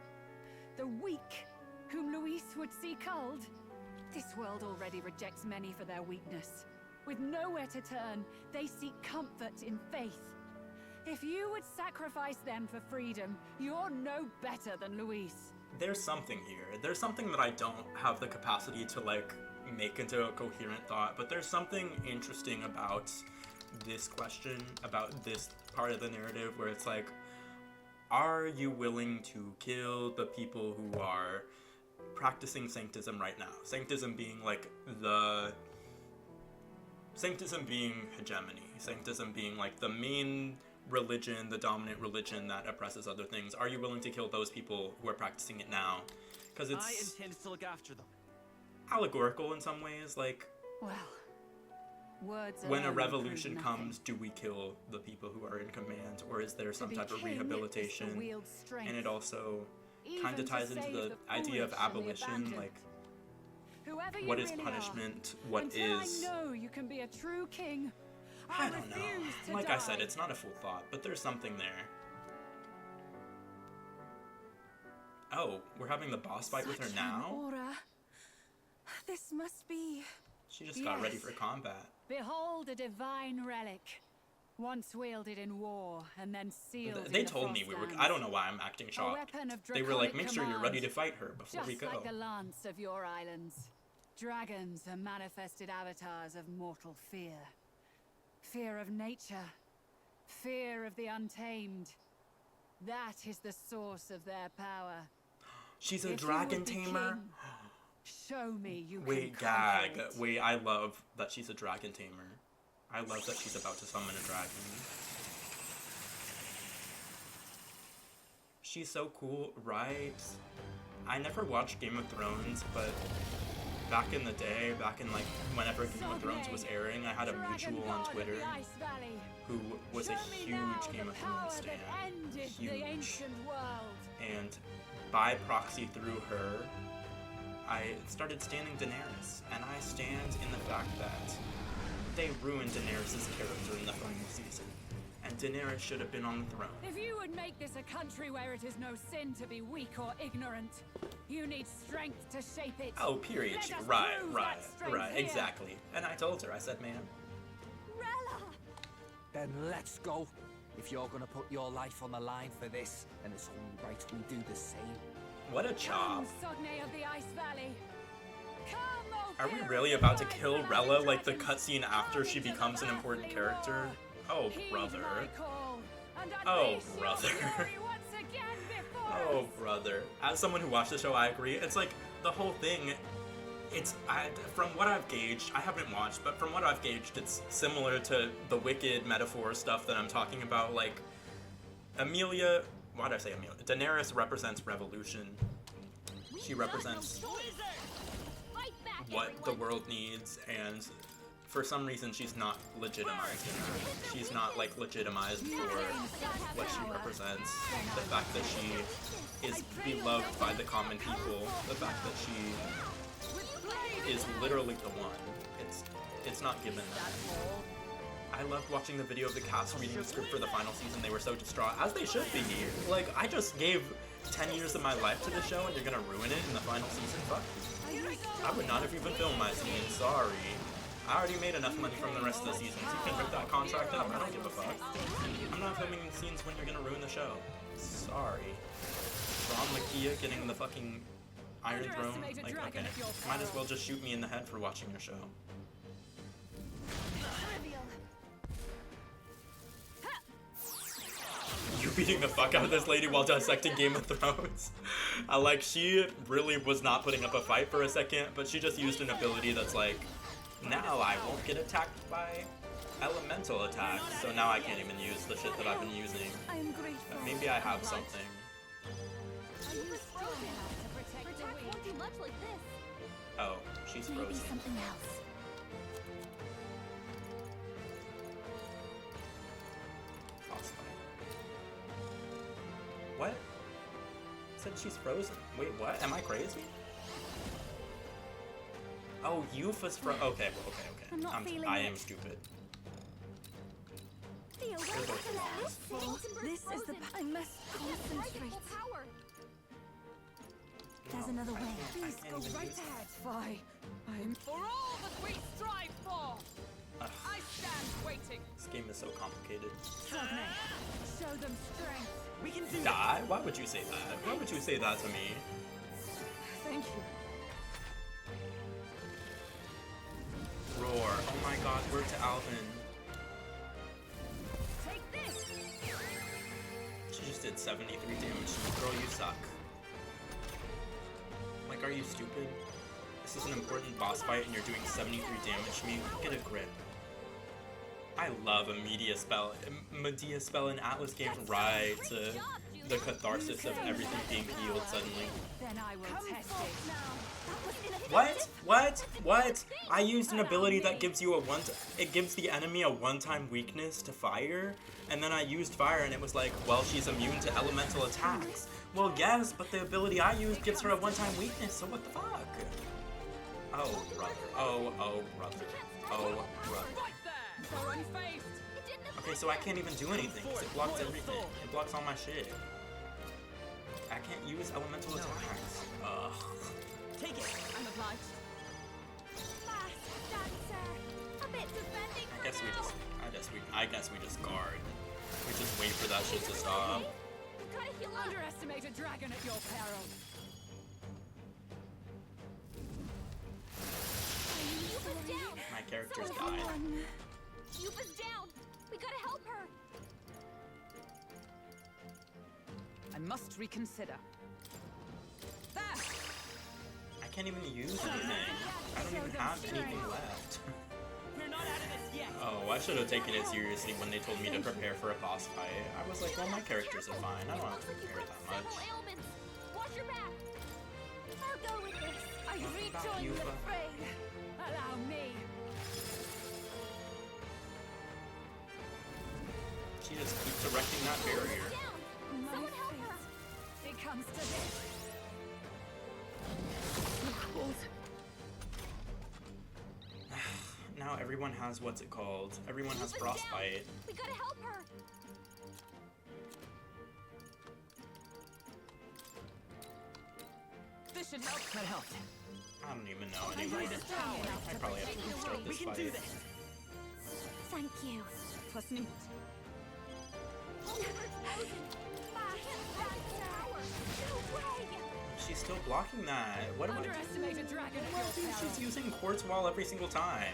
The weak, whom Luis would see culled? This world already rejects many for their weakness. With nowhere to turn, they seek comfort in faith. If you would sacrifice them for freedom, you're no better than Luis. There's something here. There's something that I don't have the capacity to, like, make into a coherent thought, but there's something interesting about this question, about this part of the narrative, where it's like, are you willing to kill the people who are practicing sanctism right now? Sanctism being, like, Sanctism being hegemony. Sanctism being, like, the main religion, the dominant religion that oppresses other things. Are you willing to kill those people who are practicing it now? Because it's I intend to look after them. allegorical in some ways, like, well, words when a alone revolution prove comes, do we kill the people who are in command, or is there some be type of king is to rehabilitation? wield strength, And it also even kind of to ties into save the the idea of foolish and the abolition, abandoned. like, Whoever you what is really punishment, are, what until is... I know you can be a true king, I don't know. refuse to Like die. I said, it's not a full thought, but there's something there. Oh, we're having the boss fight with her Such now? an aura. This must be... She just got ready Yes. for combat. Behold a divine relic, once wielded in war and then sealed They in the told me we were... Frostlands. I don't know why I'm acting A shocked. weapon of They were like, draconic make sure you're ready to command, fight her before just we go. like the lance of your islands. Dragons are manifested avatars of mortal fear. Fear of nature. Fear of the untamed. That is the source of their power. She's a If you dragon would be tamer? king, show me you Wait, can conquer gag. it. Wait, I love that she's a dragon tamer. I love that she's about to summon a dragon. She's so cool, right? I never watched Game of Thrones, but back in the day, back in like whenever Game of Thrones was airing, I had a mutual on Twitter who was a huge Game of Thrones stan. Huge. And by proxy through her, I started standing Daenerys, and I stand in the fact that they ruined Daenerys' character in the final season, and Daenerys should have been on the throne. If you would make this a country where it is no sin to be weak or ignorant, you need strength to shape it. Oh, period. Let us Right, prove right, that strength right, here. exactly. And I told her, I said, ma'am, Then let's go. If you're gonna put your life on the line for this, then it's only right we do the same. what a chop. Come, Sogne of the Ice Valley. Come, O Are we Hero really of about to the kill Ice Rella Valley like the Dragons. cutscene after she becomes an important character? Oh, Heed brother. my call, and Oh, unleash your brother. glory once again before Oh, us. brother. As someone who watched the show, I agree. It's like, the whole thing, from what I've gauged, I haven't watched, but from what I've gauged, it's similar to the Wicked metaphor stuff that I'm talking about. Like, Amelia, why did I say Amelia? Daenerys represents revolution. She represents what the world needs, and for some reason she's not legitimized in that. She's not, like, legitimized for what she represents. The fact that she is beloved by the common people, the fact that she is literally the one. It's not given that. I loved watching the video of the cast reading the script for the final season. They were so distraught, as they should be. Like, I just gave 10 years of my life to the show and you're gonna ruin it in the final season? Fuck you. I would not have even filmed my scene, sorry. I already made enough money from the rest of the seasons. You can rip that contract up, I don't give a fuck. I'm not filming scenes when you're gonna ruin the show. Sorry. Ron Makia getting the fucking Iron Throne? Like, okay. Might as well just shoot me in the head for watching your show. You beating the fuck out of this lady while dissecting Game of Thrones. She really was not putting up a fight for a second, but she just used an ability that's like, now I won't get attacked by Elemental attack, so now I can't even use the shit that I've been using. I am grateful. Maybe I have something. Won't do much like this. Oh, she's Maybe frozen. something else. What? Said she's frozen. Wait, what? Am I crazy? Oh, Yufa's okay, okay. I'm not feeling I it. am stupid. Theo, They're both lost. This is the. I must concentrate. There's another way. Please go right ahead, Vi. I'm for all that we strive for. I stand waiting. This game is so complicated. Show them strength. We can do Die? Why would you say that? Why would you say that to me? Thank you. Roar. Oh my god, we're to Alvin. Take this. She just did 73 damage. Girl, you suck. Like, are you stupid? This is an important boss fight and you're doing 73 damage to me? Get a grip. I love a Medea spell. Medea spell in Atlas games right to the catharsis of everything being healed suddenly. Then I will test it. What? I used an ability that gives you it gives the enemy a one-time weakness to fire, and then I used fire and it was like, well, she's immune to elemental attacks. Well, yes, but the ability I used gives her a one-time weakness, so what the fuck? Oh, brother. Oh, brother. Oh, brother. Okay, so I can't even do anything, because it blocks everything. It blocks all my shit. I can't use elemental attacks. Ugh. Take it. I'm obliged. I guess we just guard. We just wait for that shit to stop. Underestimate a dragon at your peril. My character's died. Yuba's down. We gotta help her. I must reconsider. There. I can't even use anything. I don't even have anything left. We're not out of this yet. Oh, I should have taken it seriously when they told me to prepare for a boss fight. I was like, well, my characters are fine. I don't have to prepare that much. Watch your back. I'll go with this. I rejoin the Yufa. fray. Allow me. She just keeps erecting that barrier. Someone help her. It comes to this. Now everyone has what's it called? Everyone has frostbite. We gotta help her. This should help. That helped. I don't even know anymore. I probably have to restart this fight. Thank you. Plus neat. She's still blocking that. What am I doing? Underestimate a dragon at Well, your dude, peril. she's using quartz wall every single time.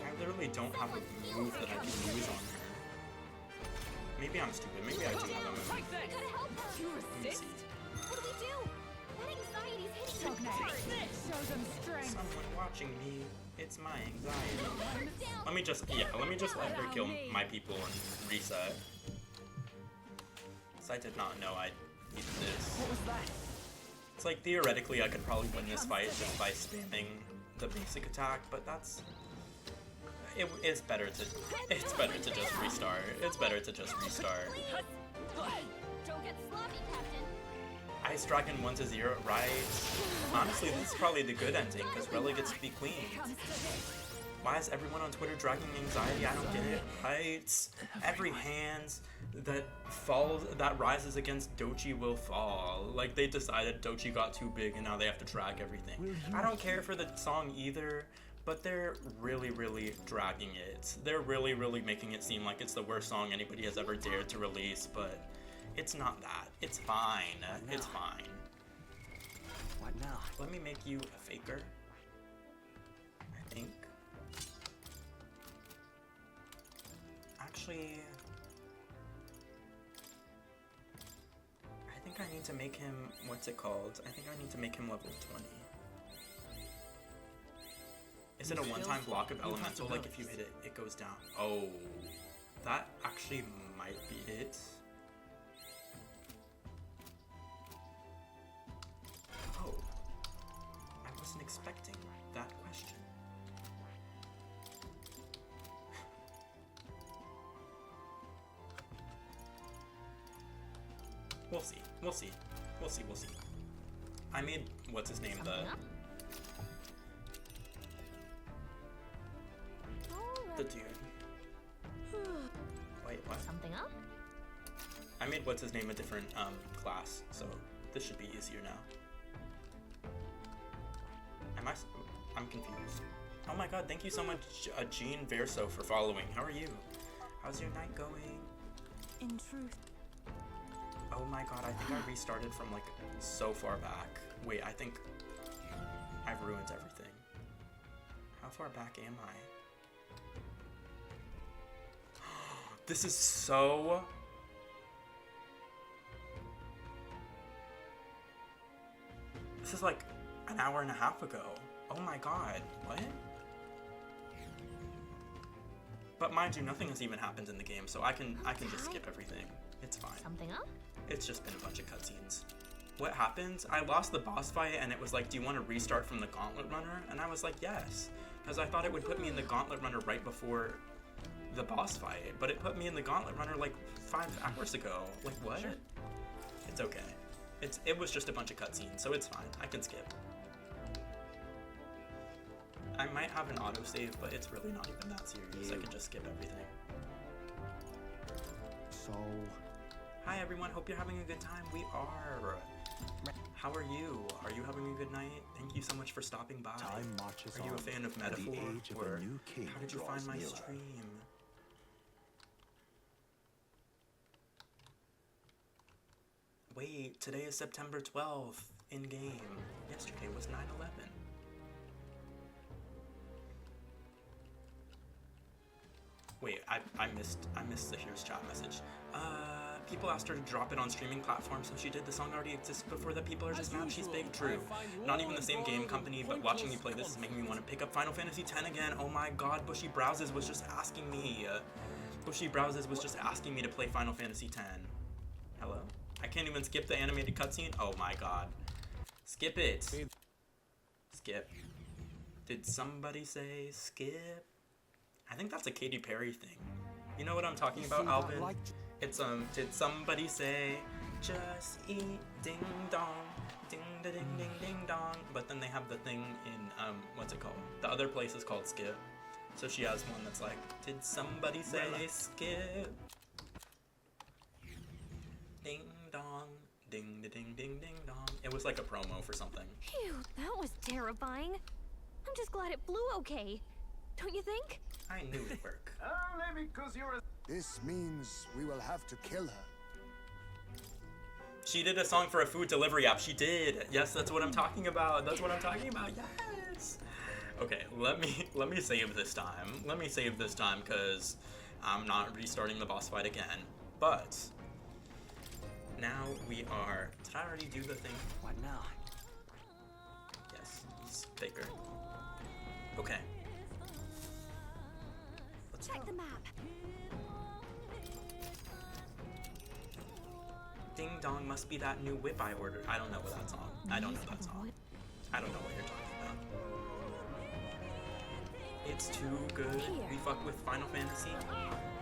I literally don't have a move that I can use on her. Maybe I'm stupid. Maybe I do have a move. You Let me see. What do we do? That anxiety's hitting me. Show them strength. Someone watching me. It's my anxiety. Let me just let her kill my people and reset. I did not know I needed this. What was that? It's like theoretically I could probably win this fight just by spamming the basic attack, but that's it's better to just restart. It's better to just restart. Don't get sloppy, Captain. Ice Dragon 1-0, right? Honestly, this is probably the good ending because Rella gets to be queen. Why is everyone on Twitter dragging anxiety? I don't get it. Right? Every hand that rises against Dochi will fall. Like they decided Dochi got too big and now they have to drag everything. I don't care for the song either, but they're really, really dragging it. They're really, really making it seem like it's the worst song anybody has ever dared to release, but it's not that. It's fine. It's fine. What now? Let me make you a faker. I think. Actually, I think I need to make him, what's it called? I think I need to make him level 20. Is it a one-time block of elemental? Like if you hit it, it goes down. Oh, that actually might be it. Oh, I wasn't expecting that question. We'll see. We'll see. We'll see. We'll see. I made what's his name the dude. Wait, what? Something up? I made what's his name a different class, so this should be easier now. I'm confused. Oh my god, thank you so much, Jean Verso, for following. How are you? How's your night going? In truth. Oh my god, I think I restarted from like so far back. Wait, I think I've ruined everything. How far back am I? This is so... This is like an hour and a half ago. Oh my god, what? But mind you, nothing has even happened in the game, so I can just skip everything. It's fine. Something up? It's just been a bunch of cutscenes. What happened? I lost the boss fight and it was like, do you want to restart from the Gauntlet Runner? And I was like, yes. Because I thought it would put me in the Gauntlet Runner right before the boss fight. But it put me in the Gauntlet Runner like 5 hours ago. Like, what? Sure. It's okay. It was just a bunch of cutscenes, so it's fine. I can skip. I might have an autosave, but it's really not even that serious. I can just skip everything. So... Hi everyone, hope you're having a good time. We are. How are you? Are you having a good night? Thank you so much for stopping by. Time marches Are you a on, fan of and Metaphor? the age of Or a new king how did you draws find my nearer. stream? Wait, today is September 12th in game. Yesterday was 9/11. Wait, I missed the here's chat message. People asked her to drop it on streaming platforms, so she did. The song already exists before that. People are just mad she's big. True. Not even the same game company, but watching me play this is making me want to pick up Final Fantasy X again. Oh my god, Bushy Browses was just asking me. Bushy Browses was just asking me to play Final Fantasy X. Hello? I can't even skip the animated cutscene? Oh my god. Skip it. Skip. Did somebody say skip? I think that's a Katy Perry thing. You know what I'm talking about, Alvin? It's did somebody say just eat ding dong, ding da ding ding ding dong? But then they have the thing in what's it called? The other place is called skip. So she has one that's like, did somebody say skip? Ding dong, ding da ding ding ding dong. It was like a promo for something. Phew, that was terrifying. I'm just glad it flew okay. Don't you think? I knew it'd work. Only because you're a... This means we will have to kill her. She did a song for a food delivery app. She did. Yes, that's what I'm talking about. That's what I'm talking about. Yes. Okay, let me save this time. Let me save this time because I'm not restarting the boss fight again. But now we are. Did I already do the thing? What now? Yes, it's Baker. Okay. Let's Check go. the map. Ding dong must be that new whip I ordered. I don't know what that song. I don't know that song. I don't know what you're talking about. It's too good. We fuck with Final Fantasy.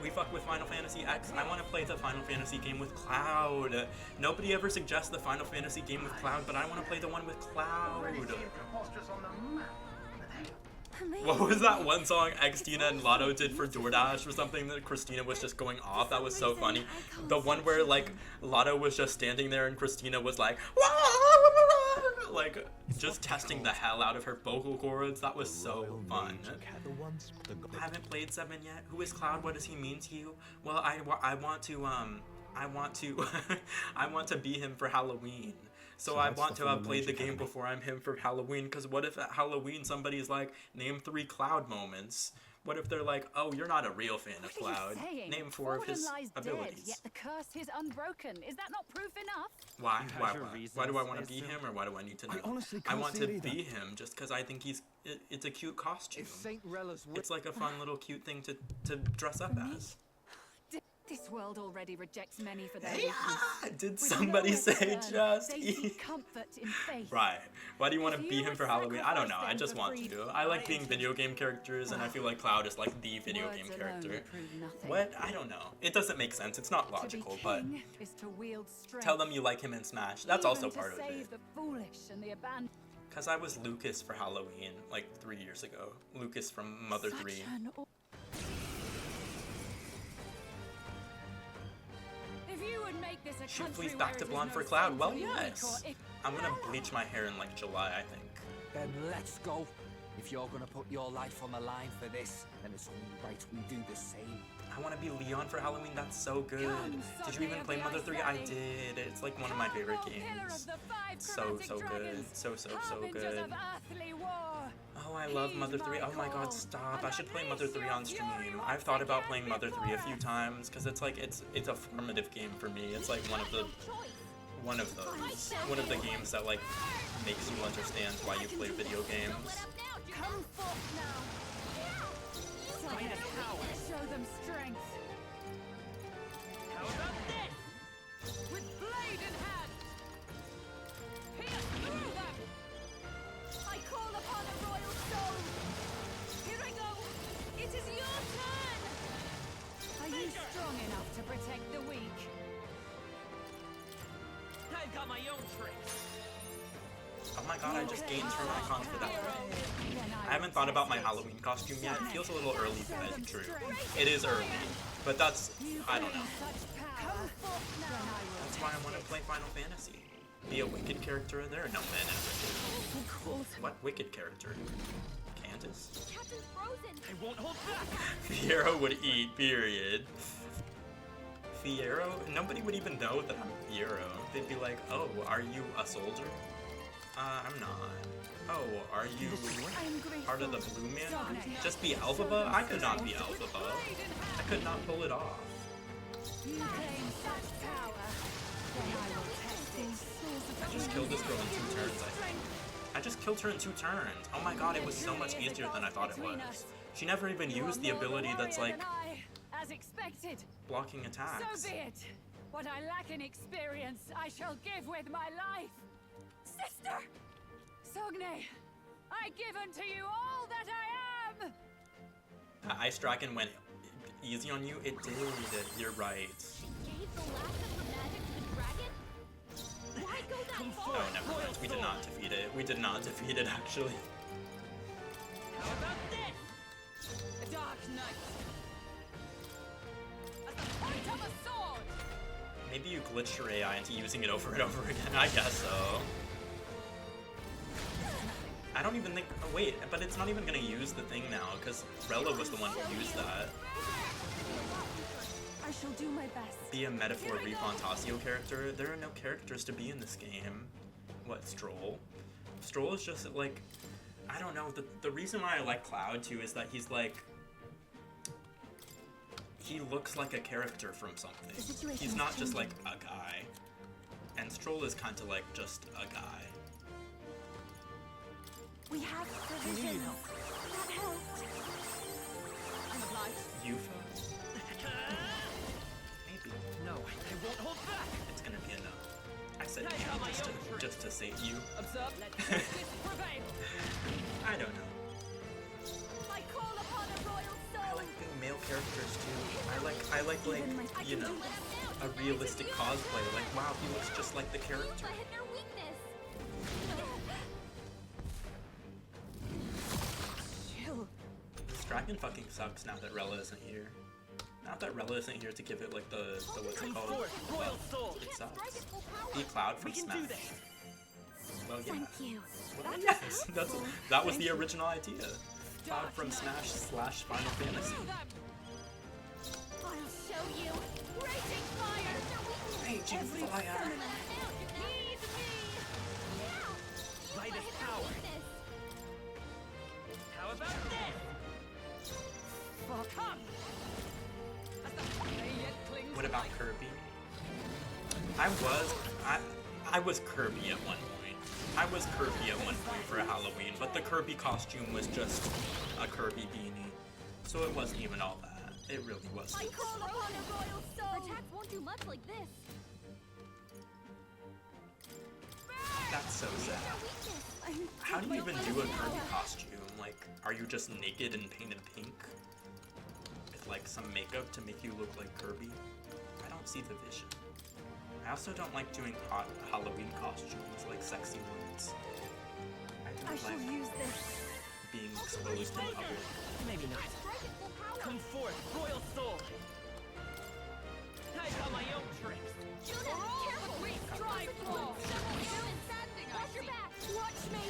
We fuck with Final Fantasy X. I want to play the Final Fantasy game with Cloud. Nobody ever suggests the Final Fantasy game with Cloud, but I want to play the one with Cloud. What was that one song Xtina and Lotto did for DoorDash or something that Christina was just going off? That was so funny. The one where like Lotto was just standing there and Christina was like, like just testing the hell out of her vocal cords. That was so fun. I haven't played 7 yet. Who is Cloud? What does he mean to you? Well, I want to I want to be him for Halloween. So I want to have played the game before I'm him for Halloween, because what if at Halloween somebody's like, name 3 Cloud moments? What if they're like, oh, you're not a real fan of What are Cloud. you saying? Name 4 of Forden his lies abilities. dead, yet the curse is unbroken. Is that not proof enough? Why? You have Why? your Why? reasons, Why do I want I to be assume? him, or why do I need to know? I honestly I can't want see to it either. be him just because I think it's a cute costume. If Saint Rella's It's like a fun little cute thing to dress up as. This world already rejects many for their Yeah, weakness. did With somebody nowhere to say turn, just they eat? seek comfort in faith. Right. Why do you want to If be you him would for Halloween? I don't know. I sacrifice just them want for to. free, I like being video game characters, and I feel like Cloud is like the video Words game alone character. prove nothing. What? I don't know. It doesn't make sense. It's not logical, to be but king is to wield strength. tell them you like him in Smash. That's Even also to part of save it. the foolish and the abandoned. Because I was Lucas for Halloween like 3 years ago. Lucas from Mother 3. If you would make this a Should country fleece back where to it is blonde no for Cloud? sin Well, to be weak yes. or if- I'm gonna bleach my hair in like July, I think. Then let's go. If you're gonna put your life on the line for this, then it's only right we do the same. I want to be Leon for Halloween. That's so good. Did you even play Mother 3? I did. It's like one of my favorite games. So good. So good. Oh, I love Mother 3. Oh my god, stop. I should play Mother 3 on stream. I've thought about playing Mother 3 a few times because it's like it's a formative game for me. It's like one of those games that like makes you understand why you play video games. Come forth now. Show them strength. How about this? With blade in hand. Pierce through them! I call upon a royal soul. Here I go. It is your turn. Are you strong enough to protect the weak? I've got my own tricks. Oh my god, I just gained turn icons for that. I haven't thought about my Halloween costume yet. It feels a little early for that to be true. It is early, but that's, I don't know. That's why I want to play Final Fantasy. Be a wicked character. There are no men in wicked. What wicked character? Candace? Captain's frozen. I won't hold back. Fiero would eat, period. Fiero? Nobody would even know that I'm Fiero. They'd be like, oh, are you a soldier? I'm not. Oh, are you part of the Blue Man? Just be Elphaba? I could not be Elphaba. I could not pull it off. You claim such power. Then I will test it. I just killed this girl in 2 turns, I think. I just killed her in 2 turns. Oh my god, it was so much easier than I thought it was. She never even used the ability that's like as expected. blocking attacks. So be it. What I lack in experience, I shall give with my life. Sister! Sogne, I give unto you all that I am! Ice Dragon went easy on you? It did. You're right. Gave the last of the magic to the dragon? Why go that far? Oh, never mind. We did not defeat it. We did not defeat it, actually. How about this? A dark night. At the point of a sword! Maybe you glitched your AI into using it over and over again. I guess so. I don't even think. Oh, wait, but it's not even gonna use the thing now because Rella was the one who used that. I shall do my best. Be a metaphor Refantazio character. There are no characters to be in this game. What, Stroll? Stroll is just like, I don't know. The reason why I like Cloud too is that he's like, he looks like a character from something. He's not just like a guy. And Stroll is kind of like just a guy. We have provisions. That helped. I'm obliged. Yufa? Maybe. No, I won't hold back. It's gonna be enough. I said maybe just to save you. Observe, let justice prevail. I don't know. I call upon a royal I soul. like being male characters too. I like you know, a realistic cosplay. Like, wow, he looks just like the character. I hit their weakness. This dragon fucking sucks now that Rella isn't here. Not that Rella isn't here to give it like the what's it called? Well, it sucks. Be Cloud from Smash. Well, yeah. Thank you. Well, yes, that was the original idea. Cloud from Smash / Final Fantasy. I'll show you. Raging fire. Raging Every fire. summoner. Heed me. Light is power. How about this? I was Kirby at one point. I was Kirby at one point for Halloween, but the Kirby costume was just a Kirby beanie, so it wasn't even all that. It really wasn't. I call upon a royal soul. Attacks won't do much like this. That's so sad. How do you even do a Kirby costume? Like, are you just naked and painted pink? With like some makeup to make you look like Kirby? I don't see the vision. I also don't like doing hot Halloween costumes, like sexy ones. I don't like use this. being exposed in public. Maybe not. Come forth, royal soul. I got my own tricks. Careful, we strive for. Watch your back. Watch me.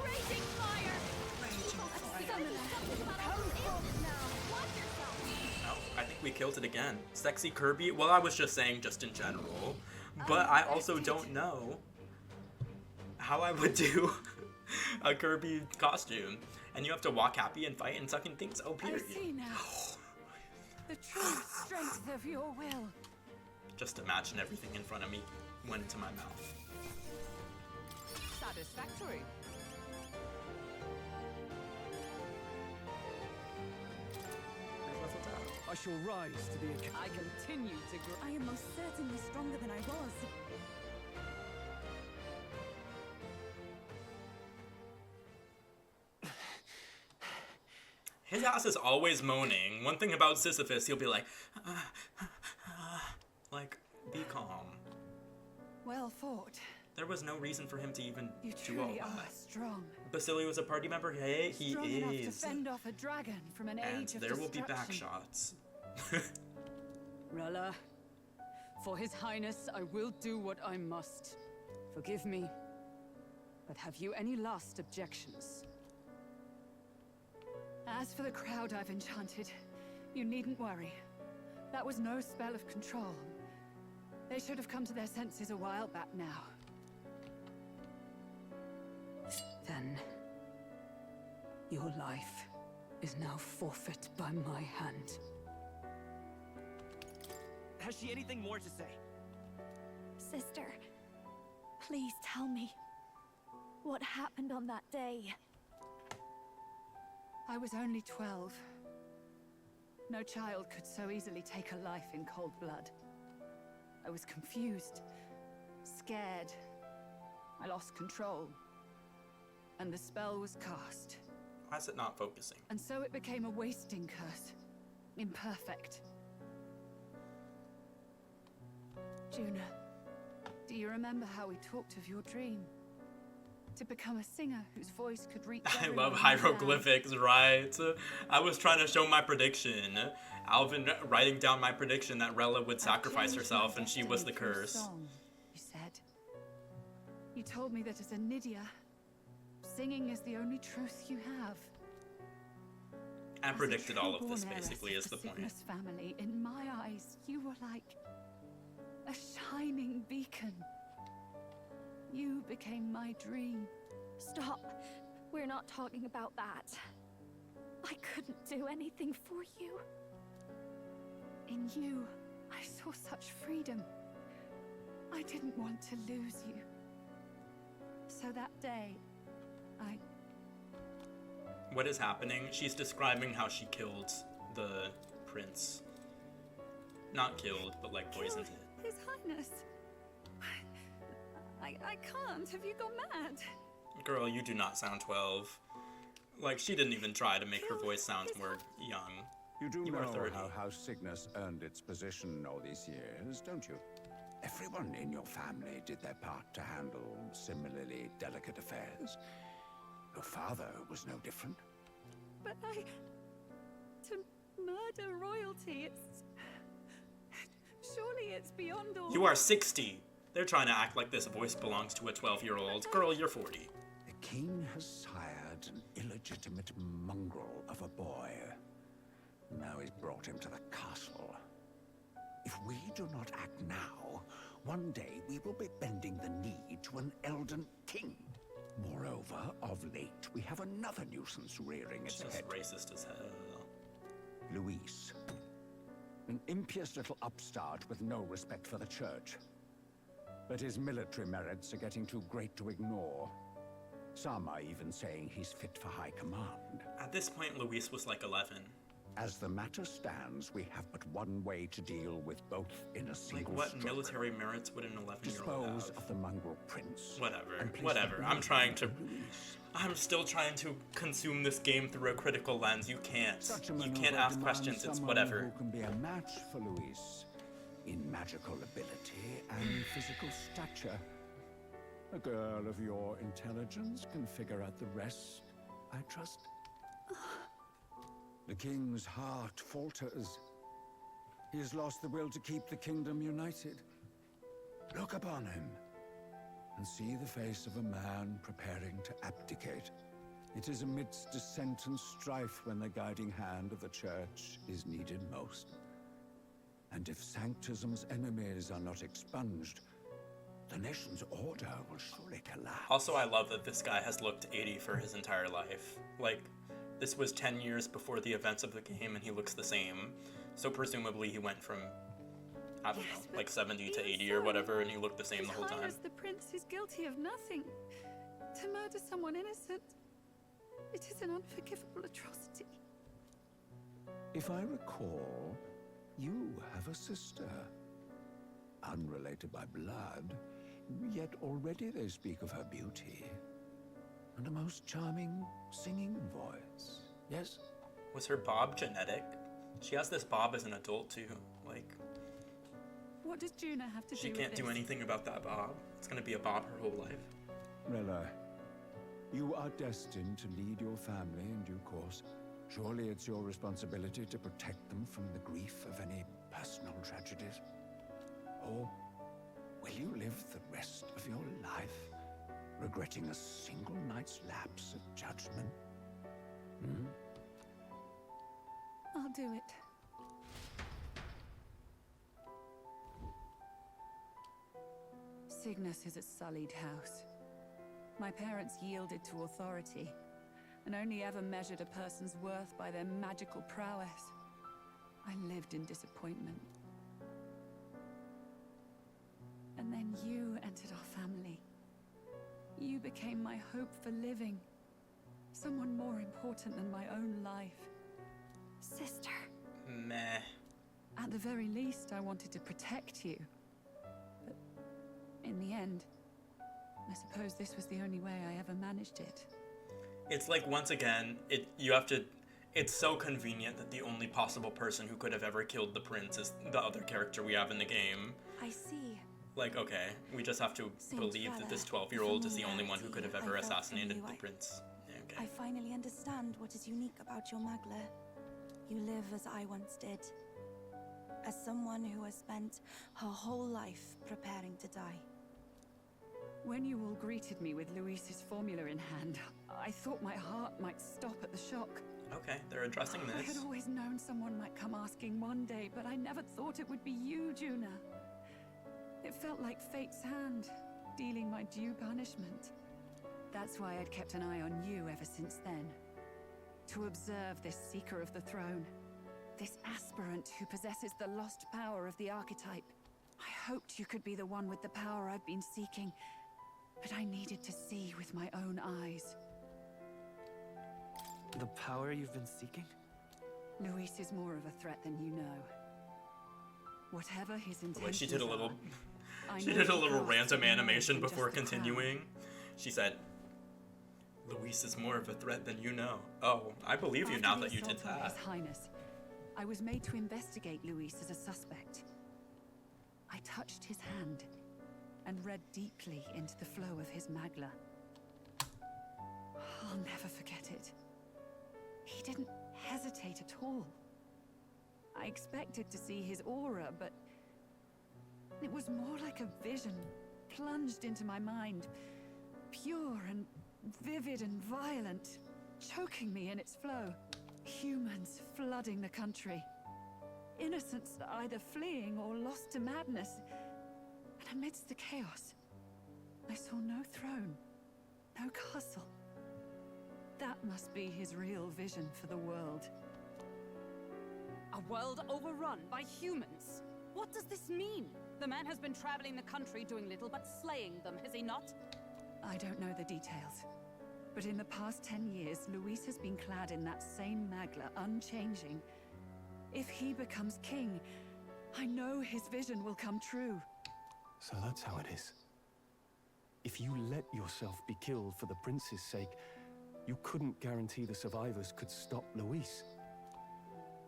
Raging fire. Oh, I think we killed it again. Sexy Kirby? Well, I was just saying just in general. But I also don't know how I would do a Kirby costume. And you have to walk happy and fight and sucking things. Oh, period. I see now. The true strength of your will. Just imagine everything in front of me went into my mouth. Satisfactory. I shall rise to the occasion. I continue to grow. I am most certainly stronger than I was. His ass is always moaning. One thing about Sisyphus, he'll be like, like, be calm. Well fought. There was no reason for him to even You do all truly are that. strong. Basilio was a party member? Hey, he Strong enough to is. fend off a dragon from an And age of there will be back destruction. shots. Rella, for His Highness, I will do what I must. Forgive me, but have you any last objections? As for the crowd I've enchanted, you needn't worry. That was no spell of control. They should have come to their senses a while back now. Then, your life is now forfeit by my hand. Has she anything more to say? Sister, please tell me what happened on that day. I was only 12. No child could so easily take a life in cold blood. I was confused, scared. I lost control. And the spell was cast. Why is it not focusing? And so it became a wasting curse. Imperfect. Juna, do you remember how we talked of your dream? To become a singer whose voice could reach I everyone love in hieroglyphics, right? I was trying to show my prediction. Alvin writing down my prediction that Rella would sacrifice herself and she was the curse. Song, you said. You told me that as a Nydia, singing is the only truth you have. I As a predicted all of true this born heiress basically of is the point. Cygnus family, in my eyes, you were like a shining beacon. You became my dream. Stop. We're not talking about that. I couldn't do anything for you. In you, I saw such freedom. I didn't want to lose you. So that day, I... What is happening? She's describing how she killed the prince. Not killed, but like poisoned him. His Highness. I can't. Have you gone mad? Girl, you do not sound 12. Like, she didn't even try to make her voice sound more young. You do You are know 30. how House Cygnus earned its position all these years, don't you? Everyone in your family did their part to handle similarly delicate affairs. Your father was no different. But to murder royalty, surely it's beyond all... You are 60. They're trying to act like this voice belongs to a 12-year-old. Girl, you're 40. The king has sired an illegitimate mongrel of a boy. Now he's brought him to the castle. If we do not act now, one day we will be bending the knee to an Elden king. Moreover, of late, we have another nuisance rearing its It's head. just racist as hell. Luis. An impious little upstart with no respect for the church. but his military merits are getting too great to ignore. Some are even saying he's fit for high command. At this point, Luis was like 11. As the matter stands, we have but one way to deal with both in a single Like, what stroke. military merits would an 11-year-old have? Dispose of the mongrel prince. Whatever. I'm still trying to consume this game through a critical lens. You can't. You can't ask questions. It's whatever. Who can be a match for Luis in magical ability and physical stature. A girl of your intelligence can figure out the rest, I trust. The king's heart falters. He has lost the will to keep the kingdom united. Look upon him and see the face of a man preparing to abdicate. It is amidst dissent and strife when the guiding hand of the church is needed most. And if Sanctism's enemies are not expunged, the nation's order will surely collapse. Also, I love that this guy has looked 80 for his entire life. Like, this was 10 years before the events of the game, and he looks the same. So presumably he went from, I don't know, like 70 to 80 or whatever, and he looked the same the whole time. The prince is guilty of nothing. To murder someone innocent, it is an unforgivable atrocity. If I recall, you have a sister. Unrelated by blood, yet already they speak of her beauty. And a most charming singing voice. Yes? Was her bob genetic? She has this bob as an adult too. Like, what does Juna have to do with this? She can't do anything about that bob. It's gonna be a bob her whole life. Rella, you are destined to lead your family in due course. Surely it's your responsibility to protect them from the grief of any personal tragedies. Or will you live the rest of your life regretting a single night's lapse of judgment? Hmm? I'll do it. Cygnus is a sullied house. My parents yielded to authority, and only ever measured a person's worth by their magical prowess. I lived in disappointment. And then you entered our family. You became my hope for living. Someone more important than my own life. Sister. Meh. At the very least, I wanted to protect you. But in the end, I suppose this was the only way I ever managed it. It's like, once again, it's so convenient that the only possible person who could have ever killed the prince is the other character we have in the game. I see. Like, okay, we just have to believe that this 12-year-old is the only one who could have ever assassinated the prince. Okay. I finally understand what is unique about your Magla. You live as I once did. As someone who has spent her whole life preparing to die. When you all greeted me with Luis's formula in hand, I thought my heart might stop at the shock. Okay, they're addressing this. I had always known someone might come asking one day, but I never thought it would be you, Juna. It felt like fate's hand, dealing my due punishment. That's why I'd kept an eye on you ever since then. To observe this seeker of the throne. This aspirant who possesses the lost power of the archetype. I hoped you could be the one with the power I've been seeking, but I needed to see with my own eyes. The power you've been seeking? Luis is more of a threat than you know. Whatever his intentions Wait, she did a little... are, she did a little random animation before continuing. She said, Luis is more of a threat than you know. Oh, I believe you now that you did that. His Highness, I was made to investigate Luis as a suspect. I touched his hand and read deeply into the flow of his Magla. I'll never forget it. He didn't hesitate at all. I expected to see his aura, but it was more like a vision plunged into my mind. Pure and vivid and violent, choking me in its flow. Humans flooding the country. Innocents either fleeing or lost to madness. And amidst the chaos, I saw no throne, no castle. That must be his real vision for the world. A world overrun by humans? What does this mean? The man has been traveling the country doing little but slaying them, has he not? I don't know the details. But in the past 10 years, Luis has been clad in that same magla, unchanging. If he becomes king, I know his vision will come true. So that's how it is. If you let yourself be killed for the prince's sake, you couldn't guarantee the survivors could stop Luis.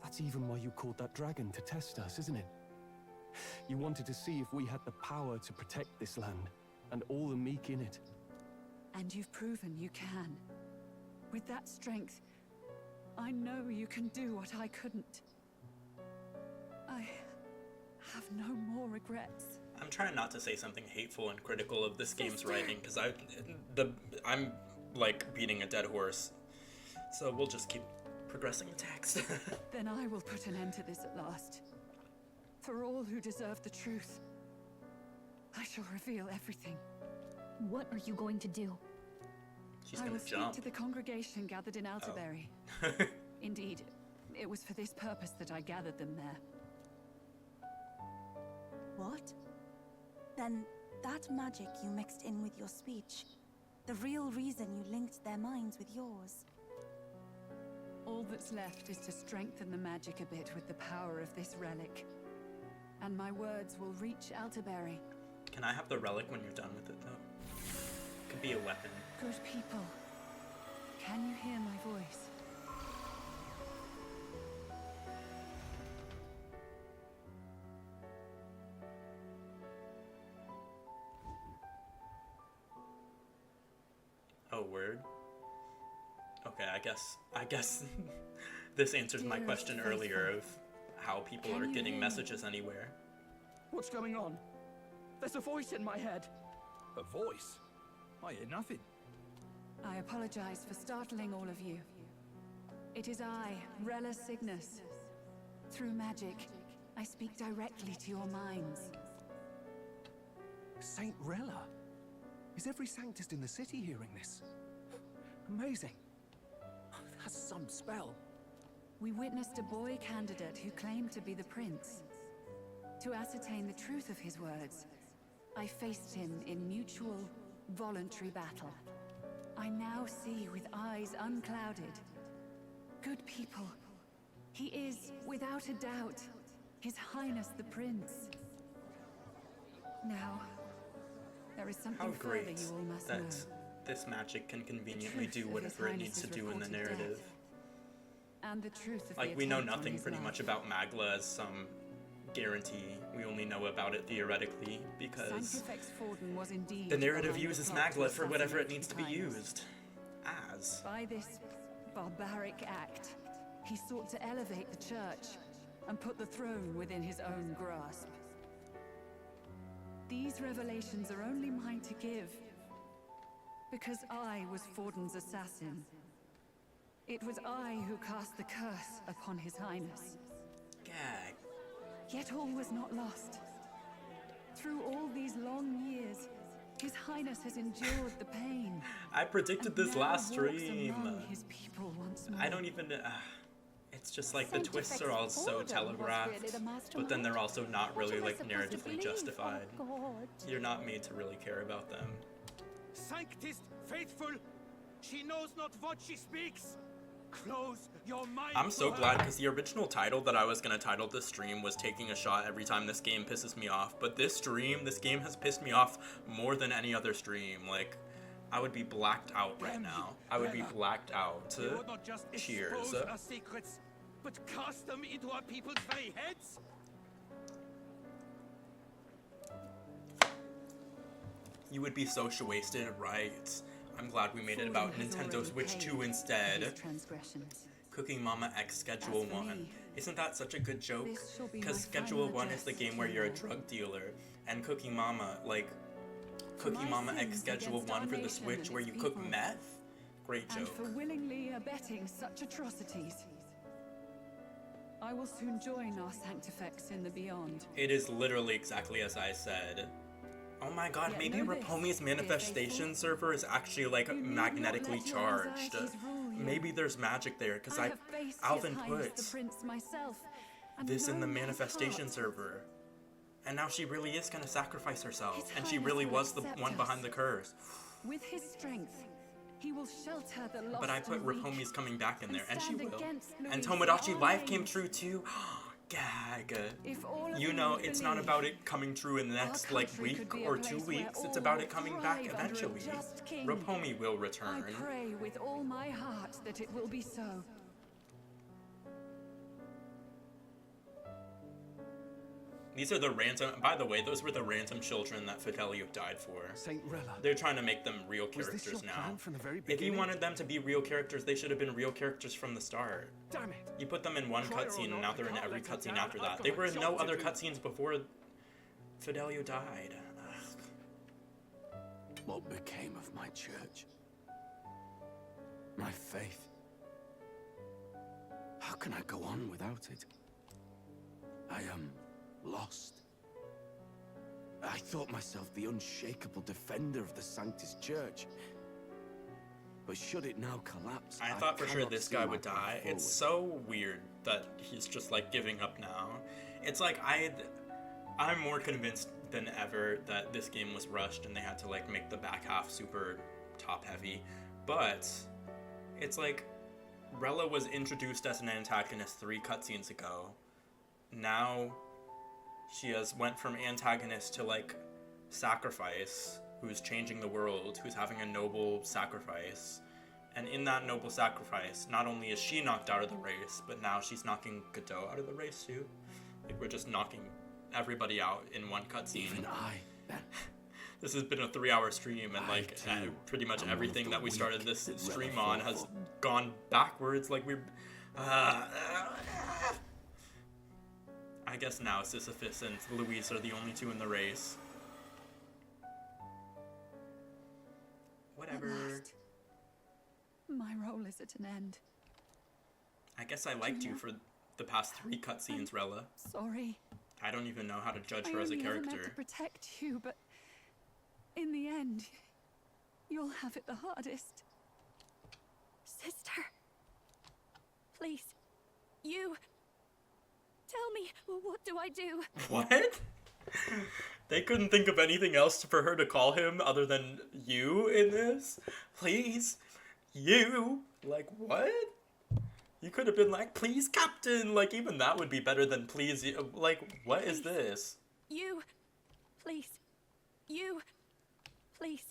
That's even why you called that dragon to test us, isn't it? You wanted to see if we had the power to protect this land, and all the meek in it. And you've proven you can. With that strength, I know you can do what I couldn't. I have no more regrets. I'm trying not to say something hateful and critical of this game's writing, because I'm like beating a dead horse. So we'll just keep progressing the text. Then I will put an end to this at last. For all who deserve the truth, I shall reveal everything. What are you going to do? She's I gonna will jump. speak to the congregation gathered in Altaberry. Oh. Indeed, it was for this purpose that I gathered them there. What? Then that magic you mixed in with your speech, the real reason you linked their minds with yours. All that's left is to strengthen the magic a bit with the power of this relic. And my words will reach Altaberry. Can I have the relic when you're done with it, though? Could be a weapon. Good people, can you hear my voice? Oh, word? Okay, I guess this answers my question earlier of how people are getting messages anywhere. What's going on? There's a voice in my head. A voice? I hear nothing. I apologize for startling all of you. It is I, Rella Cygnus. Through magic, I speak directly to your minds. Saint Rella? Is every Sanctist in the city hearing this? Amazing. That's some spell. We witnessed a boy candidate who claimed to be the prince. To ascertain the truth of his words, I faced him in mutual, voluntary battle. I now see with eyes unclouded. Good people, he is, without a doubt, His Highness the Prince. Now, there is something further you all must know. This magic can conveniently do whatever it needs to do in the narrative. And the truth of like, we know nothing pretty much about Magla as some guarantee. We only know about it theoretically because the narrative uses Magla for whatever it needs to be used as. By this barbaric act, he sought to elevate the church and put the throne within his own grasp. These revelations are only mine to give, because I was Forden's assassin. It was I who cast the curse upon His Highness. Gag. Yet all was not lost. Through all these long years, His Highness has endured the pain. I predicted this last stream. His people once more. I don't even... it's just like the twists are all so telegraphed, but then they're also not really like narratively justified. You're not made to really care about them. Sanctist, faithful, she knows not what she speaks. Close your mind. I'm so glad, because the original title that I was gonna title this stream was taking a shot every time this game pisses me off. But this game has pissed me off more than any other stream. Like, I would be blacked out right now. I would be blacked out. Cheers. Our secrets, but cast them into our people's very heads. You would be so wasted, right? I'm glad we made it about Nintendo Switch 2 instead. Cooking Mama X Schedule 1. Isn't that such a good joke? Because Schedule 1 is the game where you're a drug dealer, and Cooking Mama, like, Cooking Mama X Schedule 1 for the Switch where you cook meth? Great joke. And for willingly abetting such atrocities. I will soon join our Sanctifex in the beyond. It is literally exactly as I said. Oh my god, maybe Rapomi's manifestation server is actually like magnetically charged. Maybe there's magic there, because Alvin put this in the manifestation server. And now she really is gonna sacrifice herself. His And she Highness really will was the accept one us. behind the curse. With his strength, he will shelter the lost But I put and weak, Rapomi's coming back in there, and she stand will. against And Louisa Tomodachi our Life came names. true too. Gag. If all of You you know, would it's not believe, about it coming true in the next like country week could be a or place 2 where weeks. It's all about will it coming back thrive under a eventually. just king. Rapomi will I return. pray with all my heart that it will be so. These are the random. By the way, those were the random children that Fidelio died for. Saint Rella. They're trying to make them real Was this characters your now. plan from the very If you beginning? wanted them to be real characters, they should have been real characters from the start. Damn it. You put them in one Try or cutscene, and not, now I they're in can't every let her cutscene down. after I've that. got They a were in job no to other do. cutscenes before Fidelio died. Ugh. What became of my church? My faith? How can I go on without it? I am lost. I thought myself the unshakable defender of the Sanctus Church. But should it now collapse, I thought for sure cannot this see guy my would path die. forward. It's so weird that he's just like giving up now. It's like I'm more convinced than ever that this game was rushed and they had to like make the back half super top heavy. But it's like Rella was introduced as an antagonist 3 cutscenes ago. Now she has went from antagonist to like sacrifice, who's changing the world, who's having a noble sacrifice. And in that noble sacrifice, not only is she knocked out of the race, but now she's knocking Godot out of the race too. Like we're just knocking everybody out in one cutscene. Even I. This has been a 3-hour stream, and like pretty much everything that we started this stream on has gone backwards. Like we're. I guess now Sisyphus and Louise are the only 2 in the race. Whatever. At last, my role is at an end. I guess I liked you for the past 3 cutscenes, Rella. Sorry. I don't even know how to judge I her as a only ever meant character. to protect you, but in the end, you'll have it the hardest. Sister. Please. You. Tell me, what do I do? What? They couldn't think of anything else for her to call him other than you in this? Please? You? Like, what? You could have been like, please, Captain! Like, even that would be better than please, like, what is this? You. Please. You. Please.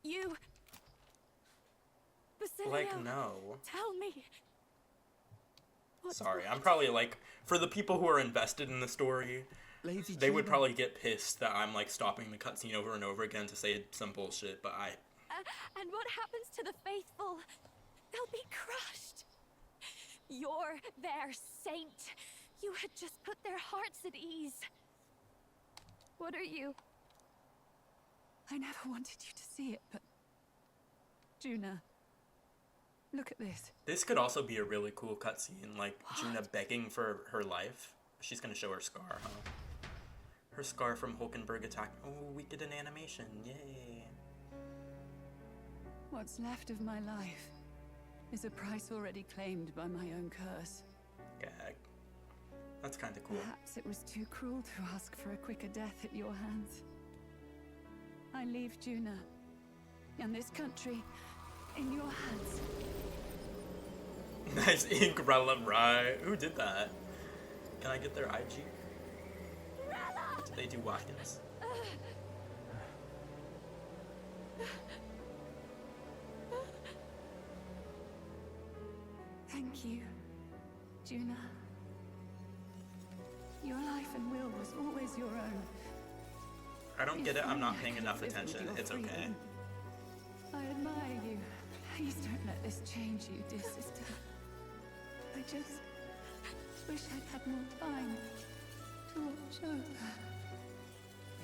You. Basilio. Like, no. Tell me. Sorry, I'm probably like, for the people who are invested in the story, Lady they would Juno. probably get pissed that I'm like stopping the cutscene over and over again to say some bullshit, but And what happens to the faithful? They'll be crushed. You're their saint. You had just put their hearts at ease. What are you? I never wanted you to see it, but... Juna, look at this. This could also be a really cool cutscene, like Juna begging for her life. She's gonna show her scar, huh? Her scar from Hulkenberg attack. Oh, we did an animation, yay. What's left of my life is a price already claimed by my own curse. Gag. That's kinda cool. Perhaps it was too cruel to ask for a quicker death at your hands. I leave Juna and this country in your hands. Nice ink, Rella, right? Who did that? Can I get their IG? Did they do Watkins? Thank you, Juna. Your life and will was always your own. I don't get it, I'm not If paying only I enough could live with attention. your It's okay. freedom. I admire you. Please don't let this change you, dear sister. I just wish I'd had more time to watch over.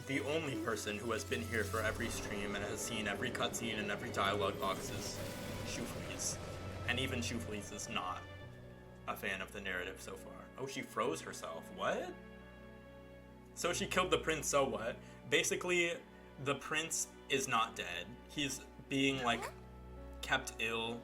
The only person who has been here for every stream and has seen every cutscene and every dialogue box is Shooflees. And even Shooflees is not a fan of the narrative so far. Oh, she froze herself. What? So she killed the prince, so what? Basically, the prince is not dead. He's being, like, kept ill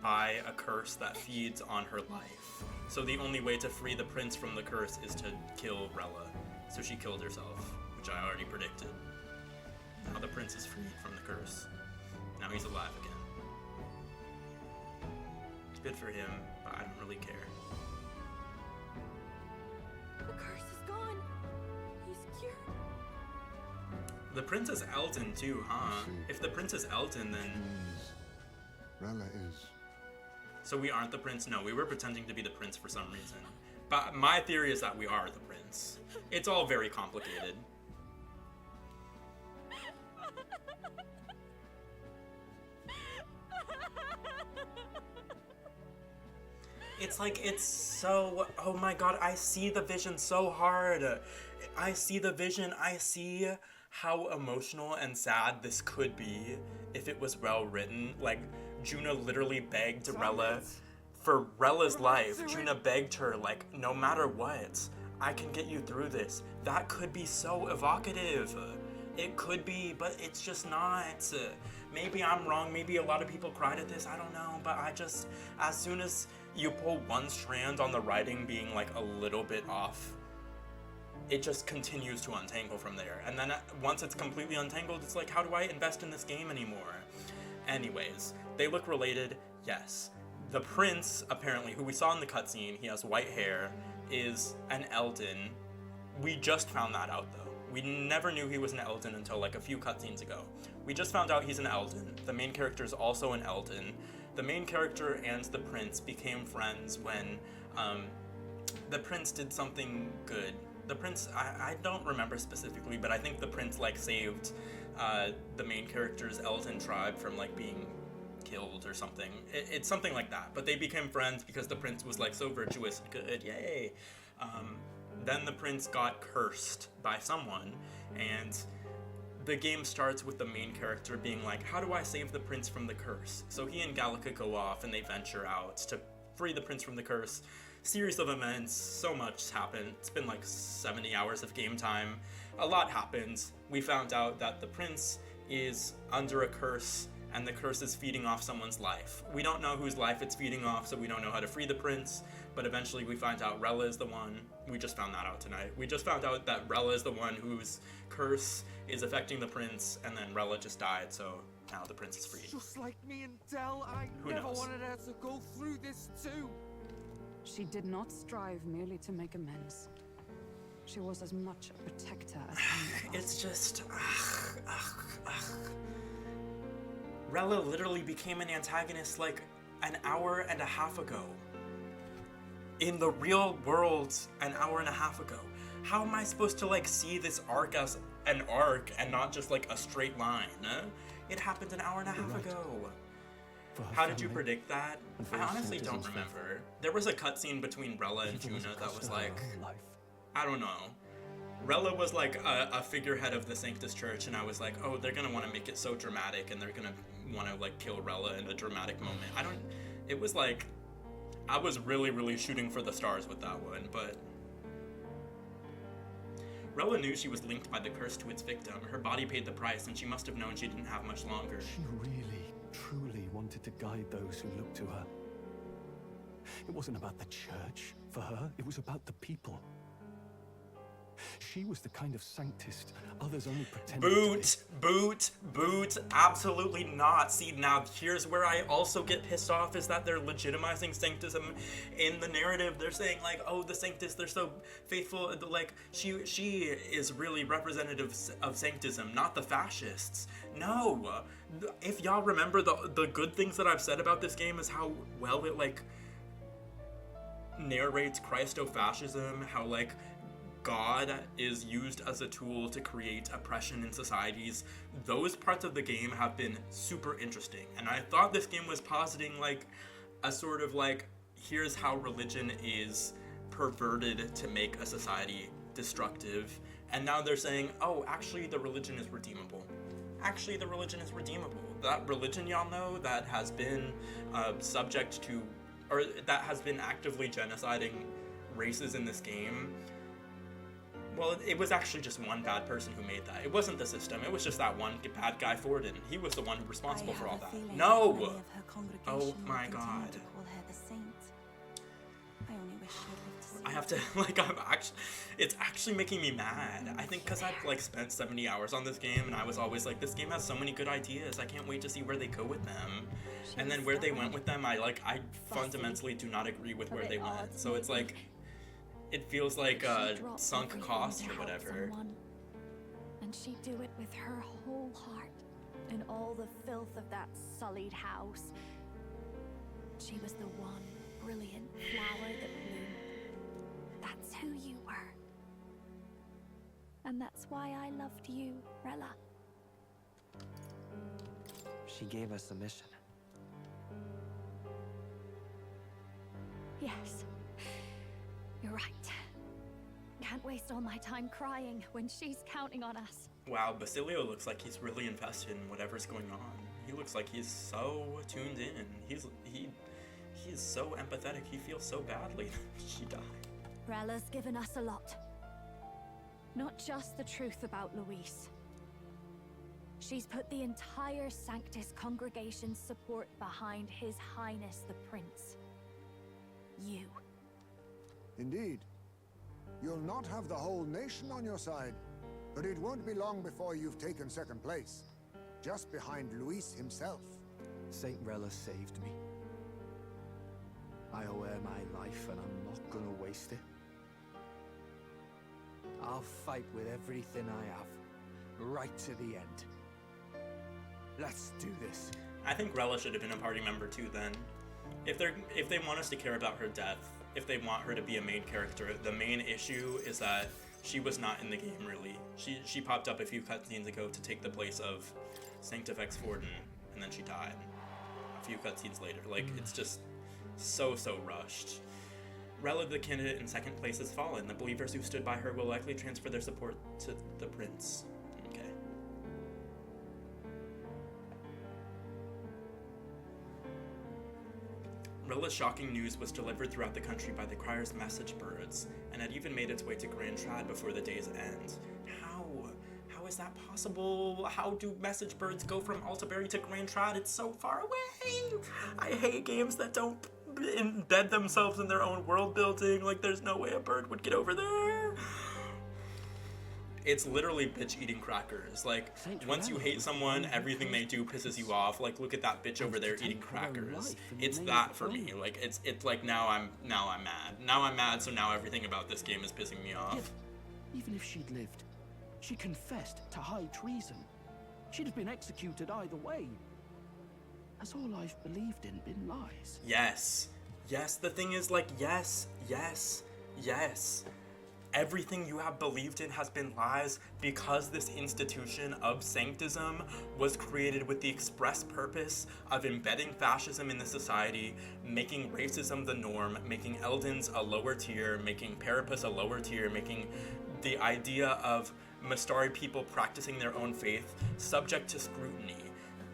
by a curse that feeds on her life. So the only way to free the prince from the curse is to kill Rella. So she killed herself, which I already predicted. Now the prince is freed from the curse. Now he's alive again. It's good for him, but I don't really care. The curse is gone. He's cured. The prince is Elton too, huh? If the prince is Elton, then... Rella is... So we aren't the prince? No, we were pretending to be the prince for some reason. But my theory is that we are the prince. It's all very complicated. It's like, it's so... Oh my god, I see the vision so hard. I see the vision. I see how emotional and sad this could be if it was well written. Like, Juna literally begged Rella for Rella's life. Juna begged her, like, no matter what, I can get you through this. That could be so evocative. It could be, but it's just not. Maybe I'm wrong. Maybe a lot of people cried at this. I don't know. But I just, as soon as you pull one strand on the writing being like a little bit off, it just continues to untangle from there. And then once it's completely untangled, it's like, how do I invest in this game anymore? Anyways, they look related, yes. The prince, apparently, who we saw in the cutscene, he has white hair, is an Eldon. We just found that out, though. We never knew he was an Eldon until like a few cutscenes ago. We just found out he's an Eldon. The main character is also an Eldon. The main character and the prince became friends when the prince did something good. The prince, I don't remember specifically, but I think the prince like saved the main character's Eldon tribe from like being killed or something. It's something like that. But they became friends because the prince was like so virtuous and good. Yay! Then the prince got cursed by someone, and the game starts with the main character being like, how do I save the prince from the curse? So he and Gallica go off and they venture out to free the prince from the curse. Series of events, so much happened. It's been like 70 hours of game time. A lot happens. We found out that the prince is under a curse, and the curse is feeding off someone's life. We don't know whose life it's feeding off, so we don't know how to free the prince, but eventually we find out Rella is the one. We just found that out tonight. We just found out that Rella is the one whose curse is affecting the prince, and then Rella just died, so now the prince is free. Just like me and Del, I Who never knows? wanted her to go through this too. She did not strive merely to make amends. She was as much a protector as any of us. It's just... Rella literally became an antagonist like an hour and a half ago. In the real world, an hour and a half ago. How am I supposed to like see this arc as an arc and not just like a straight line? It happened an hour and a half ago. How did you predict that? I honestly don't remember. There was a cutscene between Rella and Juna that was like, I don't know. Rella was like a figurehead of the Sanctus Church, and I was like, oh, they're gonna want to make it so dramatic, and they're gonna want to like kill Rella in a dramatic moment. It was like, I was really, really shooting for the stars with that one, but Rella knew she was linked by the curse to its victim. Her body paid the price, and she must have known she didn't have much longer. She really, truly wanted to guide those who looked to her. It wasn't about the church for her, it was about the people. She was the kind of sanctist others only pretended Boot, absolutely not. See, now here's where I also get pissed off, is that they're legitimizing sanctism in the narrative. They're saying like, oh, the sanctists, they're so faithful, like, she is really representative of sanctism, not the fascists. No, if y'all remember, the good things that I've said about this game is how well it like narrates Christofascism, how like God is used as a tool to create oppression in societies. Those parts of the game have been super interesting, and I thought this game was positing like a sort of like, here's how religion is perverted to make a society destructive, and now they're saying, oh, actually the religion is redeemable. Actually the religion is redeemable. That religion, y'all know, that has been subject to, or that has been actively genociding races in this game. Well, it was actually just one bad person who made that. It wasn't the system. It was just that one bad guy, Forden. He was the one responsible for all that. No! Oh my god. I only wish she had lived to see I have to, like, it's actually making me mad. I think because I've, like, spent 70 hours on this game, and I was always like, this game has so many good ideas, I can't wait to see where they go with them. And then where they went with them, I fundamentally do not agree with where they went. So it's like, it feels like sunk cost or whatever. And she'd do it with her whole heart, in all the filth of that sullied house. She was the one brilliant flower that bloomed. That's who you were. And that's why I loved you, Rella. She gave us a mission. Yes. You're right. Can't waste all my time crying when she's counting on us. Wow, Basilio looks like he's really invested in whatever's going on. He looks like he's so tuned in. He's so empathetic. He feels so badly that she died. Rella's given us a lot. Not just the truth about Luis. She's put the entire Sanctus congregation's support behind His Highness the Prince. You. Indeed. You'll not have the whole nation on your side, but it won't be long before you've taken second place, just behind Luis himself. Saint Rella saved me. I owe her my life, and I'm not gonna waste it. I'll fight with everything I have, right to the end. Let's do this. I think Rella should have been a party member too then. If they want us to care about her death, if they want her to be a main character, the main issue is that she was not in the game really. She popped up a few cutscenes ago to take the place of Sanctifex Forden, and then she died a few cutscenes later. Like, it's just so rushed. Rella, the candidate in second place, has fallen. The believers who stood by her will likely transfer their support to the prince. Okay. Rella's shocking news was delivered throughout the country by the crier's message birds, and had even made its way to Grand Trad before the day's end. How is that possible? How do message birds go from Altaberry to Grand Trad? It's so far away! I hate games that don't embed themselves in their own world building. Like, there's no way a bird would get over there. It's literally bitch eating crackers. Like, once you hate someone, everything they do pisses you off. Like, look at that bitch over there eating crackers. It's that for me. Like, it's like now I'm mad. Now I'm mad, so now everything about this game is pissing me off. Even if she'd lived, she confessed to high treason. She'd have been executed either way. Has all I've believed in been lies? Yes. Yes, the thing is, like, yes. Everything you have believed in has been lies because this institution of sanctism was created with the express purpose of embedding fascism in the society, making racism the norm, making Eldons a lower tier, making Parapus a lower tier, making the idea of Mastari people practicing their own faith subject to scrutiny.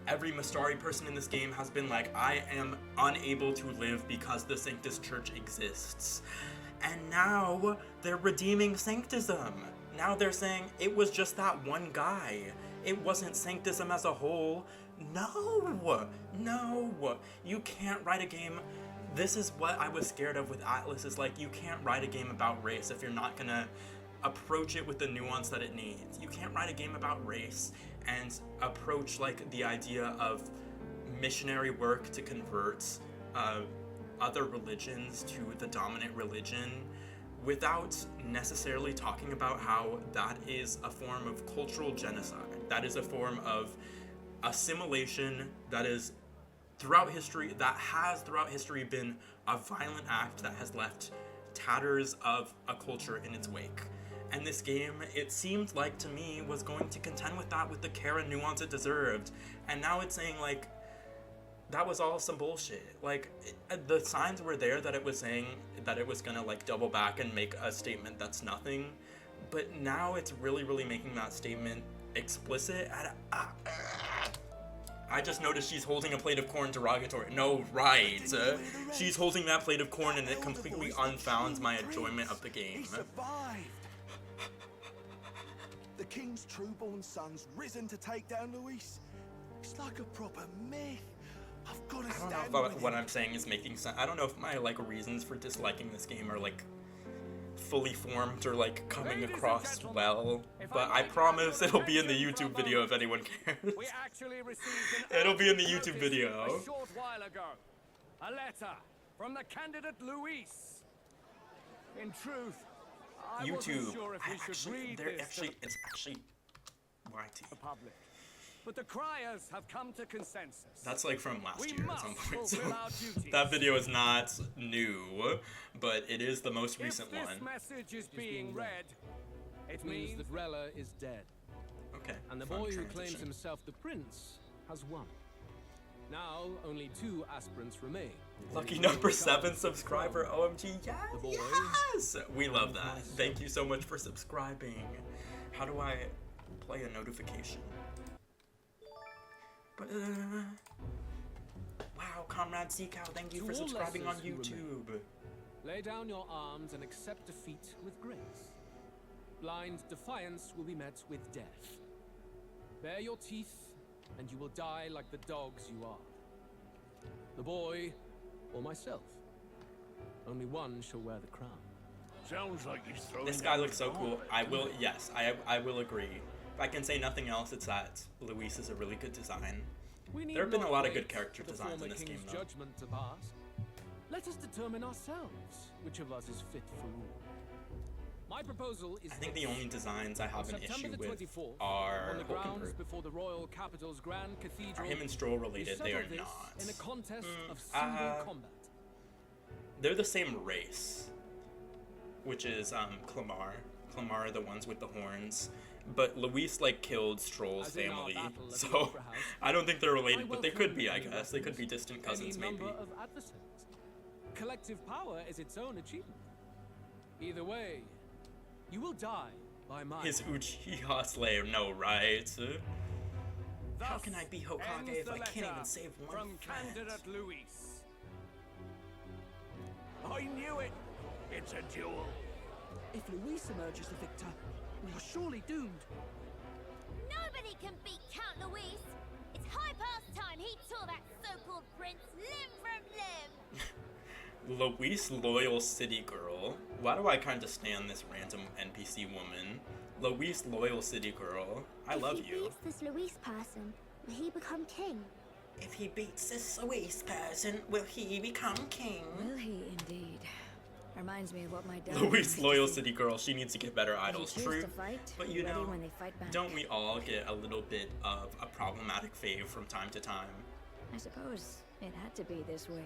Every Mastari person in this game has been like, I am unable to live because the Sanctus Church exists. And now they're redeeming Sanctism. Now they're saying it was just that one guy. It wasn't Sanctism as a whole. No, you can't write a game. This is what I was scared of with Atlas, is like, you can't write a game about race if you're not gonna approach it with the nuance that it needs. You can't write a game about race and approach like the idea of missionary work to convert other religions to the dominant religion without necessarily talking about how that is a form of cultural genocide. That is a form of assimilation that is throughout history, that has throughout history been a violent act that has left tatters of a culture in its wake. And this game, it seemed like to me, was going to contend with that with the care and nuance it deserved. And now it's saying, like, that was all some bullshit. Like, the signs were there that it was saying that it was gonna, like, double back and make a statement that's nothing. But now it's really making that statement explicit. I just noticed she's holding a plate of corn derogatory. No, right. She's holding that plate of corn and it completely unfounds my enjoyment of the game. He survived. The king's true-born son's risen to take down Luis. It's like a proper myth. I've got to stay if what I'm saying is making sense. I don't know if my like reasons for disliking this game are like fully formed or like coming across well, but I promise it'll be in the YouTube video if anyone cares. It'll be in the YouTube video. A short while ago, a letter from the candidate Luis. In truth, I wasn't YouTube. sure if we should read this to It's actually YT. the public. But the criers have come to consensus. That's like from last year at some point. So fulfill our duties. that video is not new, but it is the most recent If this one. message is being read, it means that Rella is dead. Okay. And the fun boy who transition. claims himself the prince has won. Now, only 2 aspirants remain. Lucky number 7 subscriber, OMG, yes, yes! We love that. Thank you so much for subscribing. How do I play a notification? But, wow, Comrade Seacow, thank you To for all subscribing on lessers who YouTube. remain, lay down your arms and accept defeat with grace. Blind defiance will be met with death. Bare your teeth, and you will die like the dogs you are. The boy, or myself. Only one shall wear the crown. Sounds like he's throwing This guy looks so cool. I will, yes, I will agree. If I can say nothing else, it's that Luis is a really good design. There have been a lot of good character designs in this game, though. Judgment to pass. Let us determine ourselves which of us is fit for rule. My proposal is I think the only designs I have an issue September the with 24th, are on the grounds Hulkenberg. before the royal capital's grand cathedral. Are him and Stroll related? we They are settle this not. in a contest of single combat. They're the same race, which is Clamar. Clamar are the ones with the horns. But Luis like killed Stroll's As in our family, battle at the so Opera House, I don't think they're related, but they welcome could be, I new guess. They could be weapons, distant cousins, any maybe. number of adversaries. Collective power is its own achievement. Either way, you will die by my His hand. Uchiha slave, no, right? How Thus can I be Hokage ends if the I can't letter even save one from friend? candidate Luis. I knew it. It's a duel. If Luis emerges the victor, we are surely doomed. Nobody can beat Count Luis. It's high past time he tore that so-called prince limb from limb. Luis Loyal City Girl. Why do I kind of stand this random NPC woman? Luis Loyal City Girl. I love If he you. beats this Luis person, will he become king? If he beats this Luis person, will he become king? Will he indeed? Reminds me of what my dad Luis used to Loyal say. City Girl. She needs to get better idols. choose True. to fight, But be you ready know, when they fight back. don't we all get a little bit of a problematic fave from time to time? I suppose it had to be this way.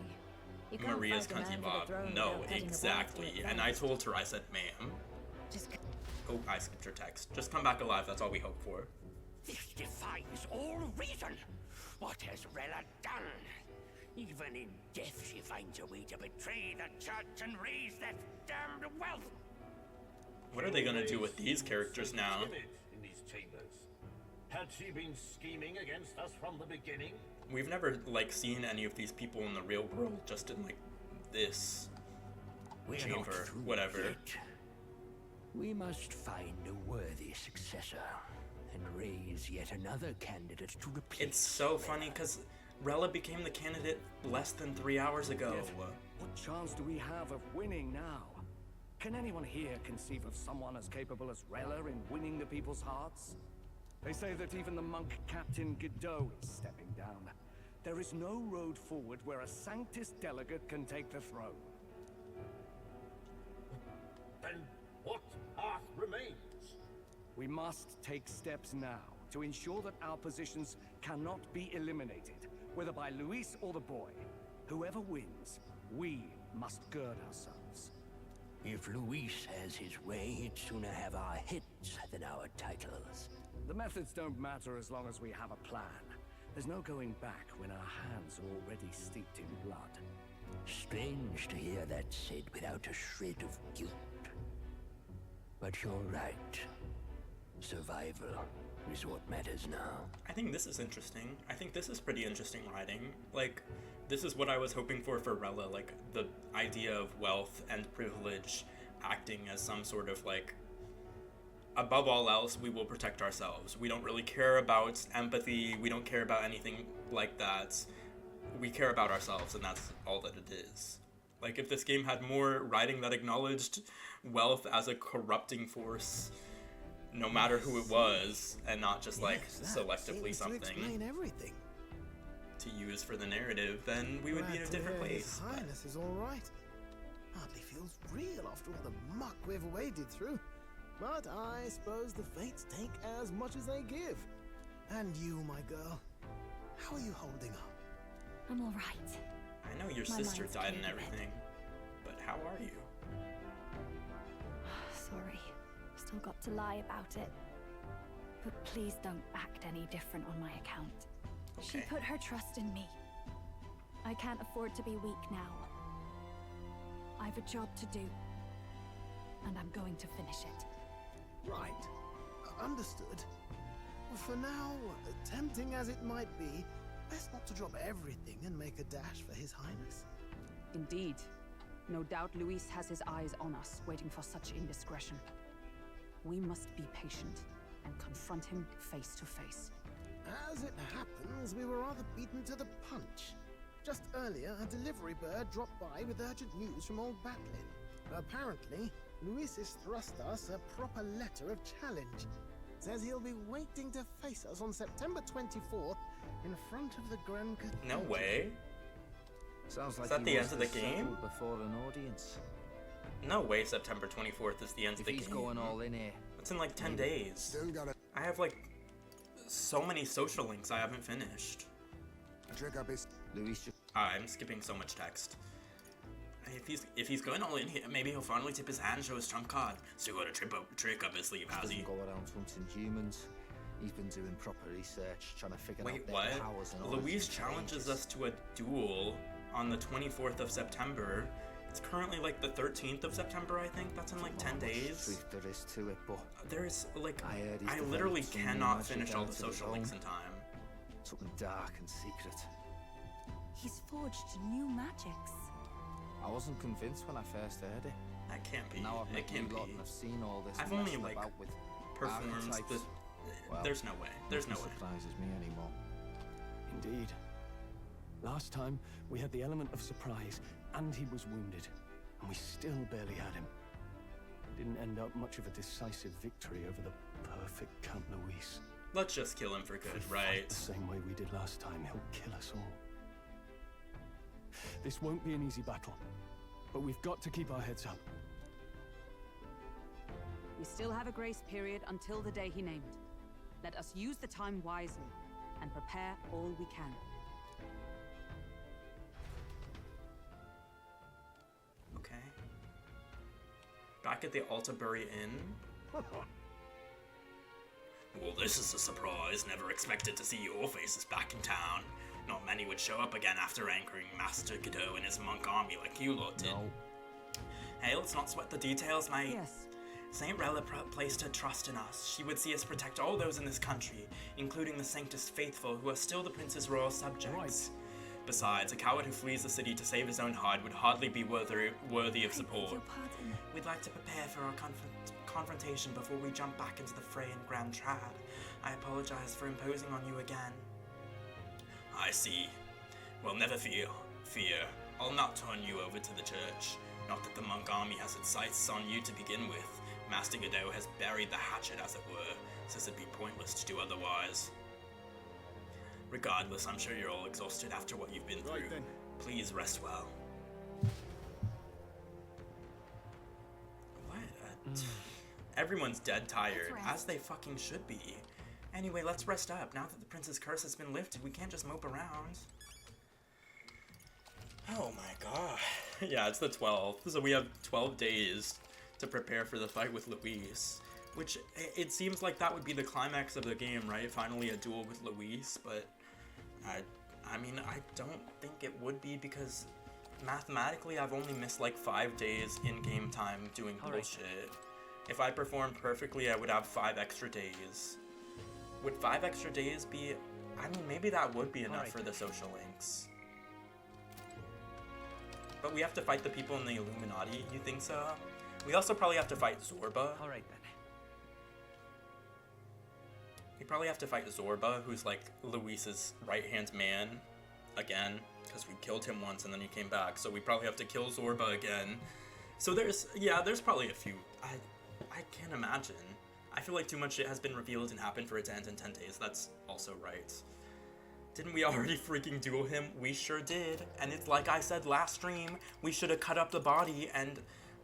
You can't Maria's fight a man cunty for the Bob. throne No, without cutting a exactly. path to And I advance. told her, I said, ma'am. Just Oh, I skipped your text. Just come back alive. That's all we hope for. This defies all reason. What has Rella done? Even in death, she finds a way to betray the church and raise that damned wealth. What are they gonna do with these characters now? In these chambers. Had she been scheming against us from the beginning? We've never, like, seen any of these people in the real world, just in, like, this We're not chamber, through whatever. yet. We must find a worthy successor and raise yet another candidate to replace. It's so funny, because Rella became the candidate less than 3 hours ago. Yet, what chance do we have of winning now? Can anyone here conceive of someone as capable as Rella in winning the people's hearts? They say that even the monk Captain Godot is stepping down. There is no road forward where a Sanctus delegate can take the throne. Then what path remains? We must take steps now to ensure that our positions cannot be eliminated, whether by Luis or the boy. Whoever wins, we must gird ourselves. If Luis has his way, he'd sooner have our hits than our titles. The methods don't matter as long as we have a plan. There's no going back when our hands are already steeped in blood. Strange to hear that said without a shred of guilt. But you're right. Survival is what matters now. I think this is interesting. I think this is pretty interesting writing. Like, this is what I was hoping for Rella, like, the idea of wealth and privilege acting as some sort of, like, above all else, we will protect ourselves. We don't really care about empathy. We don't care about anything like that. we care about ourselves, and that's all that it is. Like, if this game had more writing that acknowledged wealth as a corrupting force, no matter who it was, and not just like selectively something everything to use for the narrative, then we would be in a different place. His Highness is all right. Hardly feels real after all the muck we've waded through. But I suppose the fates take as much as they give. And you, my girl, how are you holding up? I'm all right. I know your sister died and everything, but how are you? Sorry. Still got to lie about it. But please don't act any different on my account. She put her trust in me. I can't afford to be weak now. I've a job to do. And I'm going to finish it. Right. Understood. For now, tempting as it might be, best not to drop everything and make a dash for His Highness. Indeed. No doubt Luis has his eyes on us, waiting for such indiscretion. We must be patient and confront him face to face. As it happens, we were rather beaten to the punch. Just earlier, a delivery bird dropped by with urgent news from old Batlin. Apparently, Luis has thrust us a proper letter of challenge. Says he'll be waiting to face us on September 24th in front of the Grand Cathedral. No way. Sounds like is that the end of the game? Before an audience. No way September 24th is the end of the game. He's going all in here. It's in like 10 days. Still got it. I have like so many social links I haven't finished. Trick up his Luis. I'm skipping so much text. If he's going all in here, maybe he'll finally tip his hand, show his trump card. Still got a trick up his sleeve, has he? Go around hunting humans. He's been doing proper research, trying to figure out their powers and all. Luis challenges us to a duel on the 24th of September. It's currently like the 13th of September, I think. That's in like 10 days. Truth there is to it, but there's like I literally cannot finish all the social links in time. Something dark and secret. He's forged new magics. I wasn't convinced when I first heard it. That can't be. Now I've met it can't you lot be. and I've seen all this. I've only messing like about with performed the. Well, there's no way. There's no way. Surprises me anymore. Indeed. Last time we had the element of surprise, and he was wounded, and we still barely had him. Didn't end up much of a decisive victory over the perfect Count Luis. Let's just kill him for good, right? The same way we did last time, he'll kill us all. This won't be an easy battle, but we've got to keep our heads up. We still have a grace period until the day he named. Let us use the time wisely and prepare all we can. Okay. Back at the Altabury Inn. Well, this is a surprise. Never expected to see your faces back in town. Not many would show up again after anchoring Master Godot and his monk army like you lot did. No. Hey, let's not sweat the details, mate. Yes. Saint Rella placed her trust in us. She would see us protect all those in this country, including the Sanctus Faithful, who are still the Prince's royal subjects. Right. Besides, a coward who flees the city to save his own hide would hardly be worthy of support. We'd like to prepare for our confrontation before we jump back into the fray in Grand Trad. I apologize for imposing on you again. I see. Well, never fear. I'll not turn you over to the church. Not that the monk army has its sights on you to begin with. Master Godot has buried the hatchet, as it were, since it'd be pointless to do otherwise. Regardless, I'm sure you're all exhausted after what you've been through. Then. Please rest well. What? Everyone's dead tired, as they fucking should be. Anyway, let's rest up. Now that the prince's curse has been lifted, we can't just mope around. Oh my god. Yeah, it's the 12th, so we have 12 days to prepare for the fight with Luis. Which, it seems like that would be the climax of the game, right? Finally a duel with Luis, but I mean, I don't think it would be because mathematically I've only missed like 5 days in-game time doing bullshit. If I performed perfectly, I would have 5 extra days. Would 5 extra days be... I mean, maybe that would be enough for the social links. But we have to fight the people in the Illuminati, you think so? We also probably have to fight Zorba. Alright then. We probably have to fight Zorba, who's like Luis's right-hand man, again, because we killed him once and then he came back, so we probably have to kill Zorba again. So there's probably a few. I can't imagine. I feel like too much shit has been revealed and happened for it to end in 10 days. That's also right. Didn't we already freaking duel him? We sure did. And it's like I said last stream, we should have cut up the body and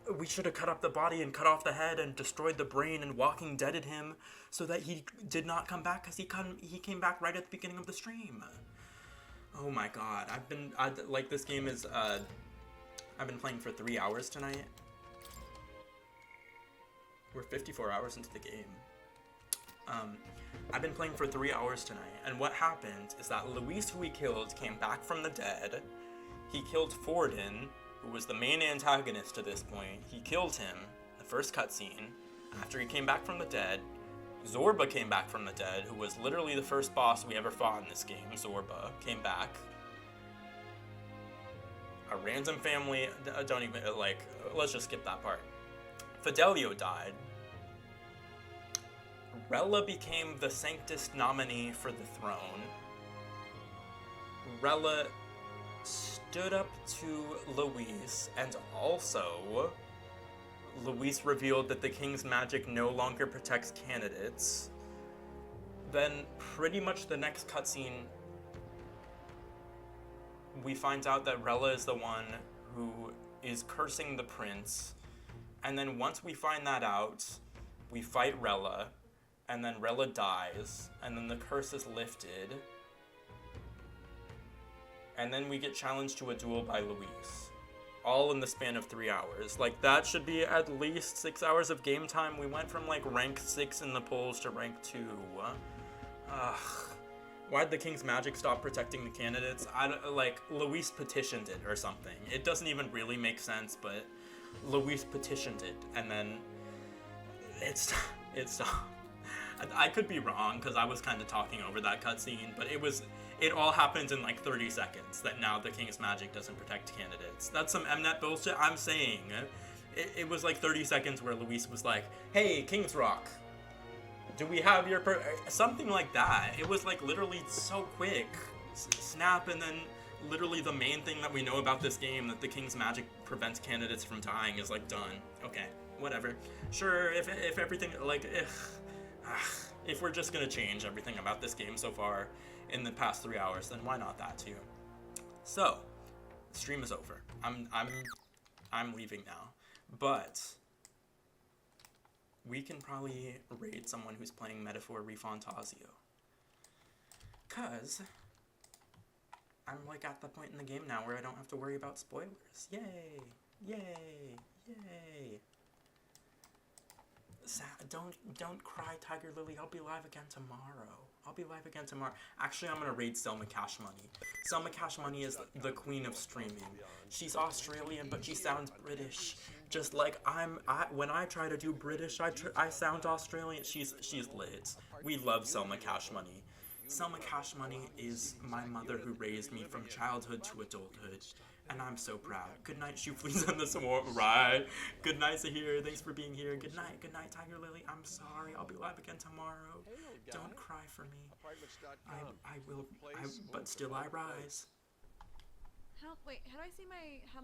cut off the head and destroyed the brain and Walking Deaded him so that he did not come back, because he came back right at the beginning of the stream. Oh my god. This game is, I've been playing for 3 hours tonight. We're 54 hours into the game. I've been playing for 3 hours tonight, and what happened is that Luis, who we killed, came back from the dead. He killed Forden, who was the main antagonist to this point. He killed him, the first cutscene. After he came back from the dead, Zorba came back from the dead, who was literally the first boss we ever fought in this game. Zorba came back. A random family, don't even, let's just skip that part. Fidelio died. Rella became the Sanctus nominee for the throne. Rella stood up to Luis, and also Luis revealed that the king's magic no longer protects candidates. Then pretty much the next cutscene, we find out that Rella is the one who is cursing the prince. And then once we find that out, we fight Rella, and then Rella dies, and then the curse is lifted. And then we get challenged to a duel by Luis. All in the span of 3 hours. Like, that should be at least 6 hours of game time. We went from, like, rank 6 in the polls to rank 2. Why'd the King's Magic stop protecting the candidates? Luis petitioned it or something. It doesn't even really make sense, but Luis petitioned it, and then it's I could be wrong, because I was kind of talking over that cutscene, but it all happened in like 30 seconds, that now the King's Magic doesn't protect candidates. That's some Mnet bullshit. I'm saying it was like 30 seconds where Luis was like, hey, King's Rock, do we have your something like that. It was like literally so quick. Snap, and then literally the main thing that we know about this game, that the King's Magic prevents candidates from dying, is like done. Okay, whatever. Sure, if everything, like, if we're just gonna change everything about this game so far in the past 3 hours, then why not that too? So, the stream is over. I'm leaving now, but we can probably raid someone who's playing Metaphor Refantazio, cause I'm like at the point in the game now where I don't have to worry about spoilers. Yay! Yay! Yay! Don't cry, Tiger Lily. I'll be live again tomorrow. Actually, I'm gonna raid Selma Cash Money. Selma Cash Money is the queen of streaming. She's Australian, but she sounds British. Just like when I try to do British, I sound Australian. She's lit. We love Selma Cash Money. Selma Cash Money is my mother who raised me from childhood to adulthood, and I'm so proud. Good night, Shoofleas and the Samurai. Good night, Sahir. Thanks for being here. Good night, Tiger Lily. I'm sorry. I'll be live again tomorrow. Don't cry for me. I will. But still, I rise. Wait, how do I see how